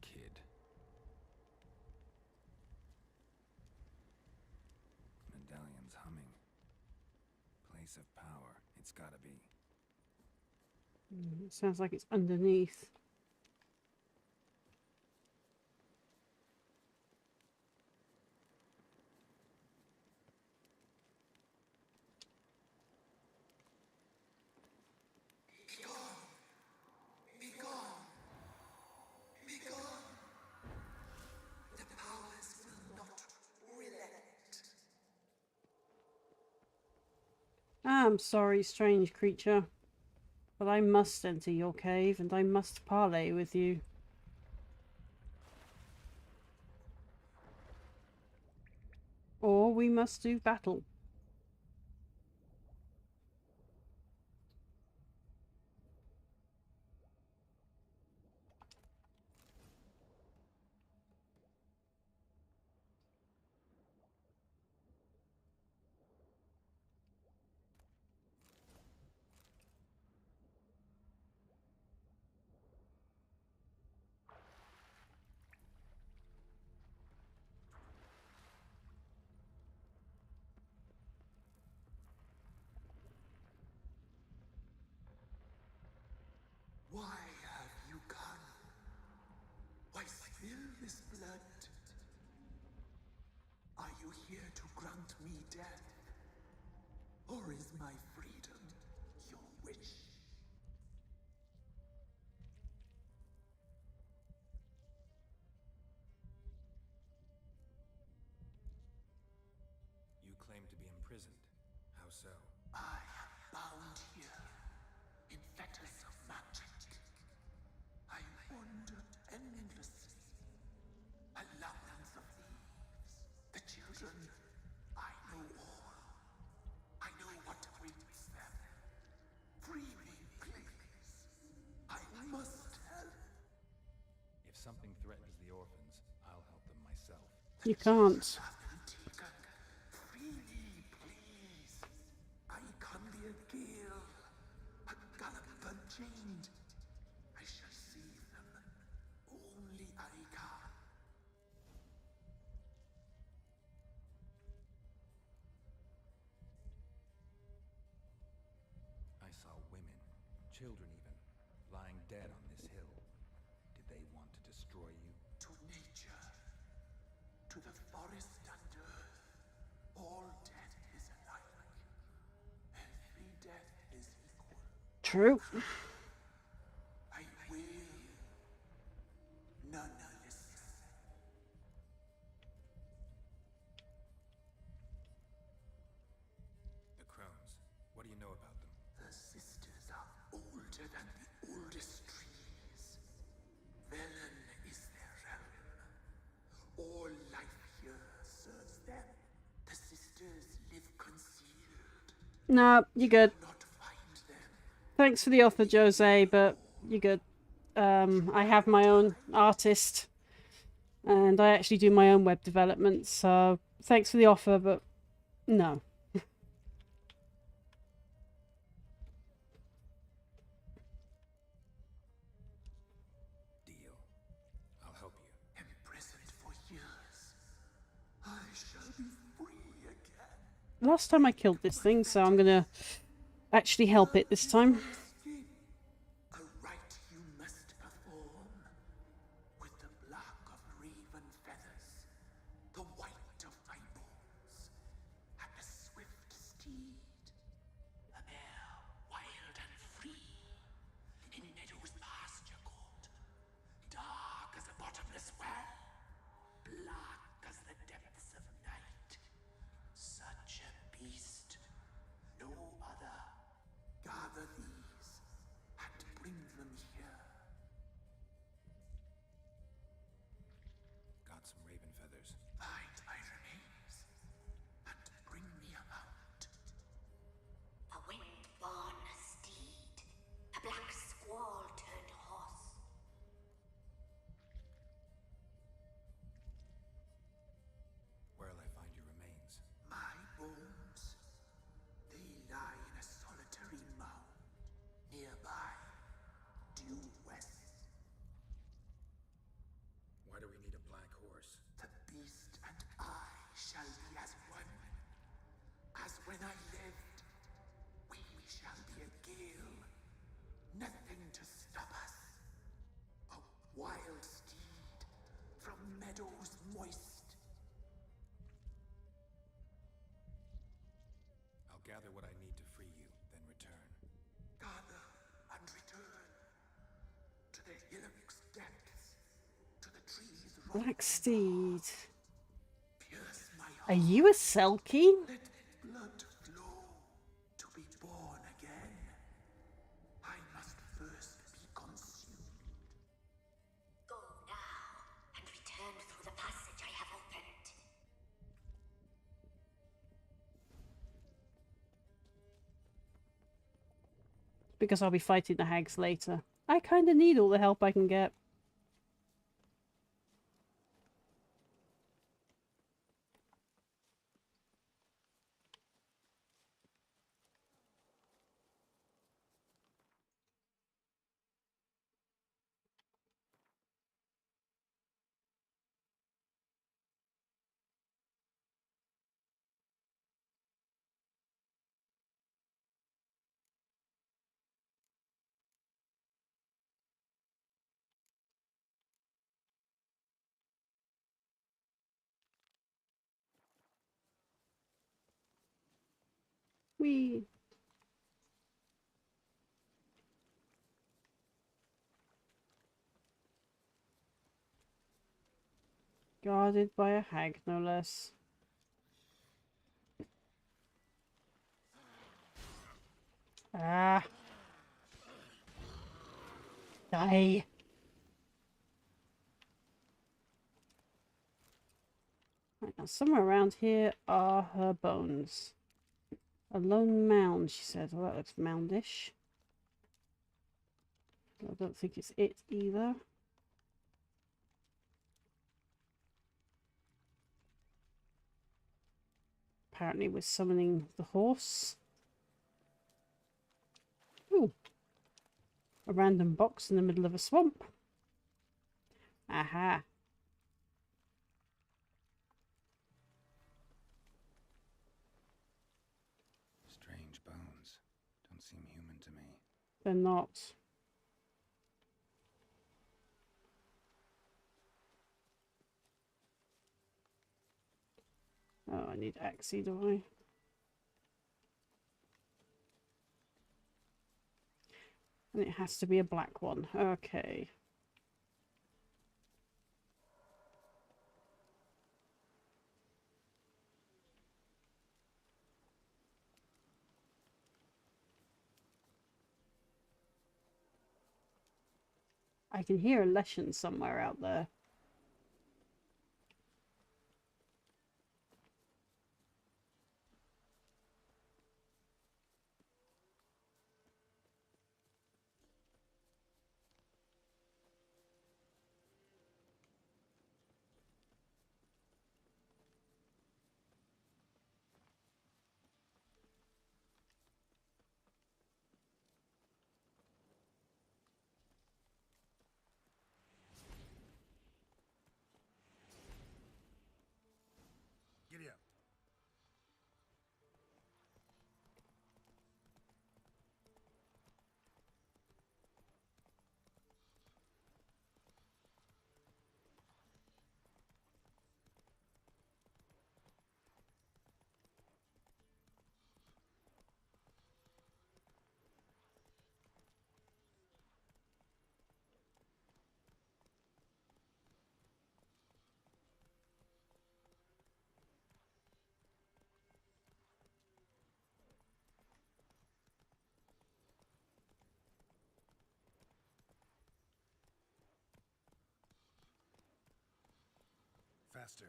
Kid. Medallion's humming. Place of power. It's gotta be. It sounds like it's underneath. I'm sorry, strange creature, but I must enter your cave and I must parley with you. Or we must do battle. Why have you come? Why spill this blood? Are you here to grant me death? Or is my freedom your wish? You claim to be imprisoned. How so? I am bound here in fetters of magic. I wander endlessly. A labyrinth of leaves. The children, I know all. I know what awaits them. Free me, please. I must help. If something threatens the orphans, I'll help them myself. You can't. Free me, please. I can be a gale, a gallop unchained. I shall save them. Only I can. I saw women, children even, lying dead on this hill. Did they want to destroy you? To nature, to the forest and earth, all death is alike. Every death is equal. True. I will. None listen. The crones. What do you know about them? The sisters are older than the oldest trees. Velen is their realm. All life here serves them. The sisters live concealed. Nah, you're good. Thanks for the offer, Jose, but you're good. I have my own artist, and I actually do my own web development, so thanks for the offer, but no. Deal. I'll help you. Imprisoned for years. I shall be free again. Last time I killed this thing, so I'm gonna actually help it this time. A rite you must perform. With the black of raven feathers, the white of my bones, and a swift steed. A mare wild and free, in meadows pasture court, dark as a bottomless well. got some raven feathers. Find my remains and bring me a mount. A wind-born steed. A black squall turned horse. Where'll I find your remains? My bones, they lie in a solitary mound nearby, due west. Why do we need a black horse? The beast and I shall be as one. As when I lived, we shall be a gale. Nothing to stop us. A wild steed from meadows moist. I'll gather what I need to free you, then return. Gather and return to the hillock's depths, to the trees. Black steed. Pierce my Are heart. you a Selkie? Let blood flow to be born again. I must first be consumed. Go now and return through the passage I have opened. Because I'll be fighting the hags later. I kind of need all the help I can get. Whee! Guarded by a hag, no less. Ah! Die! Right, now somewhere around here are her bones. A lone mound, she said. Well, that looks moundish. I don't think it's it either. Apparently we're summoning the horse. Ooh. A random box in the middle of a swamp. Aha. Strange bones. Don't seem human to me. They're not. Oh, I need Axie, do I? And it has to be a black one. Okay. I can hear a Leshen somewhere out there. faster.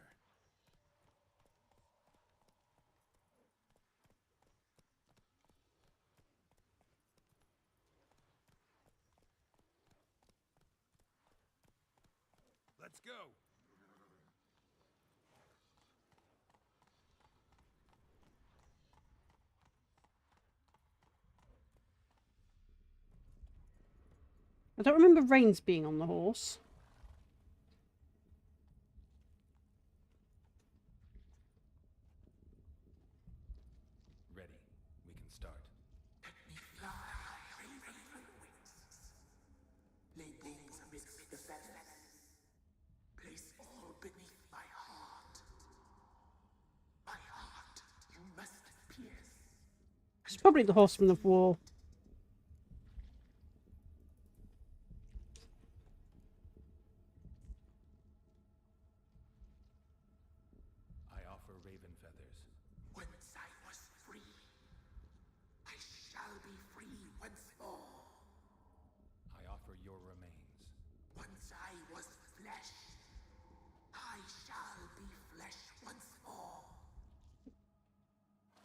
Let's go. I don't remember Rains being on the horse. Ready. We can start. Let me fly, raven wings. Lay wings amidst the feathers. Place all beneath my heart. My heart you must pierce. It's probably the Horseman of War. I offer raven feathers. Once I was free, I shall be free once more. I offer your remains. Once I was flesh, I shall be flesh once more.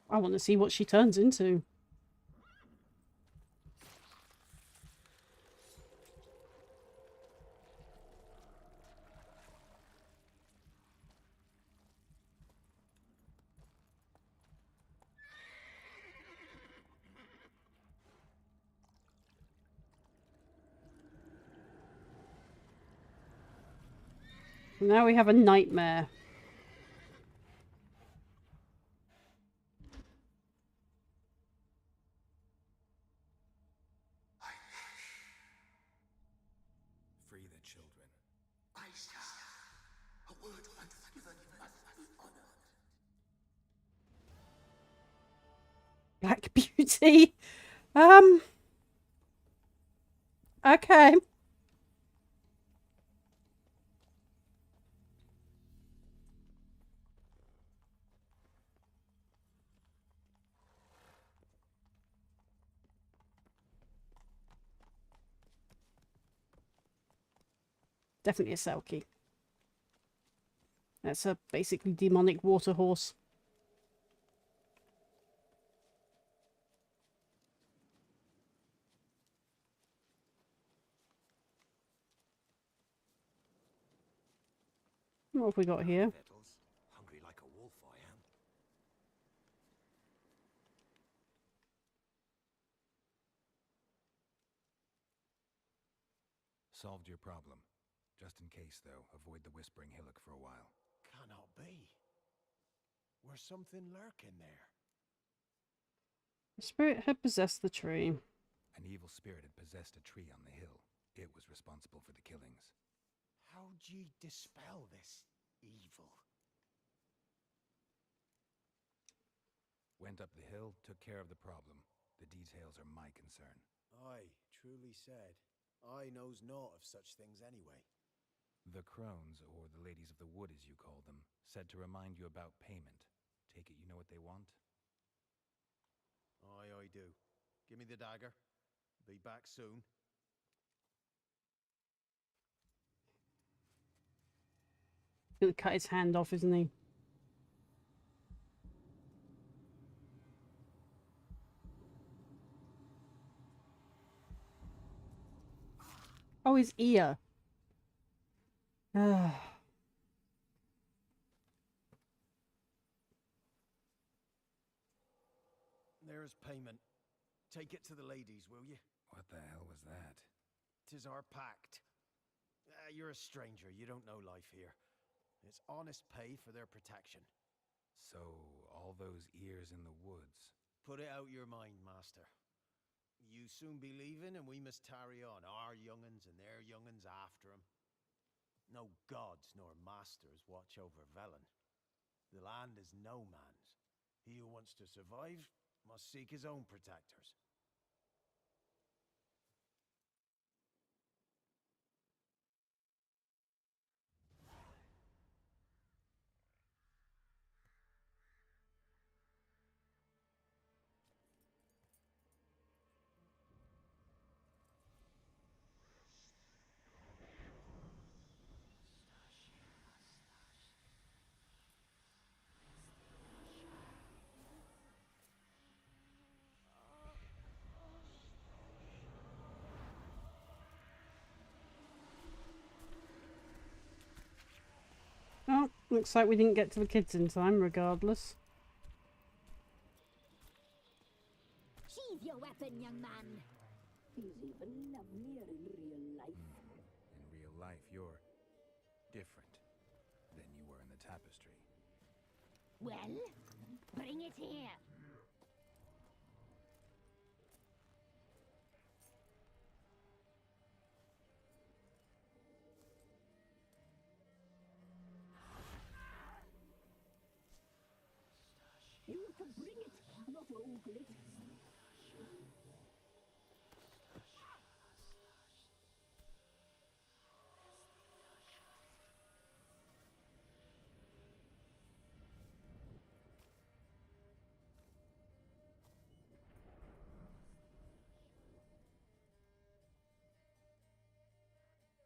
I want to see what she turns into. Now we have a nightmare. Free the children. I shall. A word once given must be honored. Black Beauty. Okay. Definitely a Selkie. That's a basically demonic water horse. What have we got here? Hungry like a wolf, I am. Solved your problem. Just in case, though, avoid the Whispering Hillock for a while. Cannot be. Where's something lurking there? The spirit had possessed the tree. An evil spirit had possessed a tree on the hill. It was responsible for the killings. How'd ye dispel this evil? Went up the hill, took care of the problem. The details are my concern. Aye, truly said. I knows naught of such things anyway. The crones, or the ladies of the wood as you call them, said to remind you about payment. Take it you know what they want? Aye, I do. Give me the dagger. Be back soon. Gonna cut his hand off, isn't he? Oh, his ear. There's payment. Take it to the ladies, will you? What the hell was that? 'Tis our pact. You're a stranger. You don't know life here. It's honest pay for their protection. So, all those ears in the woods. Put it out your mind, master. You soon be leaving, and we must tarry on, our young'uns and their young'uns after 'em. No gods nor masters watch over Velen. The land is no man's. He who wants to survive must seek his own protectors. Looks like we didn't get to the kids in time, regardless. Sheathe your weapon, young man. He's even lovelier in real life. In real life, you're different than you were in the tapestry. Well, bring it here. You have to bring it, not ogle it.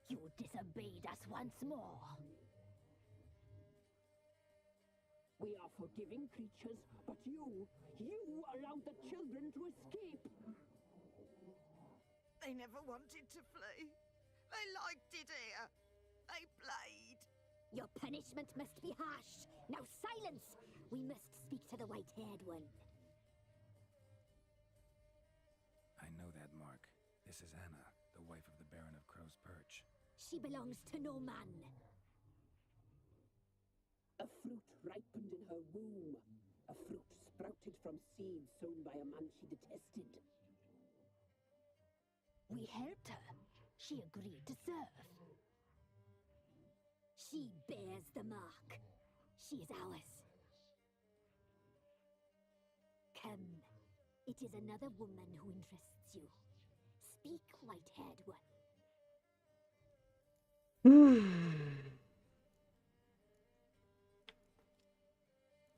You disobeyed us once more. We are forgiving creatures, but you allowed the children to escape. They never wanted to flee. They liked it here. They played. Your punishment must be harsh. Now silence! We must speak to the white-haired one. I know that mark. This is Anna, the wife of the Baron of Crow's Perch. She belongs to no man. A fruit ripened in her womb. A fruit sprouted from seeds sown by a man she detested. We helped her. She agreed to serve. She bears the mark. She is ours. Come. It is another woman who interests you. Speak, white-haired one.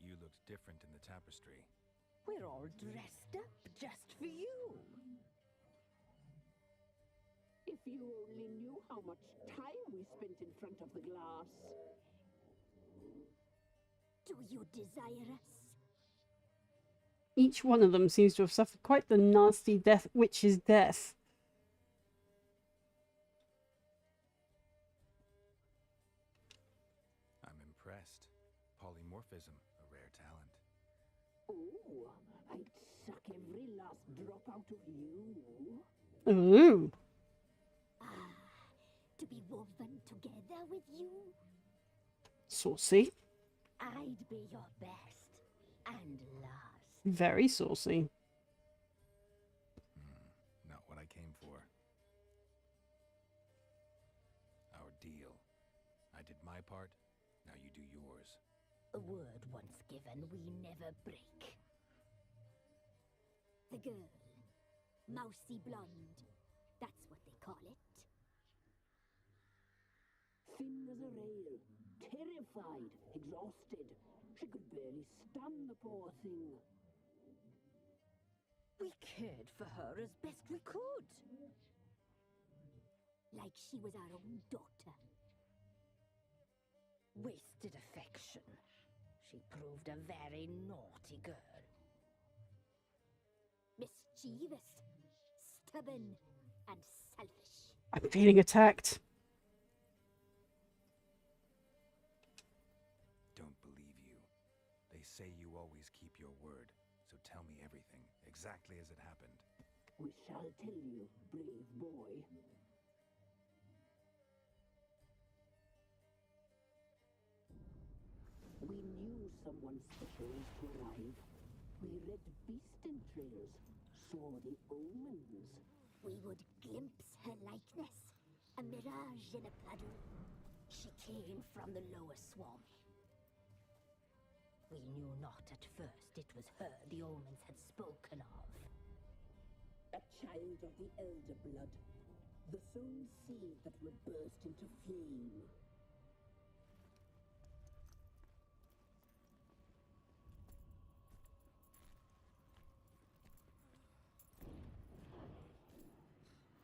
You looked different in the tapestry. We're all dressed up just for you. If you only knew how much time we spent in front of the glass. Do you desire us? Each one of them seems to have suffered quite the nasty witch's death. I'm impressed. Polymorphism, a rare talent. Oh, I'd suck every last drop out of you. Ooh. To be woven together with you? Saucy. I'd be your best and last. Very saucy. Not what I came for. Our deal. I did my part, now you do yours. A word once given, we never break. The girl. Mousy blonde. That's what they call it. Thin as a rail, terrified, exhausted. She could barely stand, the poor thing. We cared for her as best we could. Like she was our own daughter. Wasted affection. She proved a very naughty girl. Mischievous, stubborn, and selfish. I'm feeling attacked. Don't believe you. They say you always keep your word, so tell me everything, exactly as it happened. We shall tell you, brave boy. We knew someone special was to arrive. We read beast entrails, saw the omens. We would glimpse her likeness, a mirage in a puddle. She came from the lower swamp. We knew not at first it was her the omens had spoken of. A child of the elder blood, the sown seed that would burst into flame.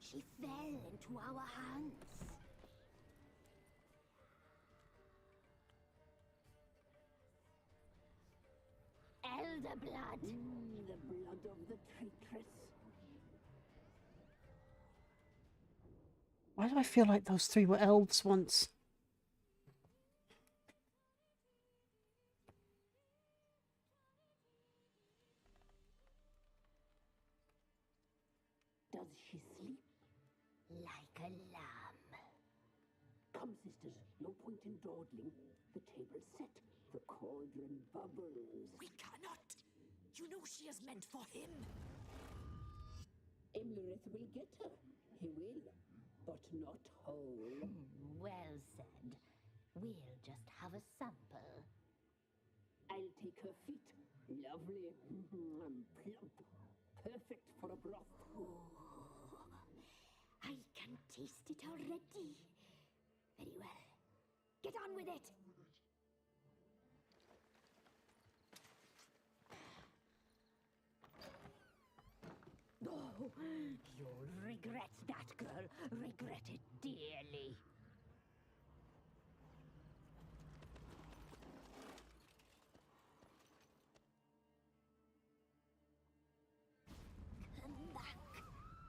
She fell into our hands. Elder blood. The blood of the traitress. Why do I feel like those three were elves once? Does she sleep? Like a lamb. Come, sisters, no point in dawdling. The table's set. The cauldron bubbles. We cannot! You know she is meant for him! Imlerith will get her. He will, but not whole. Well said. We'll just have a sample. I'll take her feet. Lovely. And plump. Perfect for a broth. I can taste it already. Very well. Get on with it! Oh, you'll regret that, girl. Regret it dearly. Come back.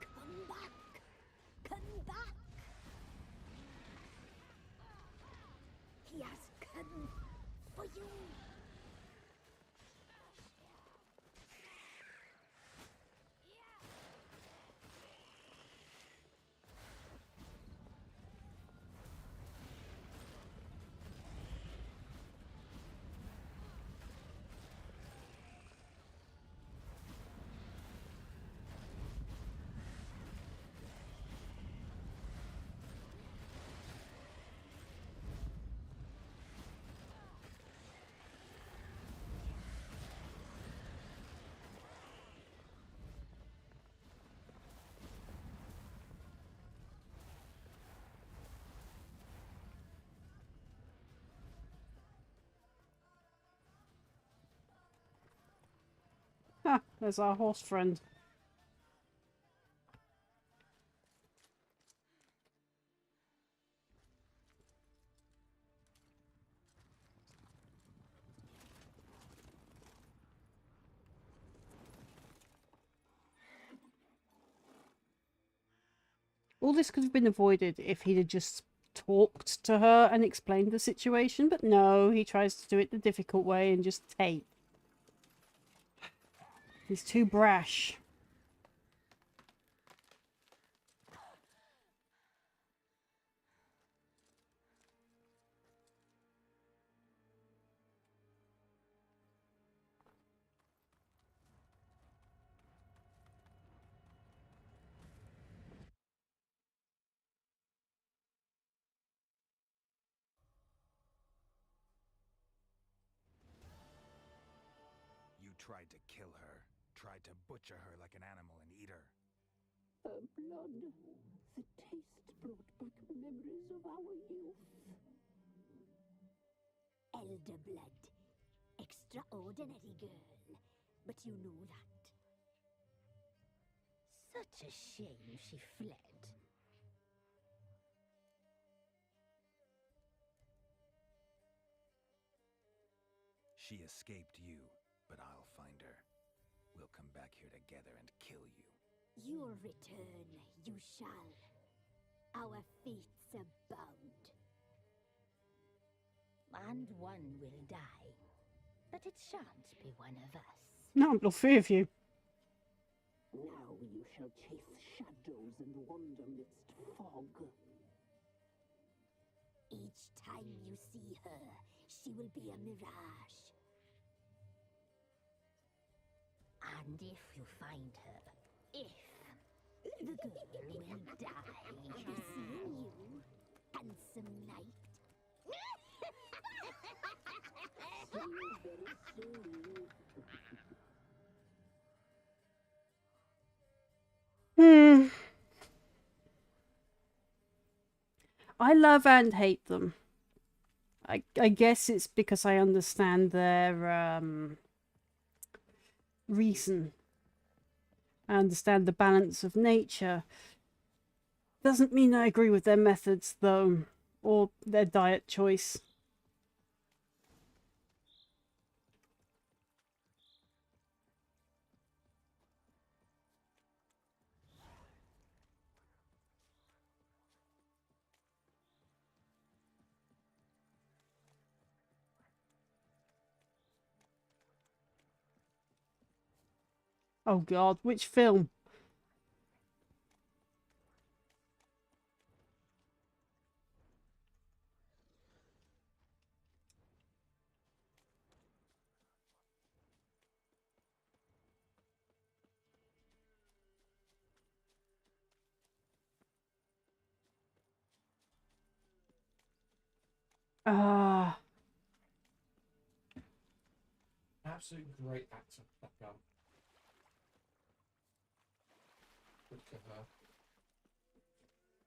Come back. Come back. He has come for you. Ah, there's our horse friend. All this could have been avoided if he'd have just talked to her and explained the situation, but no, he tries to do it the difficult way and just take. He's too brash. You tried to kill her. Tried to butcher her like an animal and eat her. Her blood. The taste brought back memories of our youth. Elder blood. Extraordinary girl. But you know that. Such a shame she fled. She escaped you, but I'll find her. We'll come back here together and kill you. You'll return, you shall. Our fates are bound. And one will die. But it shan't be one of us. No, no fear of you. Now you shall chase shadows and wander midst fog. Each time you see her, she will be a mirage. And if you find her, the girl will die. Seeing you, handsome knight. See you very soon. I love and hate them. I guess it's because I understand their reason. I understand the balance of nature. Doesn't mean I agree with their methods, though, or their diet choice. Oh God, which film? Ah. Absolute great actor, that guy. Good for her.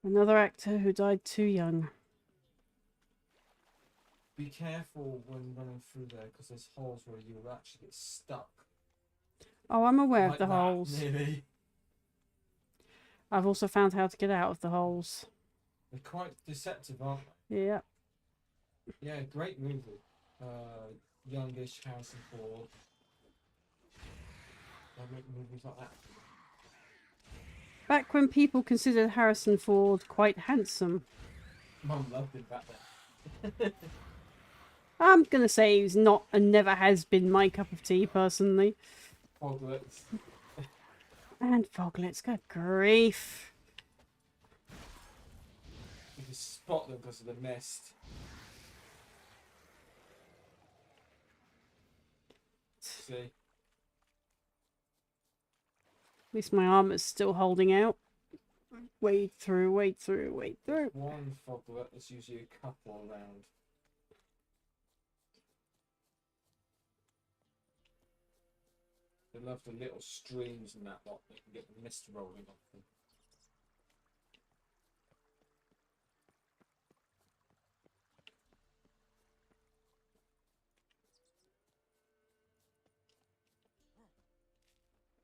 Another actor who died too young. Be careful when running through there, because there's holes where you will actually get stuck. Oh, I'm aware Like of the that, holes. nearly. I've also found how to get out of the holes. They're quite deceptive, aren't they? Yeah. Yeah, great movie. Youngish Harrison Ford. They make movies like that. Back when people considered Harrison Ford quite handsome. Mum loved him back then. I'm going to say he's not and never has been my cup of tea, personally. Foglets. And Foglets, good grief. You can spot them because of the mist. See? At least my armor's still holding out. Wade through, wade through, wade through. One foglet, there's usually a couple around. They love the little streams and that lot. You can get the mist rolling off them.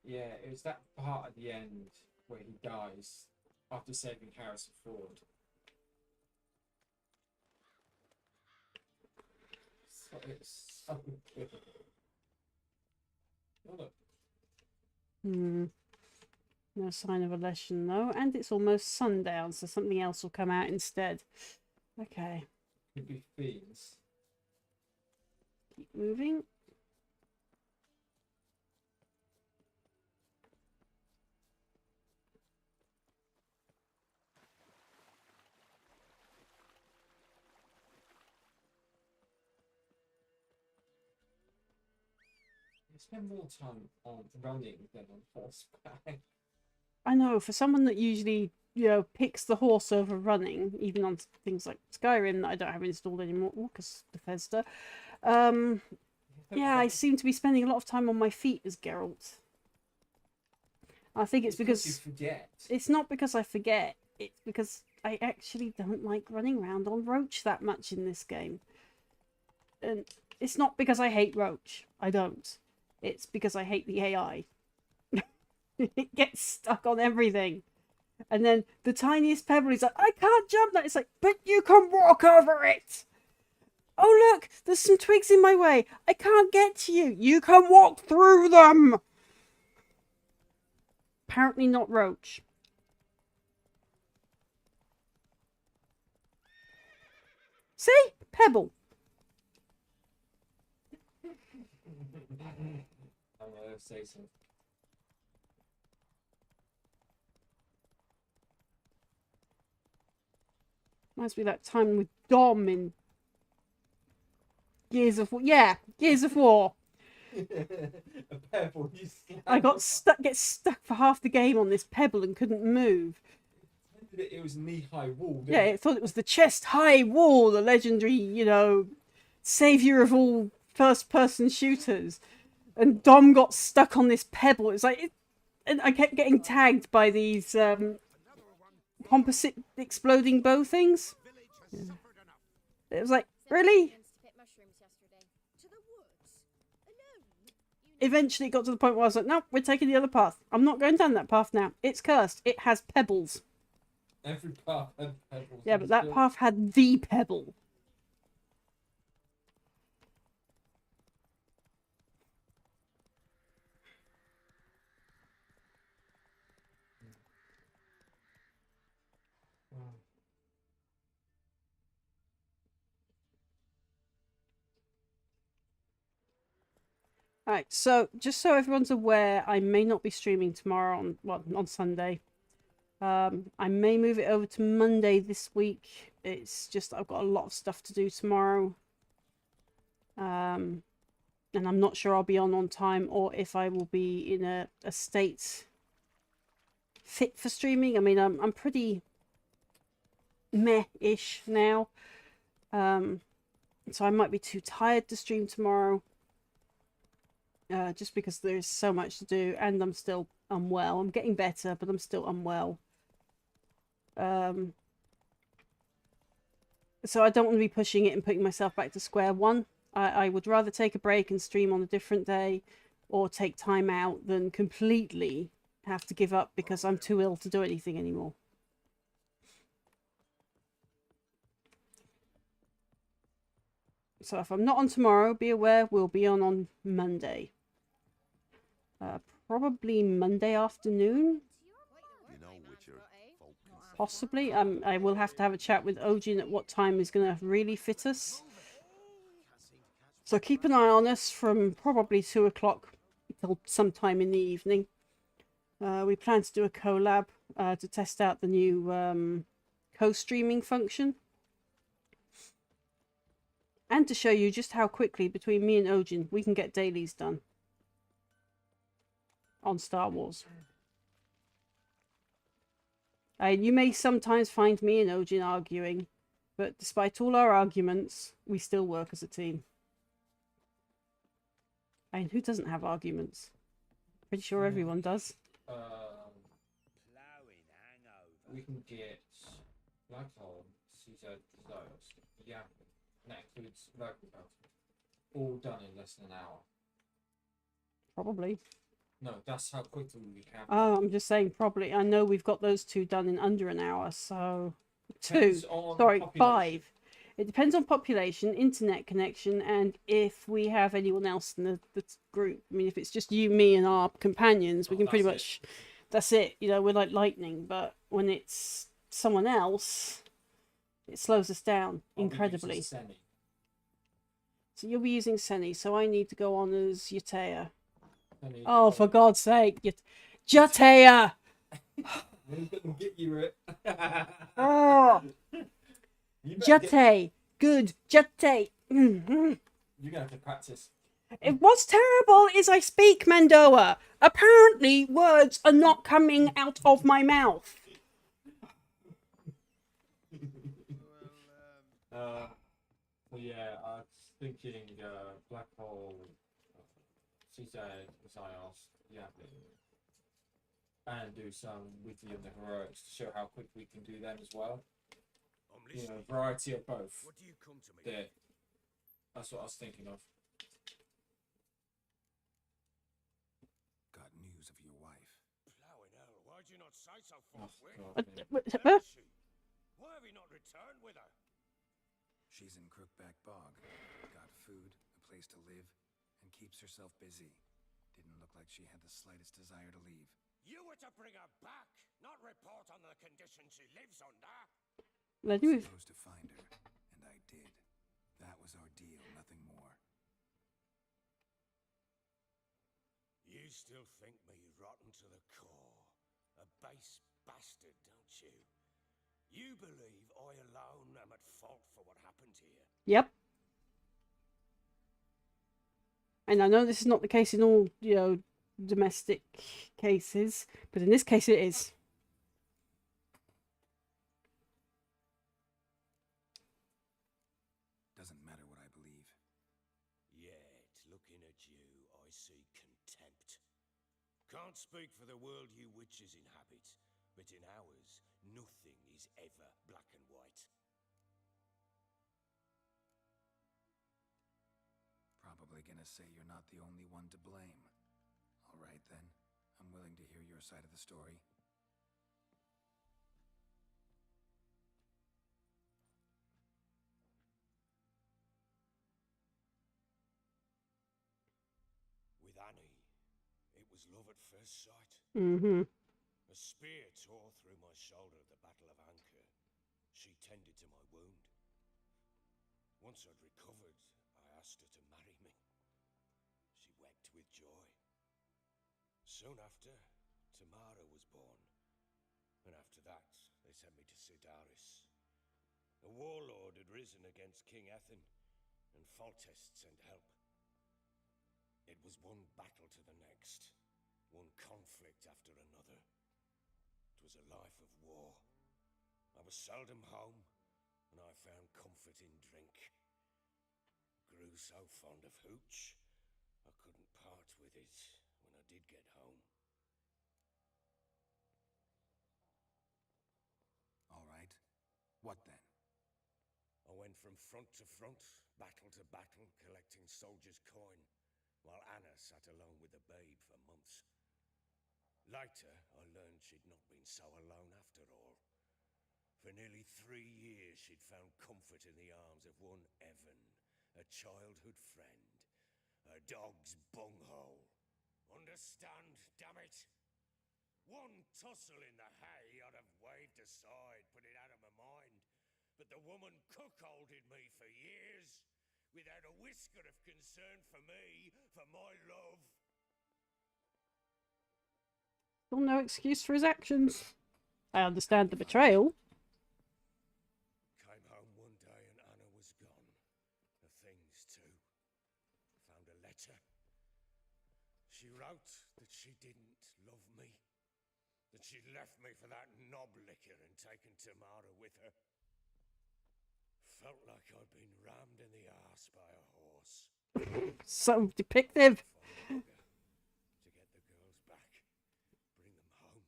Yeah, it was that part at the end where he dies after saving Harrison Ford. So it's so good. Oh, look. No sign of a lesion though, and it's almost sundown, so something else will come out instead. Okay. Could be fiends. Keep moving. Spend more time on running than on horseback. I know, for someone that usually, picks the horse over running, even on things like Skyrim that I don't have installed anymore, because Bethesda. Yeah, I seem to be spending a lot of time on my feet as Geralt. I think it's because you forget. It's not because I forget. It's because I actually don't like running around on Roach that much in this game. And it's not because I hate Roach. I don't. It's because I hate the AI. It gets stuck on everything. And then the tiniest pebble is like, I can't jump that. It's like, but you can walk over it. Oh, look, there's some twigs in my way. I can't get to you. You can walk through them. Apparently not Roach. See? Pebble. I'm gonna say something. Reminds me of that time with Dom in Gears of War. Yeah, Gears of War. A pebble, you I get stuck for half the game on this pebble and couldn't move. It was knee-high wall, didn't Yeah, it thought it was the chest-high wall, the legendary, savior of all first-person shooters. And Dom got stuck on this pebble. It's like, and I kept getting tagged by these composite exploding bow things. Yeah. It was like, really? Eventually it got to the point where I was like, no, we're taking the other path. I'm not going down that path now. It's cursed. It has pebbles. Every path had pebbles. Yeah, but that path had the pebble. Alright, so just so everyone's aware, I may not be streaming tomorrow on Sunday. I may move it over to Monday this week. It's just I've got a lot of stuff to do tomorrow. And I'm not sure I'll be on time or if I will be in a state fit for streaming. I mean, I'm pretty meh-ish now. So I might be too tired to stream tomorrow. Just because there's so much to do and I'm still unwell. I'm getting better, but I'm still unwell. So I don't want to be pushing it and putting myself back to square one. I would rather take a break and stream on a different day or take time out than completely have to give up because I'm too ill to do anything anymore. So if I'm not on tomorrow, be aware we'll be on Monday. Probably Monday afternoon. Possibly. I will have to have a chat with Ojin at what time is going to really fit us. So keep an eye on us from probably 2 o'clock till sometime in the evening. We plan to do a collab to test out the new co-streaming function. And to show you just how quickly between me and Ojin we can get dailies done on Star Wars. You may sometimes find me and Ojin arguing, but despite all our arguments, we still work as a team. And who doesn't have arguments? Pretty sure everyone does. We can get Blackhole, Caesar Desires, yeah, that includes Blackfox, all done in less than an hour. Probably. No, that's how quickly we can. Oh, I'm just saying probably. I know we've got those 2 done in under an hour, so... 2. Sorry, 5. It depends on population, internet connection, and if we have anyone else in the group. I mean, if it's just you, me, and our companions, we can pretty much... That's it. You know, we're like lightning, but when it's someone else, it slows us down incredibly. So you'll be using Seni, so I need to go on as Yatea. Oh, for God's sake. Jatea! Get you it. Oh! Jate! Good! Jate! You're going to have to practice. What's terrible is I speak Mandoa. Apparently, words are not coming out of my mouth. So yeah, I was thinking Black Hole, Caesar, Messiahs, yeah, and do some weekly of the heroics to show how quick we can do them as well. You know, variety of both. What do you come to me? There. That's what I was thinking of. Got news of your wife. Plowing hell, why'd you not say so forthwith? What? Why have you not returned with her? She's in Crookback Bog. Got food, a place to live, and keeps herself busy. Didn't look like she had the slightest desire to leave. You were to bring her back, not report on the conditions she lives under. Supposed to find her, and I did. That was our deal, nothing more. You still think me rotten to the core. A base bastard, don't you? You believe I alone am at fault for what happened here? Yep. And I know this is not the case in all, you know, domestic cases, but in this case it is. Doesn't matter what I believe. Yet, looking at you, I see contempt. Can't speak for the world you witches inhabit, but in ours, nothing is ever black and white. Probably gonna say you're not the only one to blame. All right then, I'm willing to hear your side of the story. With Annie, it was love at first sight. Mm-hmm. A spear tore through my shoulder at the Battle of Anchor. She tended to my wound. Once I'd recovered, I asked her to marry me. She wept with joy. Soon after, Tamara was born. And after that, they sent me to Sidaris. A warlord had risen against King Ethan, and Foltest sent help. It was one battle to the next, one conflict after another. It was a life of war. I was seldom home, and I found comfort in drink. grew so fond of hooch, I couldn't part with it when I did get home. All right. What then? I went from front to front, battle to battle, collecting soldiers' coin, while Anna sat alone with the babe for months. Later, I learned she'd not been so alone after all. For nearly 3 years, she'd found comfort in the arms of one Evan, a childhood friend. Her dog's bunghole. Understand, damn it? One tussle in the hay I'd have waved aside, put it out of my mind. But the woman cuckolded me for years, without a whisker of concern for me, for my love. Still no excuse for his actions. I understand the betrayal. Came home one day and Anna was gone. The things too. Found a letter. She wrote that she didn't love me. That she'd left me for that knob licker and taken Tamara with her. Felt like I'd been rammed in the arse by a horse. So depictive. To get the girls back, bring them home.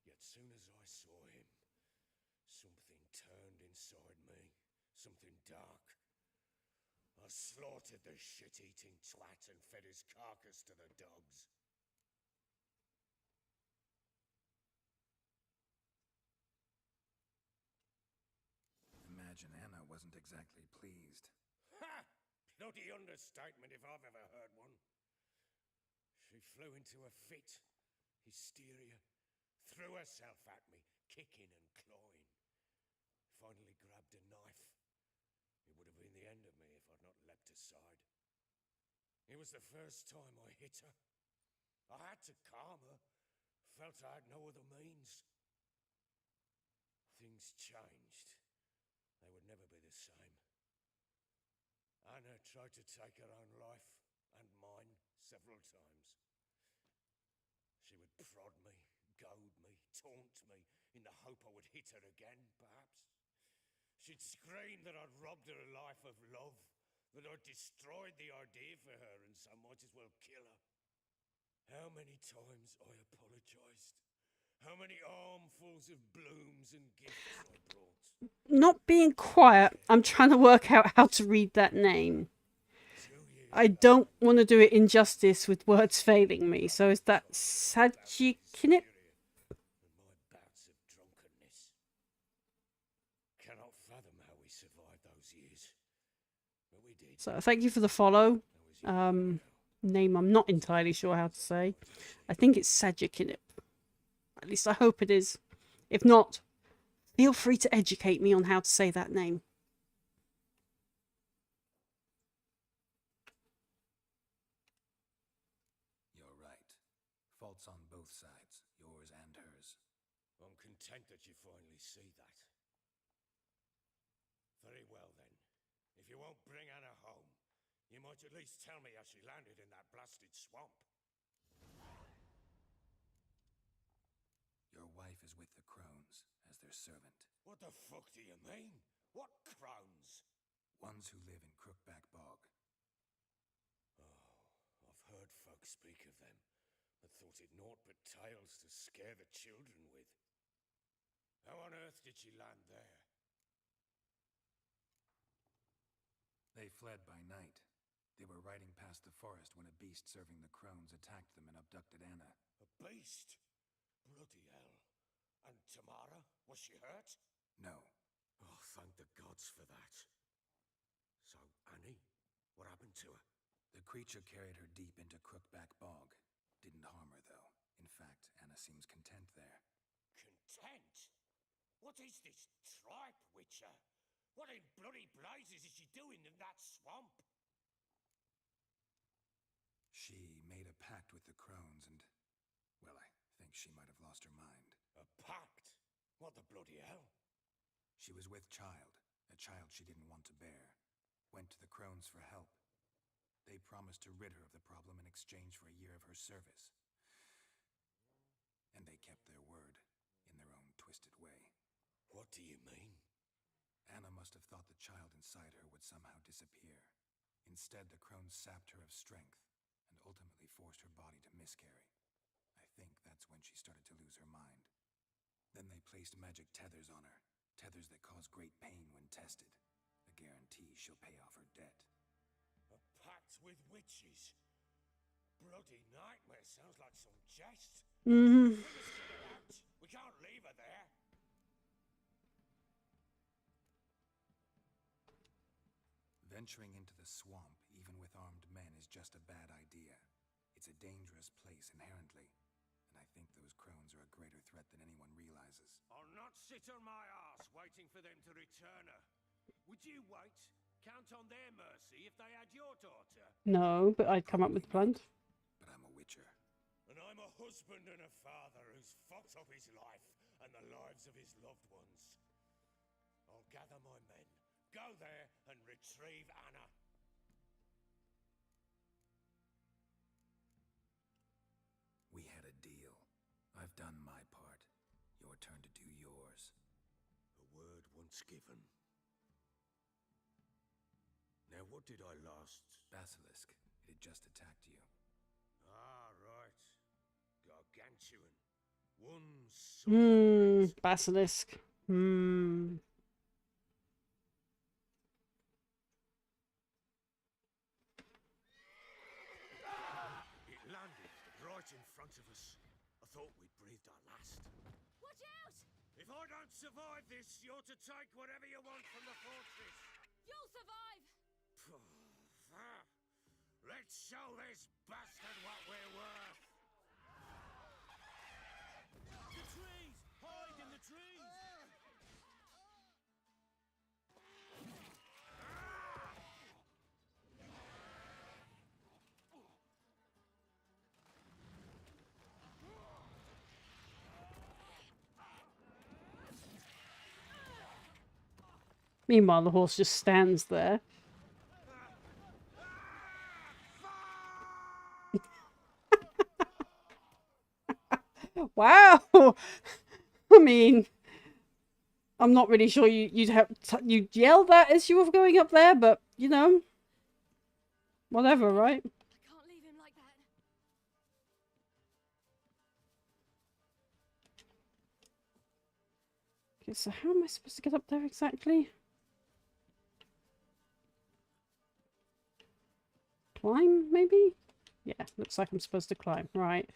Yet soon as I saw him, something turned inside me. Something dark. I slaughtered the shit-eating twat and fed his carcass to the dogs. Imagine Anna wasn't exactly pleased. Ha! Bloody understatement if I've ever heard one. She flew into a fit, hysteria, threw herself at me, kicking and clawing. Finally grabbed a knife. It would have been the end of me if I'd not leapt aside. It was the first time I hit her. I had to calm her. Felt I had no other means. Things changed. They would never be the same. Anna tried to take her own life, and mine, several times. She would prod me, goad me, taunt me, in the hope I would hit her again, perhaps. She'd scream that I'd robbed her life of love, that I'd destroyed the idea for her, and so might as well kill her. How many times I apologised. How many armfuls of blooms and gifts I brought. Not being quiet, I'm trying to work out how to read that name. I don't want to do it injustice with words failing me. So is that Sajikinip? Cannot fathom how we survived those years. But we did. So thank you for the follow. Name I'm not entirely sure how to say. I think it's Sajikinip. At least I hope it is. If not, feel free to educate me on how to say that name. You're right. Faults on both sides, yours and hers. I'm content that you finally see that. Very well then. If you won't bring Anna home, you might at least tell me how she landed in that blasted swamp. Your wife is with the crones, as their servant. What the fuck do you mean? What crones? Ones who live in Crookback Bog. Oh, I've heard folk speak of them, but thought it naught but tales to scare the children with. How on earth did she land there? They fled by night. They were riding past the forest when a beast serving the crones attacked them and abducted Anna. A beast? Bloody hell. And Tamara? Was she hurt? No. Oh, thank the gods for that. So, Annie? What happened to her? The creature carried her deep into Crookback Bog. Didn't harm her, though. In fact, Anna seems content there. Content? What is this tripe, Witcher? What in bloody blazes is she doing in that swamp? She made a pact with the crones and, well, I think she might have lost her mind. A pact? What the bloody hell? She was with child, a child she didn't want to bear. Went to the crones for help. They promised to rid her of the problem in exchange for a year of her service. And they kept their word, in their own twisted way. What do you mean? Anna must have thought the child inside her would somehow disappear. Instead, the crones sapped her of strength and ultimately forced her body to miscarry. I think that's when she started to lose her mind. Then they placed magic tethers on her, tethers that cause great pain when tested. A guarantee she'll pay off her debt. A pact with witches? Bloody nightmare, sounds like some jest. Mm-hmm. We must get her out. We can't leave her there. Venturing into the swamp, even with armed men, is just a bad idea. It's a dangerous place inherently, and I think those crones are a greater threat than anyone realizes. I'll not sit on my arse waiting for them to return her. Would you wait? Count on their mercy if they had your daughter? No, but I'd come up with a plan. But I'm a witcher. And I'm a husband and a father who's fucked up his life and the lives of his loved ones. I'll gather my men, go there and retrieve Anna. We had a deal. I've done my part. Your turn to do yours. A word once given. Now what did I last? Basilisk. It had just attacked you. Ah, right. Gargantuan. One Basilisk. It landed right in front of us. I thought we'd breathed our last. Watch out! If I don't survive this, you're to take whatever you want from the fortress. You'll survive! Let's show this bastard what we're worth. The trees! Hide in the trees! Meanwhile, the horse just stands there. Wow! I mean, I'm not really sure you'd yell that as you were going up there, but you know, whatever, right? I can't leave him like that. Okay, so how am I supposed to get up there exactly? Climb, maybe? Yeah, looks like I'm supposed to climb. Right.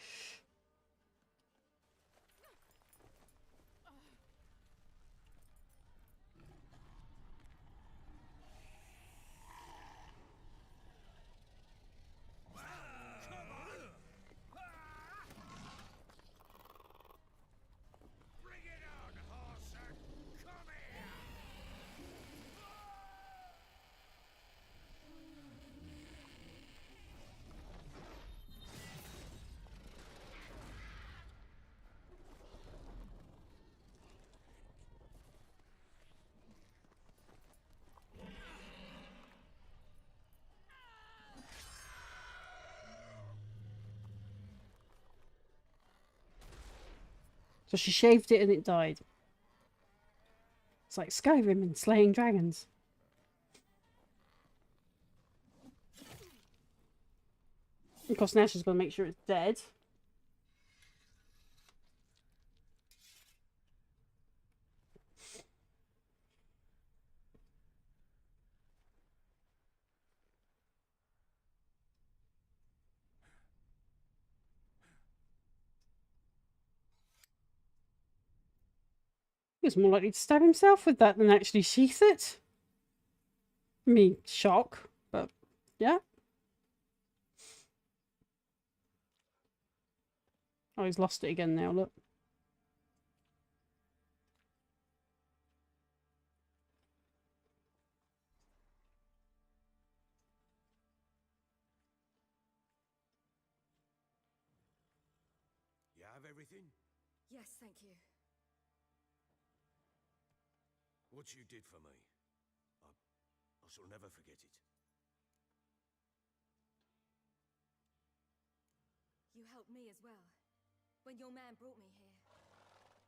Bring it on, horser! Come here! So she shaved it and it died. It's like Skyrim and slaying dragons. Of course, now she's got to make sure it's dead. He was more likely to stab himself with that than actually sheath it. I mean, shock, but yeah. Oh, he's lost it again now, look. You have everything? Yes, thank you. What you did for me, I shall never forget it. You helped me as well. When your man brought me here.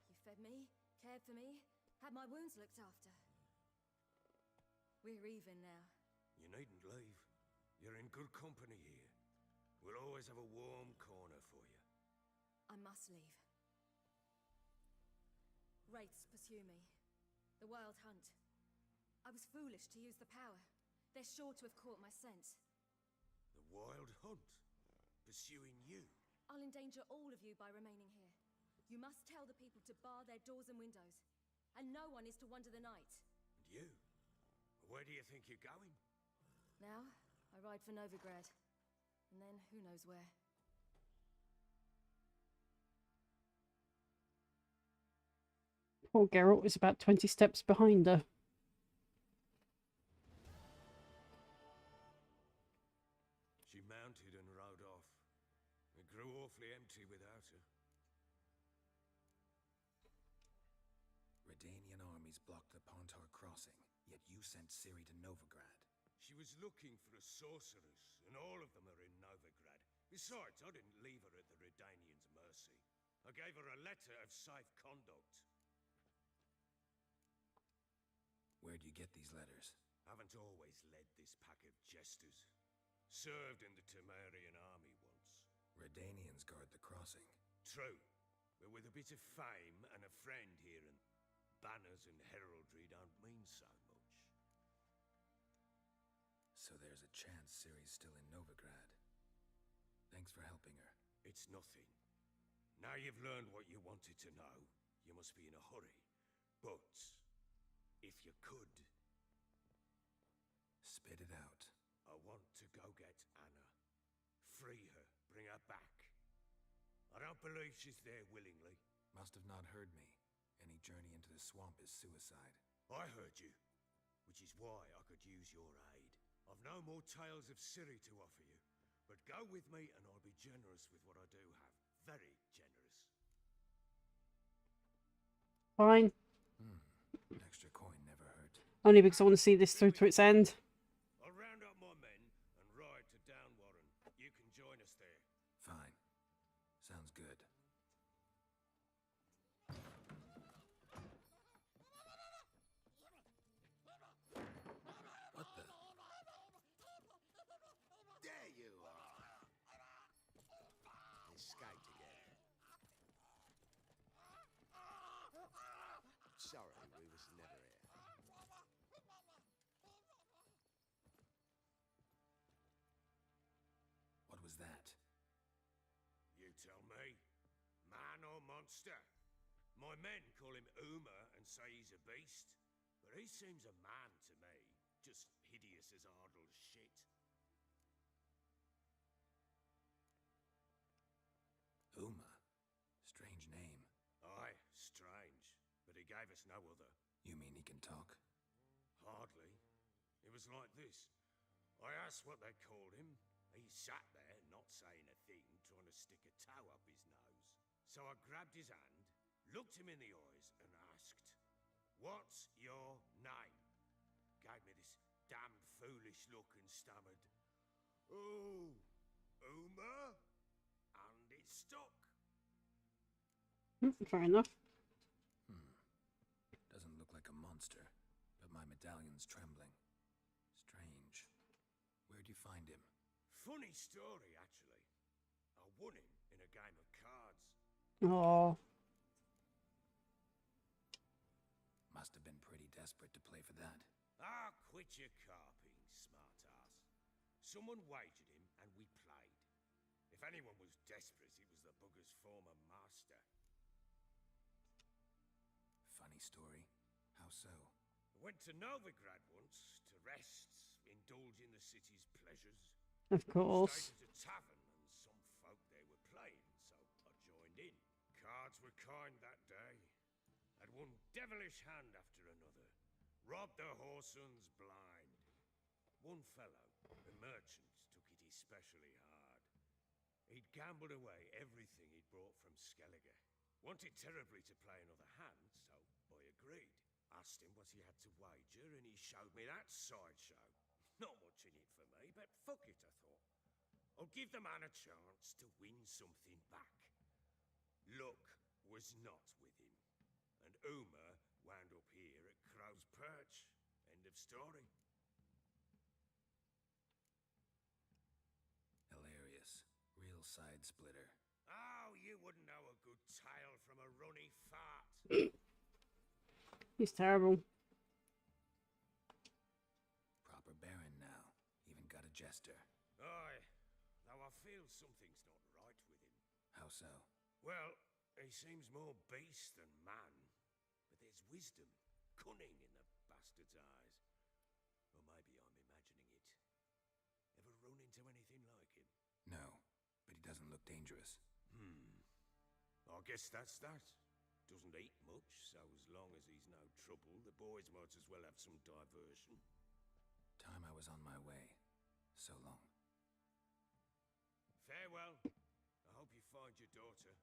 You fed me, cared for me, had my wounds looked after. We're even now. You needn't leave. in good company here. We'll always have a warm corner for you. I must leave. Wraiths pursue me. The Wild Hunt. I was foolish to use the power. They're sure to have caught my scent. The Wild Hunt? Pursuing you? I'll endanger all of you by remaining here. You must tell the people to bar their doors and windows. And no one is to wander the night. And you? Where do you think you're going? Now, I ride for Novigrad. And then, who knows where. Poor Geralt is about 20 steps behind her. She mounted and rode off. It grew awfully empty without her. Redanian armies blocked the Pontar crossing, yet you sent Ciri to Novigrad. She was looking for a sorceress, and all of them are in Novigrad. Besides, I didn't leave her at the Redanians' mercy. I gave her a letter of safe conduct. Where'd you get these letters? Haven't always led this pack of jesters. Served in the Temerian army once. Redanians guard the crossing. True, but with a bit of fame and a friend here, and banners and heraldry don't mean so much. So there's a chance Ciri's still in Novigrad. Thanks for helping her. It's nothing. Now you've learned what you wanted to know, you must be in a hurry. But, if you could... Spit it out. I want to go get Anna. Free her, bring her back. I don't believe she's there willingly. Must have not heard me. Any journey into the swamp is suicide. I heard you, which is why I could use your aid. I've no more tales of Ciri to offer you, but go with me and I'll be generous with what I do have. Very generous. Fine. Extra coin never hurt. Only because I want to see this through to its end. I'll round up my men and ride to Downwarren. You can join us there. Fine. Sounds good. What the? There you are. Escaped again. Sorry, we was never here. What was that? You tell me. Man or monster? My men call him Uma and say he's a beast, but he seems a man to me. Just hideous as Ardle's shit. Uma? Strange name. Aye, strange. But he gave us no other. You mean he can talk? Hardly. It was like this. I asked what they called him. He sat there, not saying a thing, trying to stick a toe up his nose. So I grabbed his hand, looked him in the eyes, and asked, "What's your name?" Gave me this damn foolish look and stammered, "Oh, Uma?" And it stuck. Fair enough. Doesn't look like a monster, but my medallion's trembling. Strange. Where'd you find him? Funny story, actually. I won him in a game of cards. Oh. Must have been pretty desperate to play for that. Ah, quit your carping, smart-ass. Someone wagered him, and we played. If anyone was desperate, it was the bugger's former master. Funny story. How so? I went to Novigrad once to rest, indulge in the city's pleasures. Of course. Stayed at a tavern, and some folk there were playing, so I joined in. Cards were kind that day. Had one devilish hand after another. Robbed the whoresons blind. One fellow, a merchant, took it especially hard. He'd gambled away everything he'd brought from Skellige. Wanted terribly to play another hand, so I agreed. Asked him what he had to wager, and he showed me that sideshow. Not much in it for me, but fuck it, I thought. I'll give the man a chance to win something back. Luck was not with him, and Uma wound up here at Crow's Perch. End of story. side splitter. Oh, you wouldn't know a good tale from a runny fart. He's terrible. Proper baron now. Even got a jester. Aye, though I feel something's not right with him. How so? Well, he seems more beast than man. But there's wisdom, cunning in the bastard's eyes. Or maybe I'm imagining it. Ever run into anything like him? No, but he doesn't look dangerous. I guess that's that. Doesn't eat much, so as long as he's no trouble, the boys might as well have some diversion. Time I was on my way. So long. Farewell. I hope you find your daughter.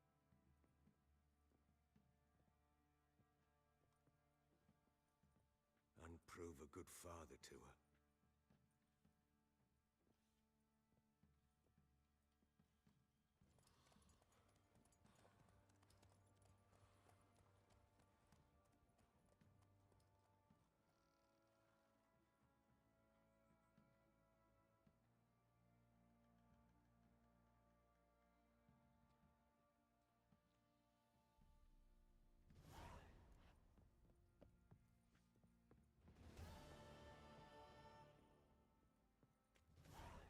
And prove a good father to her.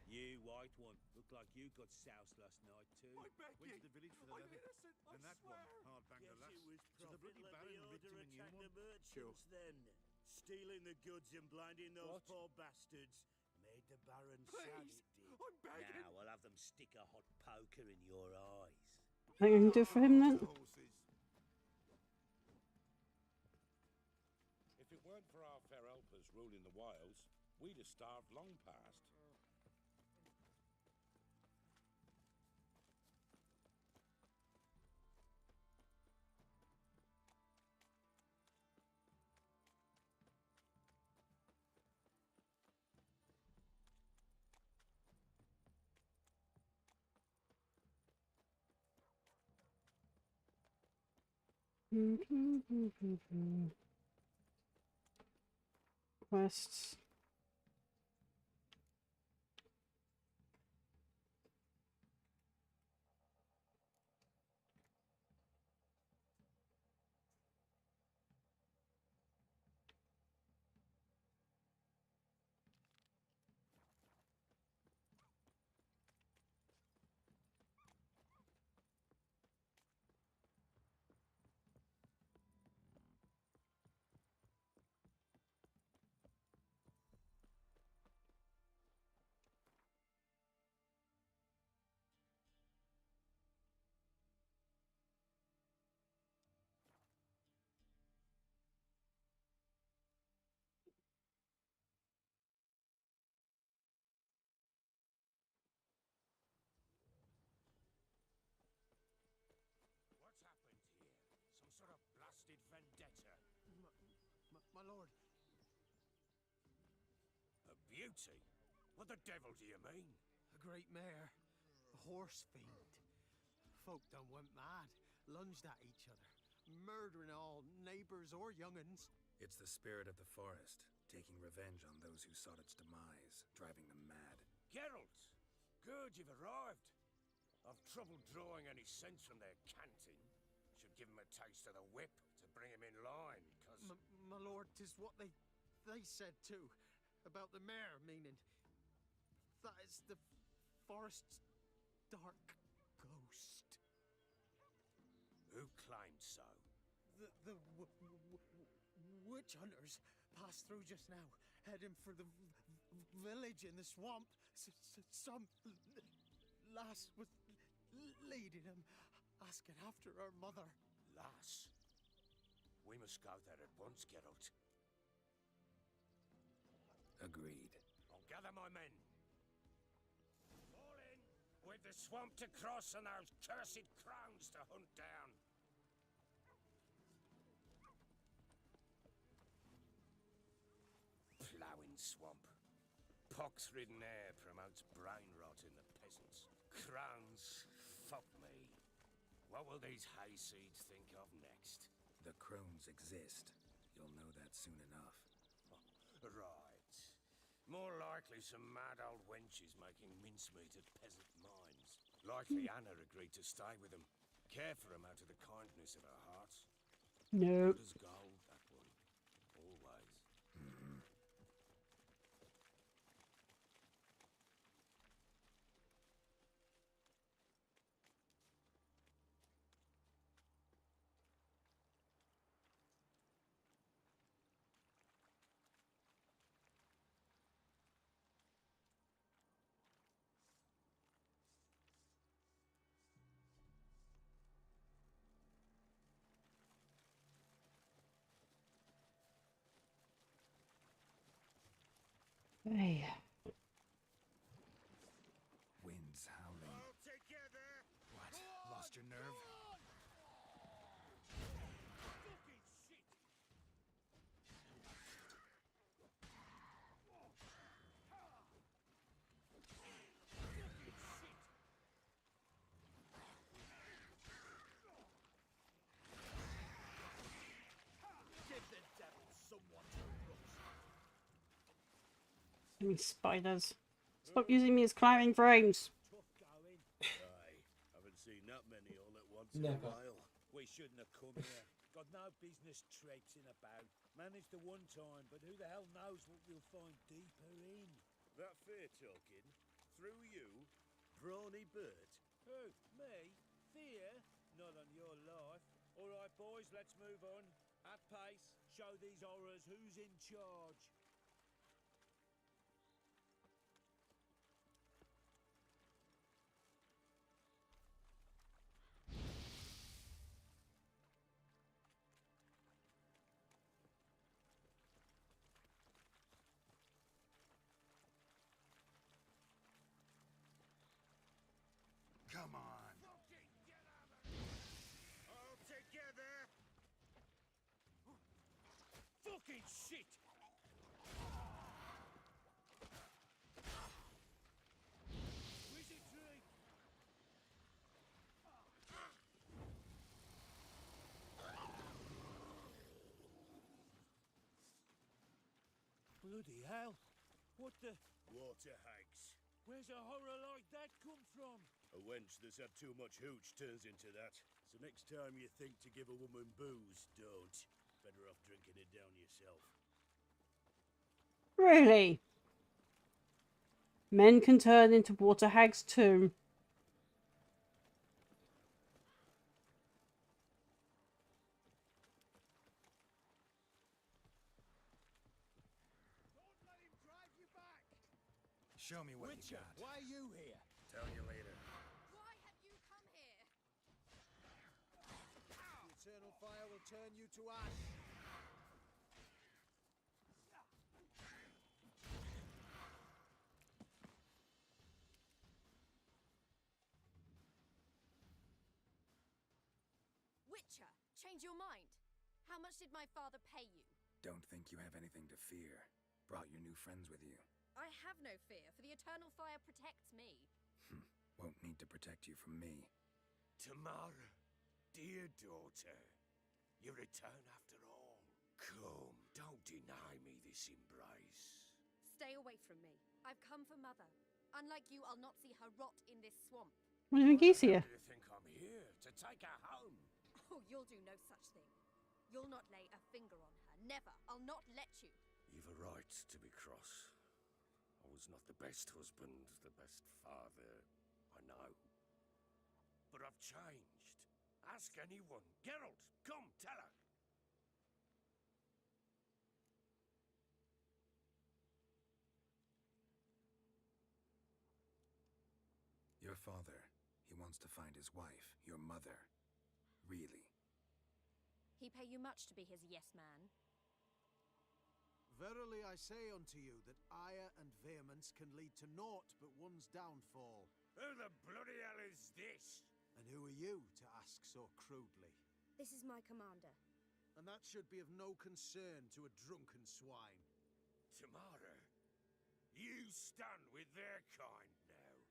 You, white one. Look like you got soused last night, too. I beg Went you. to the village for the I'm levy. innocent, I And that swear. one, hard bang the lass. Guess it was So the bloody baron whipped him a new one? the merchants Sure. then. Stealing the goods and blinding those What? poor bastards. Made the baron Please, sad, it did. I'm begging. Now I'll have them stick a hot poker in your eyes. What can you do for him then? If it weren't for our fair helpers ruling the wilds, we'd have starved long past. Quests. What's happened here? Some sort of blasted vendetta? My lord. A beauty? What the devil do you mean? A great mare. A horse fiend. Folk done went mad. Lunged at each other. Murdering all neighbors or young'uns. It's the spirit of the forest, taking revenge on those who sought its demise, driving them mad. Geralt! Good, you've arrived. I've trouble drawing any sense from their canting. Should give 'em a taste of the whip to bring 'em in line, 'cause... My lord, 'tis what they said too. About the mare, meaning. That is the forest's dark ghost. Who claimed so? The witch hunters passed through just now, heading for the village in the swamp. Some lass was leading them, asking after her mother. Lass? We must go there at once, Geralt. Agreed. I'll gather my men. Fall in! We've the swamp to cross and those cursed crowns to hunt down. Ploughing swamp. Pox-ridden air promotes brain rot in the peasants. Crowns, fuck me. What will these hayseeds think of next? The crones exist. You'll know that soon enough. Right. More likely some mad old wenches making mincemeat at peasant mines. Likely Anna agreed to stay with him. Care for him out of the kindness of her heart. No. Good as gold, that one. Always. Hey. Winds howling. What? Lost your nerve? Give the devil someone to I mean, spiders. Stop using me as climbing frames. Aye, haven't seen that many all at once Never. in a while. We shouldn't have come here. Got no business traipsing about. Managed the one time, but who the hell knows what we'll find deeper in? That fear talking? Through you? Brawny bird? Who? Me? Fear? Not on your life. All right, boys, let's move on. At pace. Show these horrors who's in charge. Come on. All together! Fucking shit! Wizardry! Bloody hell! What the? Water hags. Where's a horror like that come from? A wench that's had too much hooch turns into that. So next time you think to give a woman booze, don't. Better off drinking it down yourself. Really? Men can turn into water hags too. Show me what Witcher, you got. why are you here? Tell you later. Why have you come here? The eternal fire will turn you to ash. Witcher, change your mind. How much did my father pay you? Don't think you have anything to fear. Brought your new friends with you. I have no fear, for the eternal fire protects me. Won't need to protect you from me. Tamara, dear daughter, you return after all. Come, don't deny me this embrace. Stay away from me. I've come for Mother. Unlike you, I'll not see her rot in this swamp. What do you think he's here? Do you think I'm here to take her home? Oh, you'll do no such thing. You'll not lay a finger on her. Never. I'll not let you. You've a right to be cross. I was not the best husband, the best father, I know. But I've changed. Ask anyone. Geralt, come, tell her. Your father, he wants to find his wife, your mother. Really? He pay you much to be his yes man. Verily I say unto you that ire and vehemence can lead to naught but one's downfall. Who the bloody hell is this? And who are you to ask so crudely? This is my commander. And that should be of no concern to a drunken swine. Tamara, you stand with their kind now.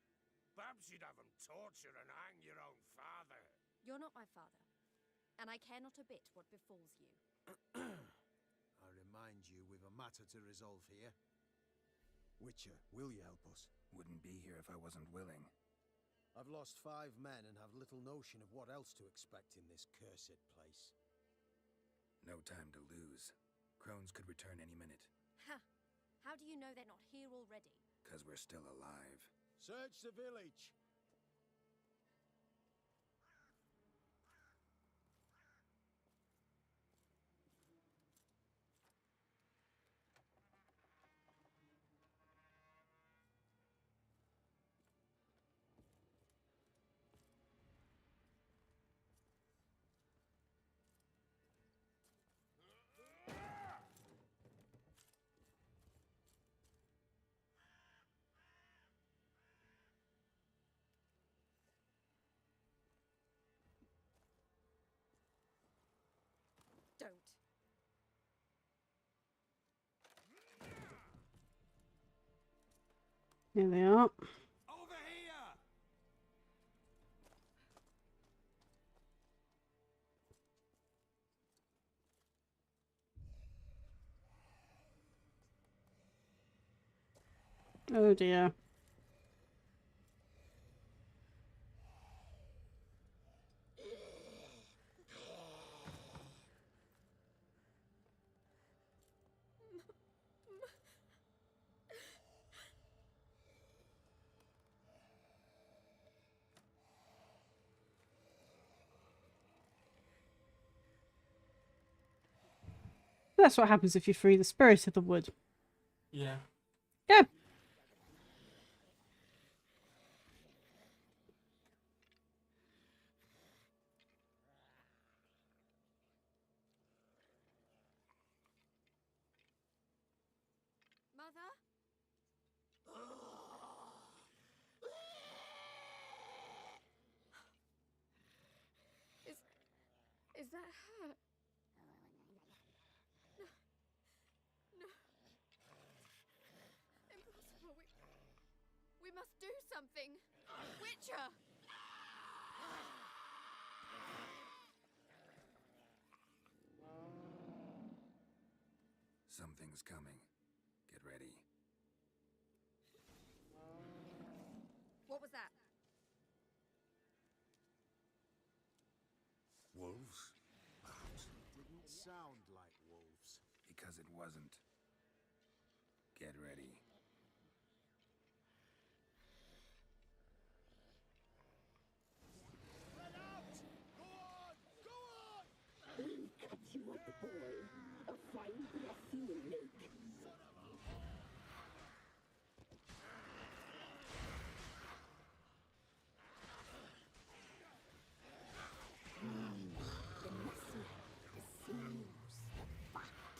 Perhaps you'd have them torture and hang your own father. You're not my father, and I care not a bit what befalls you. I remind you we've a matter to resolve here. Witcher, will you help us? Wouldn't be here if I wasn't willing. I've lost 5 men and have little notion of what else to expect in this cursed place. No time to lose. Crones could return any minute. Ha! How do you know they're not here already? 'Cause we're still alive. Search the village! Don't. Here they are. Over here! Oh dear. That's what happens if you free the spirit of the wood. Yeah. Go! Mother? Is that her? No. No. Impossible. We must do something. Witcher! Something's coming. Get ready. What was that? Wolves? Didn't sound like wolves. Because it wasn't. Get ready. We'll cut you up, boy. A fine breath you will make. The muscle, the sinews, the fat.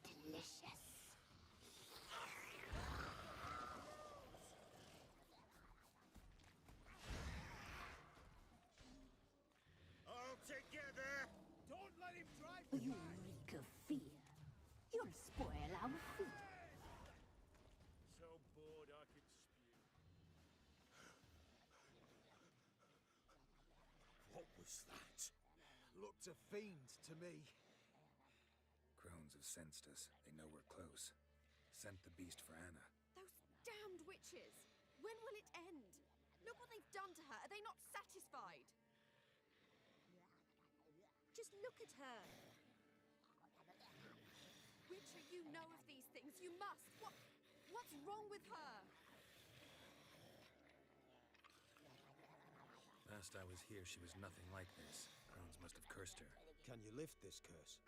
Delicious. All together! Don't let him drive You reek of fear. You'll spoil our food. So bored I could spew. What was that? Looked a fiend to me. Crones have sensed us. They know we're close. Sent the beast for Anna. Those damned witches! When will it end? Look what they've done to her. Are they not satisfied? Just look at her. Witcher, you know of these things. You must. What's wrong with her? Last I was here, she was nothing like this. Crones must have cursed her. Can you lift this curse?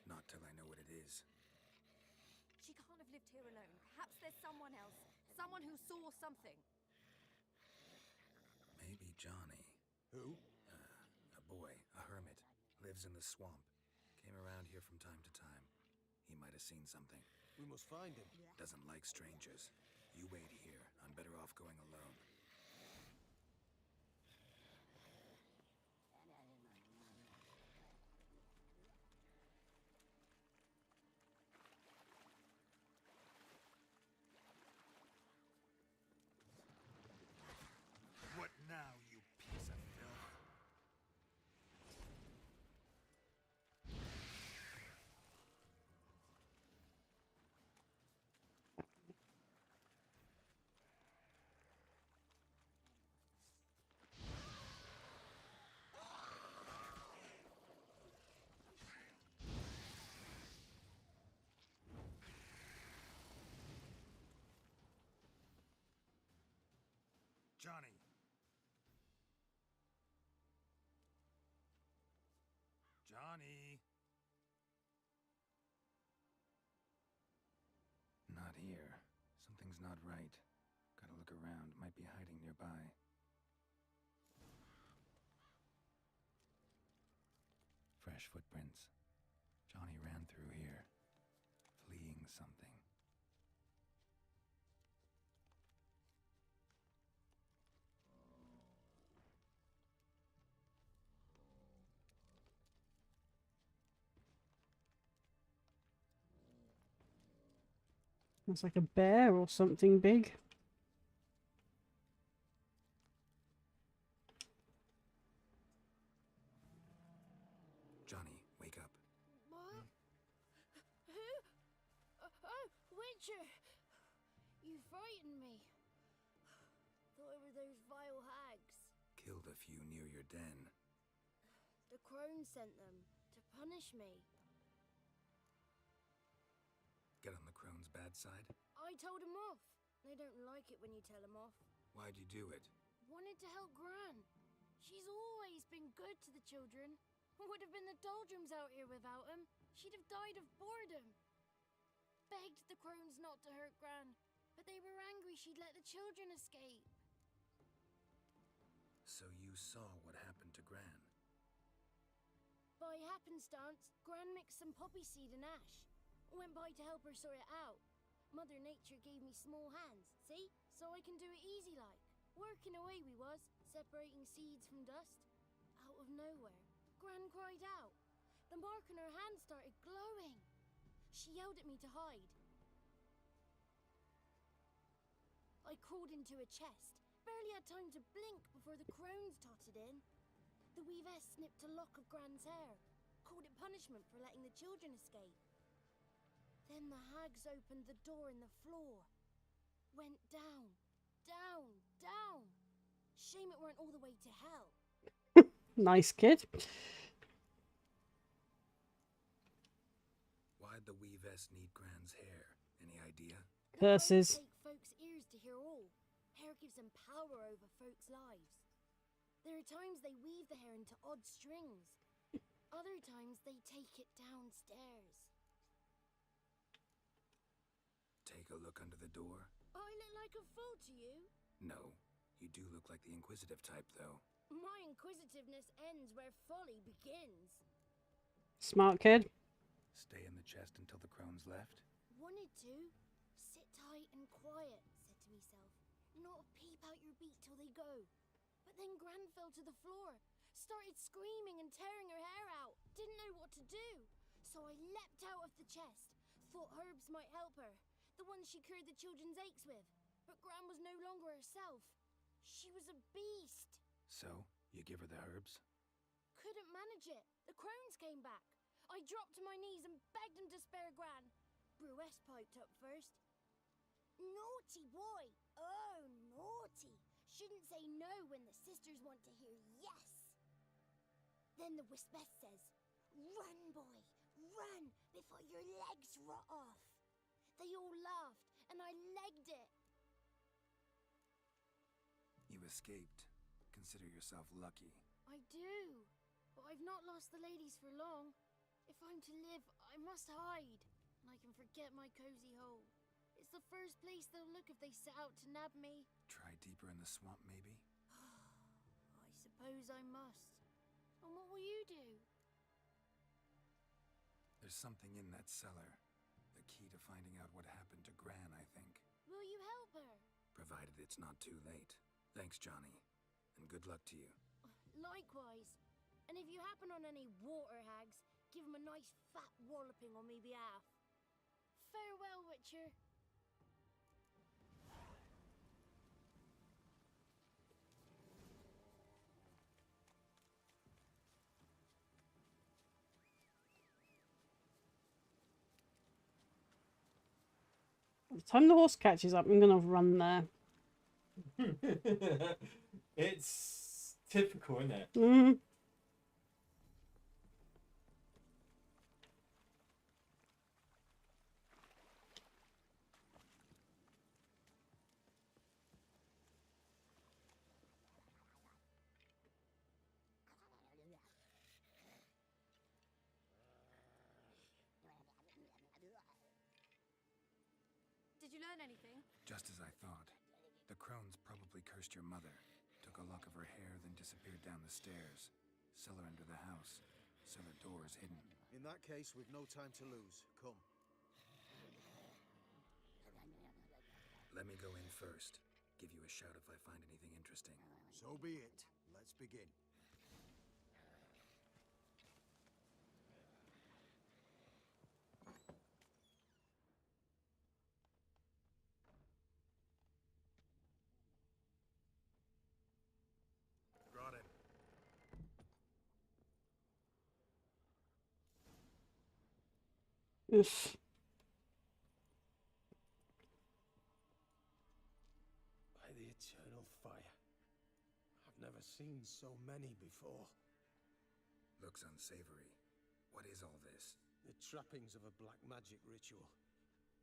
Not till I know what it is. She can't have lived here alone. Perhaps there's someone else. Someone who saw something. Maybe Johnny. Who? A boy, a hermit. Lives in the swamp. Came around here from time to time. He might have seen something. We must find him. Doesn't like strangers. You wait here. I'm better off going alone. What now, you piece of filth? Johnny! Johnny! Not here. Something's not right. Gotta look around. Might be hiding nearby. Fresh footprints. Johnny ran through here, fleeing something. It's like a bear or something big. Johnny, wake up. What? Who? Oh, Witcher! You frightened me. Thought it were those vile hags. Killed a few near your den. The crone sent them to punish me. Get on the crone's bad side? I told them off. They don't like it when you tell them off. Why'd you do it? Wanted to help Gran. She's always been good to the children. Would have been the doldrums out here without him. She'd have died of boredom. Begged the crones not to hurt Gran, but they were angry she'd let the children escape. So you saw what happened to Gran? By happenstance, Gran mixed some poppy seed and ash. Went by to help her sort it out. Mother Nature gave me small hands, see? So I can do it easy like. Working away we was, separating seeds from dust. Out of nowhere, Gran cried out. The mark on her hand started glowing. She yelled at me to hide. I crawled into a chest. Barely had time to blink before the crones totted in. The weavess snipped a lock of Gran's hair. Called it punishment for letting the children escape. Then the hags opened the door in the floor. Went down, down, down. Shame it weren't all the way to hell. Nice kid. Why'd the weavess need Gran's hair? Any idea? Curses. Take folks' ears to hear all. Hair gives them power over folks' lives. There are times they weave the hair into odd strings. Other times they take it downstairs. Take a look under the door? I look like a fool to you? No. You do look like the inquisitive type, though. My inquisitiveness ends where folly begins. Smart kid. Stay in the chest until the crones left? Wanted to. Sit tight and quiet, said to myself. Not peep out your beak till they go. But then Gran fell to the floor. Started screaming and tearing her hair out. Didn't know what to do. So I leapt out of the chest. Thought herbs might help her. The ones she cured the children's aches with. But Gran was no longer herself. She was a beast. So, you give her the herbs? Couldn't manage it. The crones came back. I dropped to my knees and begged them to spare Gran. Bruess piped up first. Naughty boy. Oh, naughty. Shouldn't say no when the sisters want to hear yes. Then the Wispess says, run, boy, run before your legs rot off. They all laughed, and I legged it. You escaped. Consider yourself lucky. I do, but I've not lost the ladies for long. If I'm to live, I must hide, and I can forget my cozy hole. It's the first place they'll look if they set out to nab me. Try deeper in the swamp, maybe? I suppose I must. And what will you do? There's something in that cellar. The key to finding out what happened to Gran, I think. Will you help her? Provided it's not too late. Thanks, Johnny. And good luck to you. Likewise. And if you happen on any water hags, give them a nice fat walloping on me behalf. Farewell, Witcher. By the time the horse catches up, I'm gonna run there. It's typical, isn't it? Mm. Did you learn anything? Just as I thought. The crones probably cursed your mother, took a lock of her hair, then disappeared down the stairs. Cellar under the house. Cellar doors hidden. In that case, we've no time to lose. Come. Let me go in first. Give you a shout if I find anything interesting. So be it. Let's begin. Got him. Oof. By the eternal fire. I've never seen so many before. Looks unsavory. What is all this? The trappings of a black magic ritual.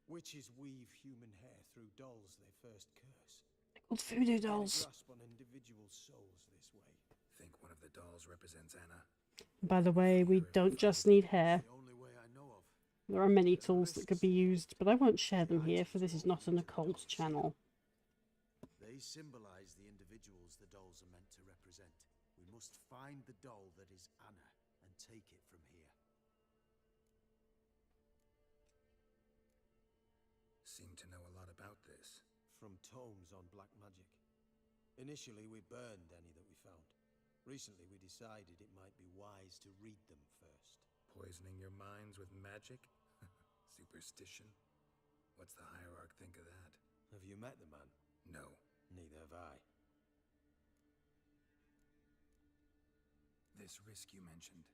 Witches weave human hair through dolls they first curse. Called voodoo They dolls. grasp on individual souls this way. Think one of the dolls represents Anna? By the way, we don't just need hair. The only way I know of. There are many tools that could be used, but I won't share them here, for this is not an occult channel. They symbolize the individuals the dolls are meant to represent. We must find the doll that is Anna and take it from here. Seem to know a lot about this. From tomes on black magic. Initially, we burned any that we found. Recently, we decided it might be wise to read them first. Poisoning your minds with magic? Superstition? What's the hierarch think of that? Have you met the man? No. Neither have I. This risk you mentioned.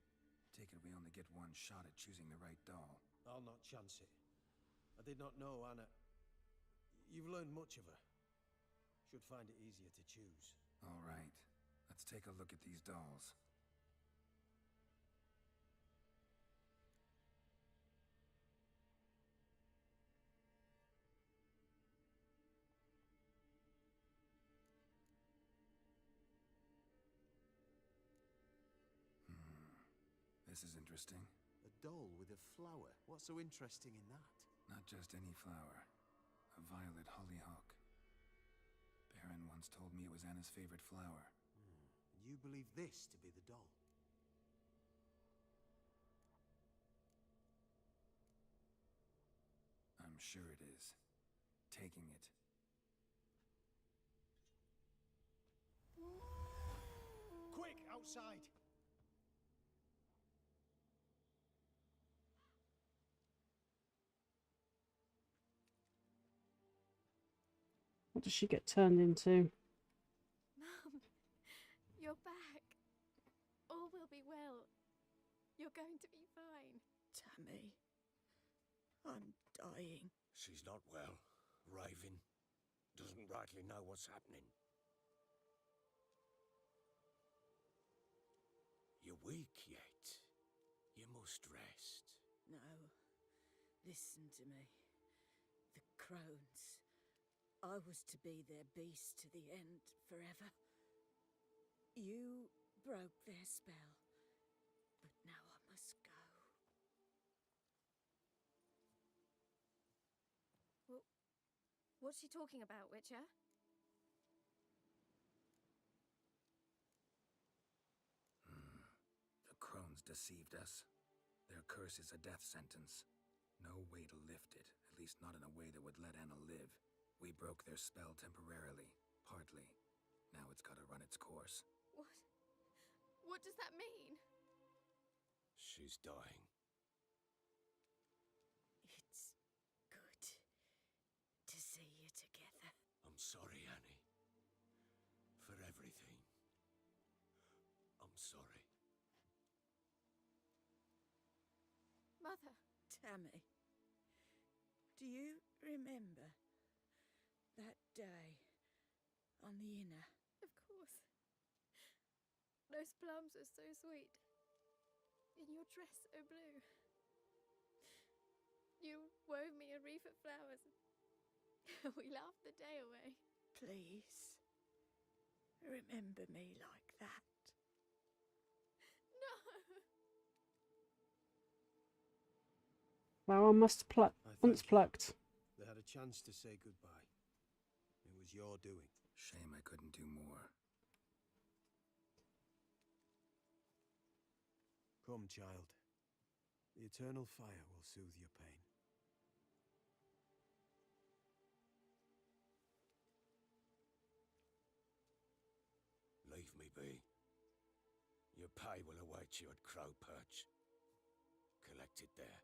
Take it we only get one shot at choosing the right doll. I'll not chance it. I did not know Anna. You've learned much of her. Should find it easier to choose. All right. Let's take a look at these dolls. This is interesting. A doll with a flower. What's so interesting in that? Not just any flower. A violet hollyhock. Baron once told me it was Anna's favorite flower. And you believe this to be the doll? I'm sure it is. Taking it. Quick, outside! What does she get turned into? Mum, you're back. All will be well. You're going to be fine. Tammy, I'm dying. She's not well. Raving. Doesn't rightly know what's happening. You're weak yet. You must rest. No. Listen to me. The crones. I was to be their beast to the end, forever. You broke their spell. But now I must go. What's she talking about, Witcher? The crones deceived us. Their curse is a death sentence. No way to lift it, at least not in a way that would let Anna live. We broke their spell temporarily, partly. Now it's gotta run its course. What? What does that mean? She's dying. It's good to see you together. I'm sorry, Annie. For everything. I'm sorry. Mother. Tammy, do you remember that day on the inner? Of course. Those plums are so sweet. And your dress so blue. You wove me a wreath of flowers. We laughed the day away. Please, remember me like that. No! Flower must once plucked. They had a a chance to say goodbye. It was your doing. Shame I couldn't do more. Come, child. The eternal fire will soothe your pain. Leave me be. Your pay will await you at Crow Perch. Collect it there.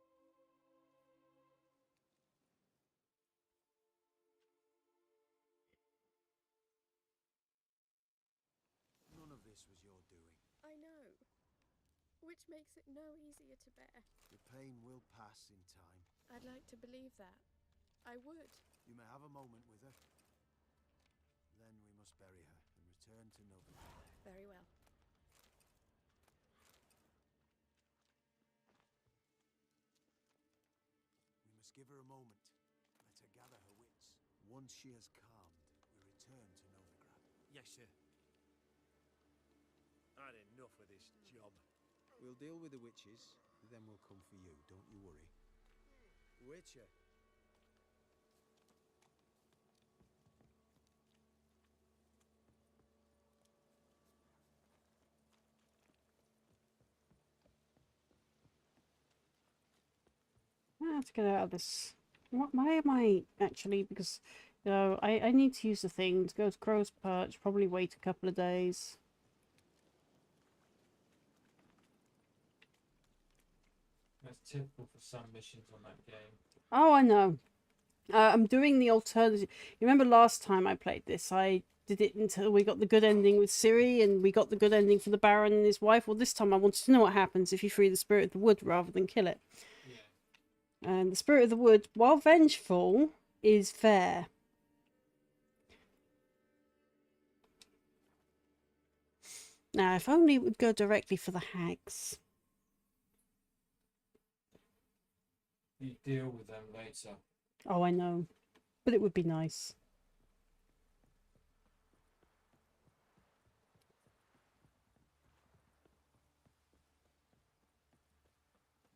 None of this was your doing. I know. Which makes it no easier to bear. The pain will pass in time. I'd like to believe that. I would. You may have a moment with her. Then we must bury her and return to Novigrad. Very well. We must give her a moment. Let her gather her wits. Once she has calmed, we return to Novigrad. Yes, sir. I'd enough of this job. We'll deal with the witches, then we'll come for you. Don't you worry. Witcher. I have to get out of this. Why am I actually? Because, you know, I need to use the thing to go to Crow's Perch. Probably wait a couple of days. That's typical for some missions on that game. Oh, I know. I'm doing the alternative. You remember last time I played this? I did it until we got the good ending with Ciri, and we got the good ending for the Baron and his wife. Well, this time I wanted to know what happens if you free the Spirit of the Wood rather than kill it. Yeah. And the Spirit of the Wood, while vengeful, is fair. Now, if only it would go directly for the hags. You deal with them later. Oh, I know. But it would be nice.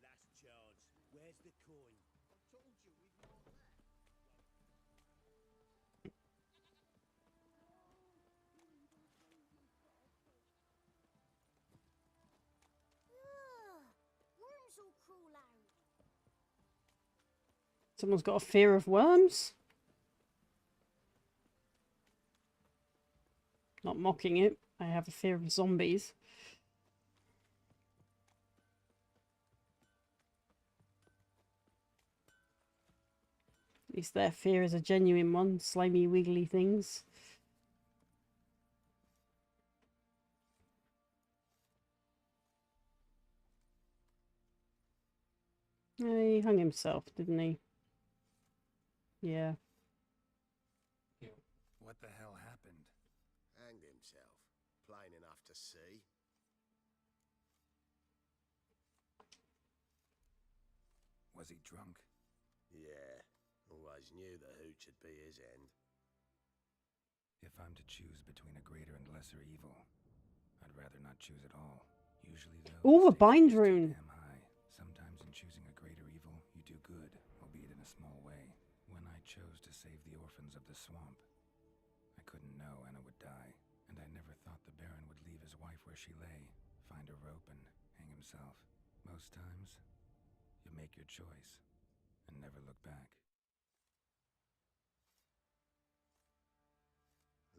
Last chance. Where's the coin? I told you we've more left. Worms will crawl out. Someone's got a fear of worms? Not mocking it. I have a fear of zombies. At least their fear is a genuine one. Slimy, wiggly things. He hung himself, didn't he? Yeah. What the hell happened? Hanged himself. Plain enough to see. Was he drunk? Yeah. Always knew the hooch would be his end. If I'm to choose between a greater and lesser evil, I'd rather not choose at all. Usually though, Oh, a bind rune. damn high. Sometimes in choosing a greater evil, you do good, albeit in a small way. When I chose to save the orphans of the swamp, I couldn't know Anna would die, and I never thought the Baron would leave his wife where she lay, find a rope and hang himself. Most times, you make your choice and never look back.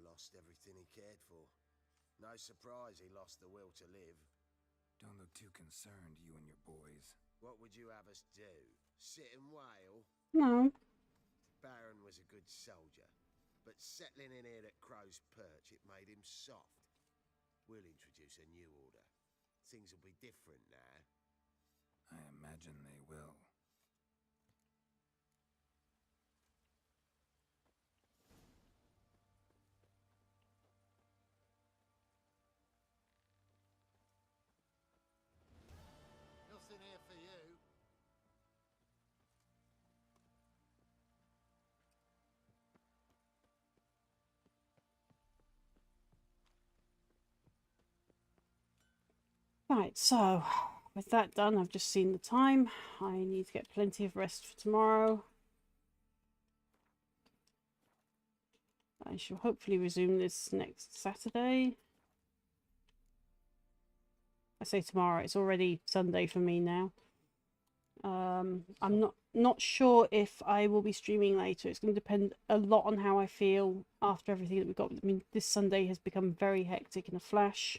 Lost everything he cared for. No surprise he lost the will to live. Don't look too concerned, you and your boys. What would you have us do? Sit and wail? No. Baron was a good soldier, but settling in here at Crow's Perch, it made him soft. We'll introduce a new order. Things will be different now. I imagine they will. Nothing here for you. Right, so with that done, I've just seen the time. I need to get plenty of rest for tomorrow. I shall hopefully resume this next Saturday. I say tomorrow, it's already Sunday for me now. I'm not sure if I will be streaming later. It's going to depend a lot on how I feel after everything that we've got. I mean, this Sunday has become very hectic in a flash.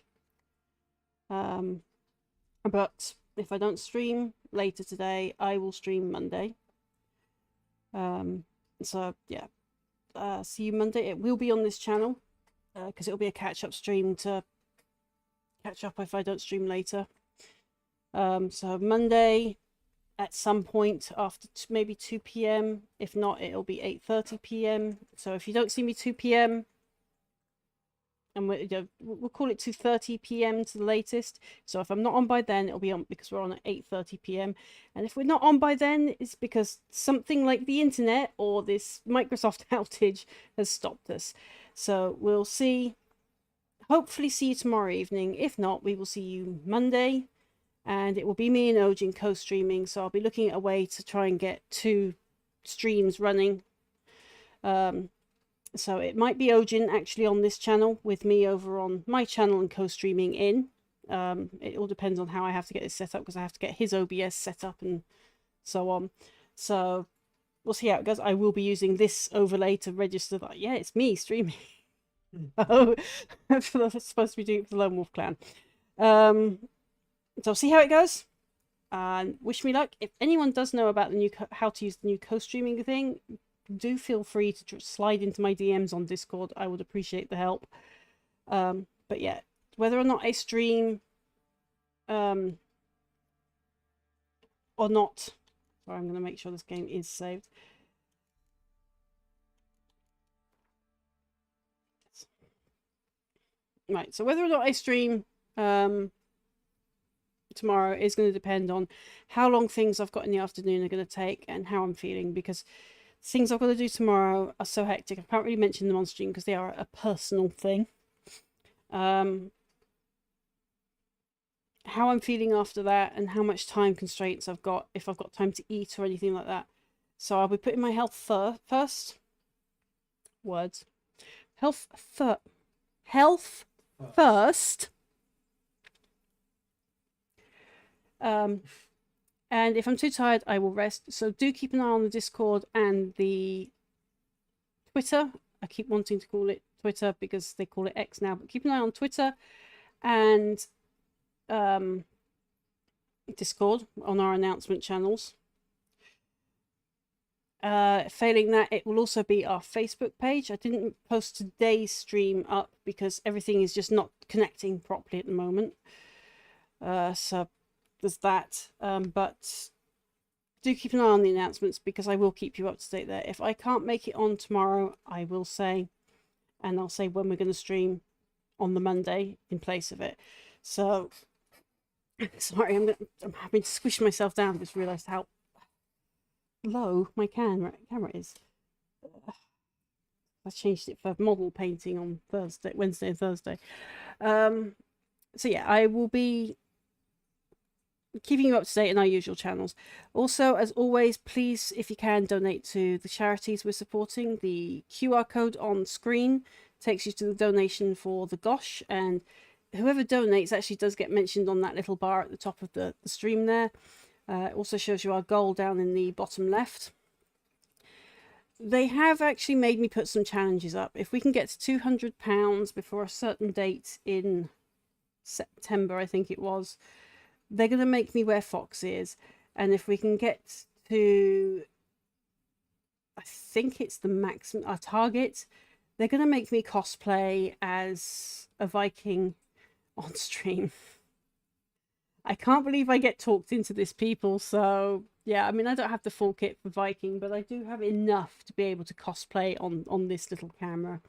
But if I don't stream later today, I will stream Monday. So yeah, see you Monday. It will be on this channel because it'll be a catch-up stream to catch up if I don't stream later. So Monday at some point after maybe 2 p.m. If not, it'll be 8:30 p.m. So if you don't see me 2 p.m. and we'll call it 2:30 p.m. to the latest. So if I'm not on by then, it'll be on because we're on at 8:30 p.m. And if we're not on by then, it's because something like the internet or this Microsoft outage has stopped us. So we'll see. Hopefully see you tomorrow evening. If not, we will see you Monday. And it will be me and Ojin co-streaming. So I'll be looking at a way to try and get 2 streams running. So it might be Ojin actually on this channel with me over on my channel and co-streaming in. It all depends on how I have to get this set up because I have to get his OBS set up and so on. So we'll see how it goes. I will be using this overlay to register that, yeah, it's me streaming. Oh, I'm supposed to be doing it for the Lonewolf clan. So see how it goes. And wish me luck. If anyone does know about the new how to use the new co-streaming thing, do feel free to slide into my DMs on Discord. I would appreciate the help. But yeah, whether or not I stream or not. Sorry, I'm going to make sure this game is saved. Right, so whether or not I stream tomorrow is going to depend on how long things I've got in the afternoon are going to take and how I'm feeling, because things I've got to do tomorrow are so hectic. I can't really mention them on stream because they are a personal thing. How I'm feeling after that and how much time constraints I've got, if I've got time to eat or anything like that. So I'll be putting my health first. Words. Health first. And if I'm too tired, I will rest. So do keep an eye on the Discord and the Twitter. I keep wanting to call it Twitter because they call it X now, but keep an eye on Twitter and Discord on our announcement channels. Failing that, it will also be our Facebook page. I didn't post today's stream up because everything is just not connecting properly at the moment. So there's that. But do keep an eye on the announcements because I will keep you up to date there. If I can't make it on tomorrow, I will say, and I'll say when we're going to stream on the Monday in place of it. So, sorry, I'm having to squish myself down. I just realised how low my camera is. I changed it for model painting on Wednesday and Thursday. So yeah, I will be keeping you up to date in our usual channels. Also, as always, please, if you can, donate to the charities we're supporting. The QR code on screen takes you to the donation for the Gosh, and whoever donates actually does get mentioned on that little bar at the top of the stream there. It also shows you our goal down in the bottom left. They have actually made me put some challenges up. If we can get to £200 before a certain date in September, I think it was, they're going to make me wear fox ears. And if we can get to, I think it's the maximum, our target, they're going to make me cosplay as a Viking on stream. I can't believe I get talked into this, people. So yeah, I mean, I don't have the full kit for Viking, but I do have enough to be able to cosplay on this little camera.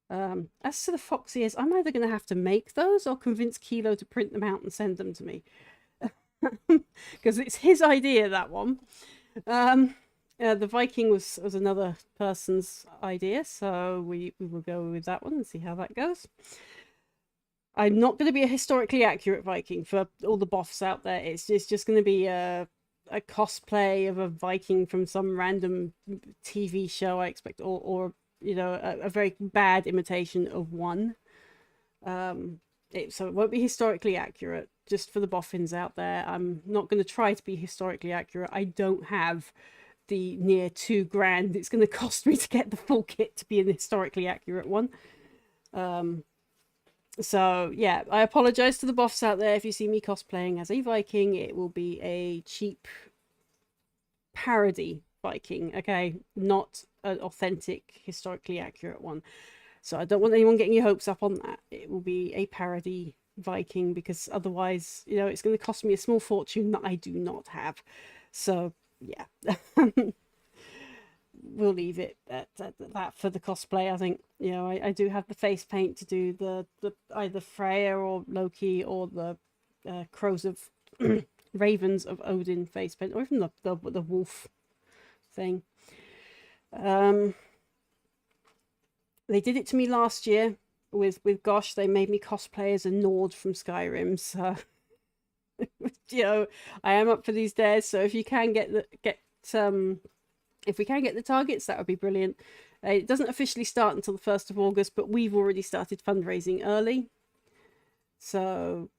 As to the fox ears, I'm either going to have to make those or convince Kilo to print them out and send them to me. Because it's his idea, that one. The Viking was another person's idea, so we will go with that one and see how that goes. I'm not going to be a historically accurate Viking for all the boffs out there. It's just going to be a cosplay of a Viking from some random TV show, I expect, or you know, a very bad imitation of one. So it won't be historically accurate, just for the boffins out there. I'm not going to try to be historically accurate. I don't have the near £2,000 it's going to cost me to get the full kit to be an historically accurate one. So yeah, I apologize to the boffs out there if you see me cosplaying as a Viking. It will be a cheap parody Viking, okay, not an authentic historically accurate one. So I don't want anyone getting your hopes up on that. It will be a parody Viking, because otherwise, you know, it's going to cost me a small fortune that I do not have. So yeah. We'll leave it at that for the cosplay. I think, you know, I do have the face paint to do the either Freya or Loki, or the crows of ravens of Odin face paint, or even the wolf thing. They did it to me last year with Gosh. They made me cosplay as a Nord from Skyrim. So you know, I am up for these dares. So if you can if we can get the targets, that would be brilliant. It doesn't officially start until the 1st of August, but we've already started fundraising early. So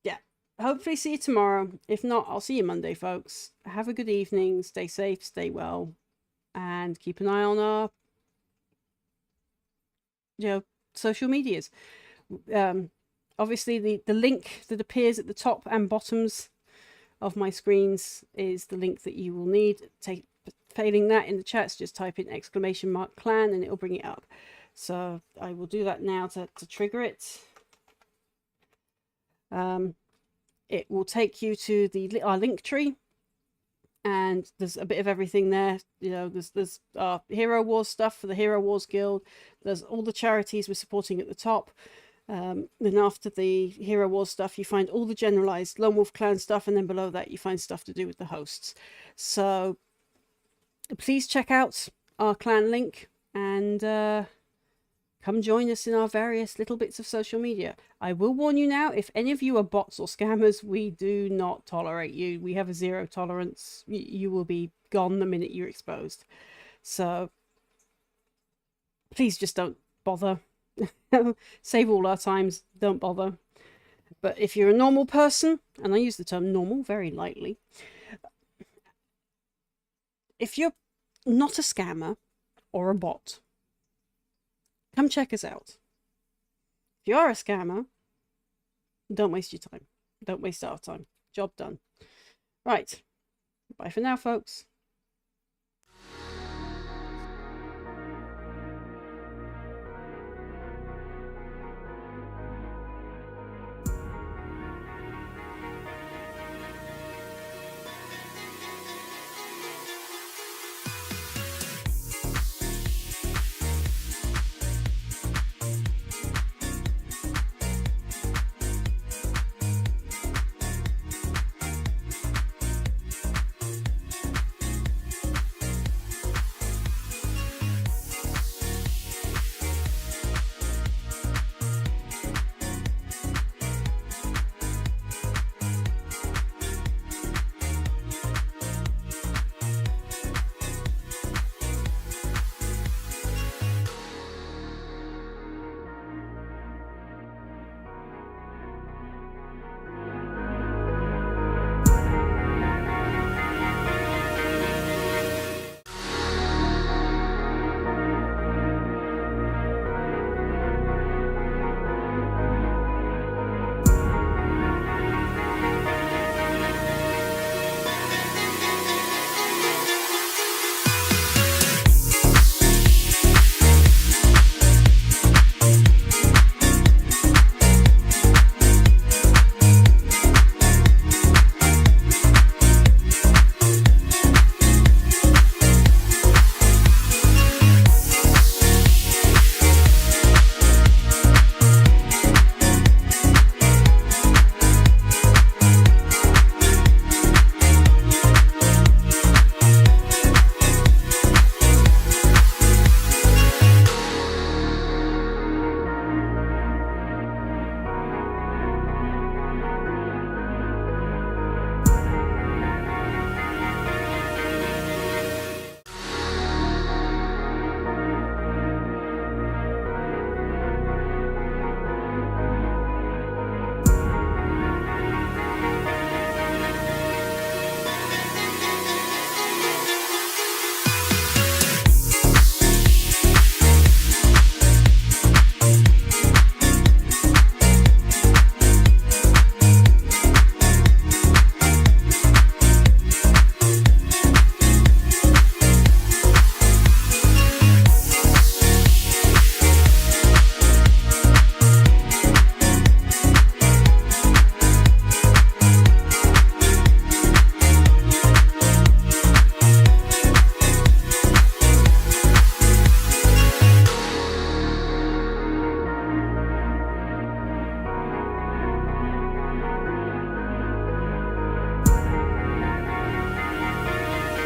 yeah, hopefully see you tomorrow. If not, I'll see you Monday, folks. Have a good evening. Stay safe, stay well, and keep an eye on our, you know, social medias. Obviously the link that appears at the top and bottoms of my screens is the link that you will need. Failing that in the chats, just type in !clan and it'll bring it up. So I will do that now to trigger it. It will take you to our link tree, and there's a bit of everything there. You know, there's Hero Wars stuff for the Hero Wars Guild. There's all the charities we're supporting at the top. Then after the Hero Wars stuff, you find all the generalized Lonewolf clan stuff, and then below that you find stuff to do with the hosts. So please check out our clan link, and come join us in our various little bits of social media. I will warn you now, if any of you are bots or scammers, we do not tolerate you. We have a zero tolerance. You will be gone the minute you're exposed. So please just don't bother. Save all our times, don't bother. But if you're a normal person, and I use the term normal very lightly, if you're not a scammer or a bot, come check us out. If you are a scammer, don't waste your time. Don't waste our time. Job done. Right. Bye for now, folks.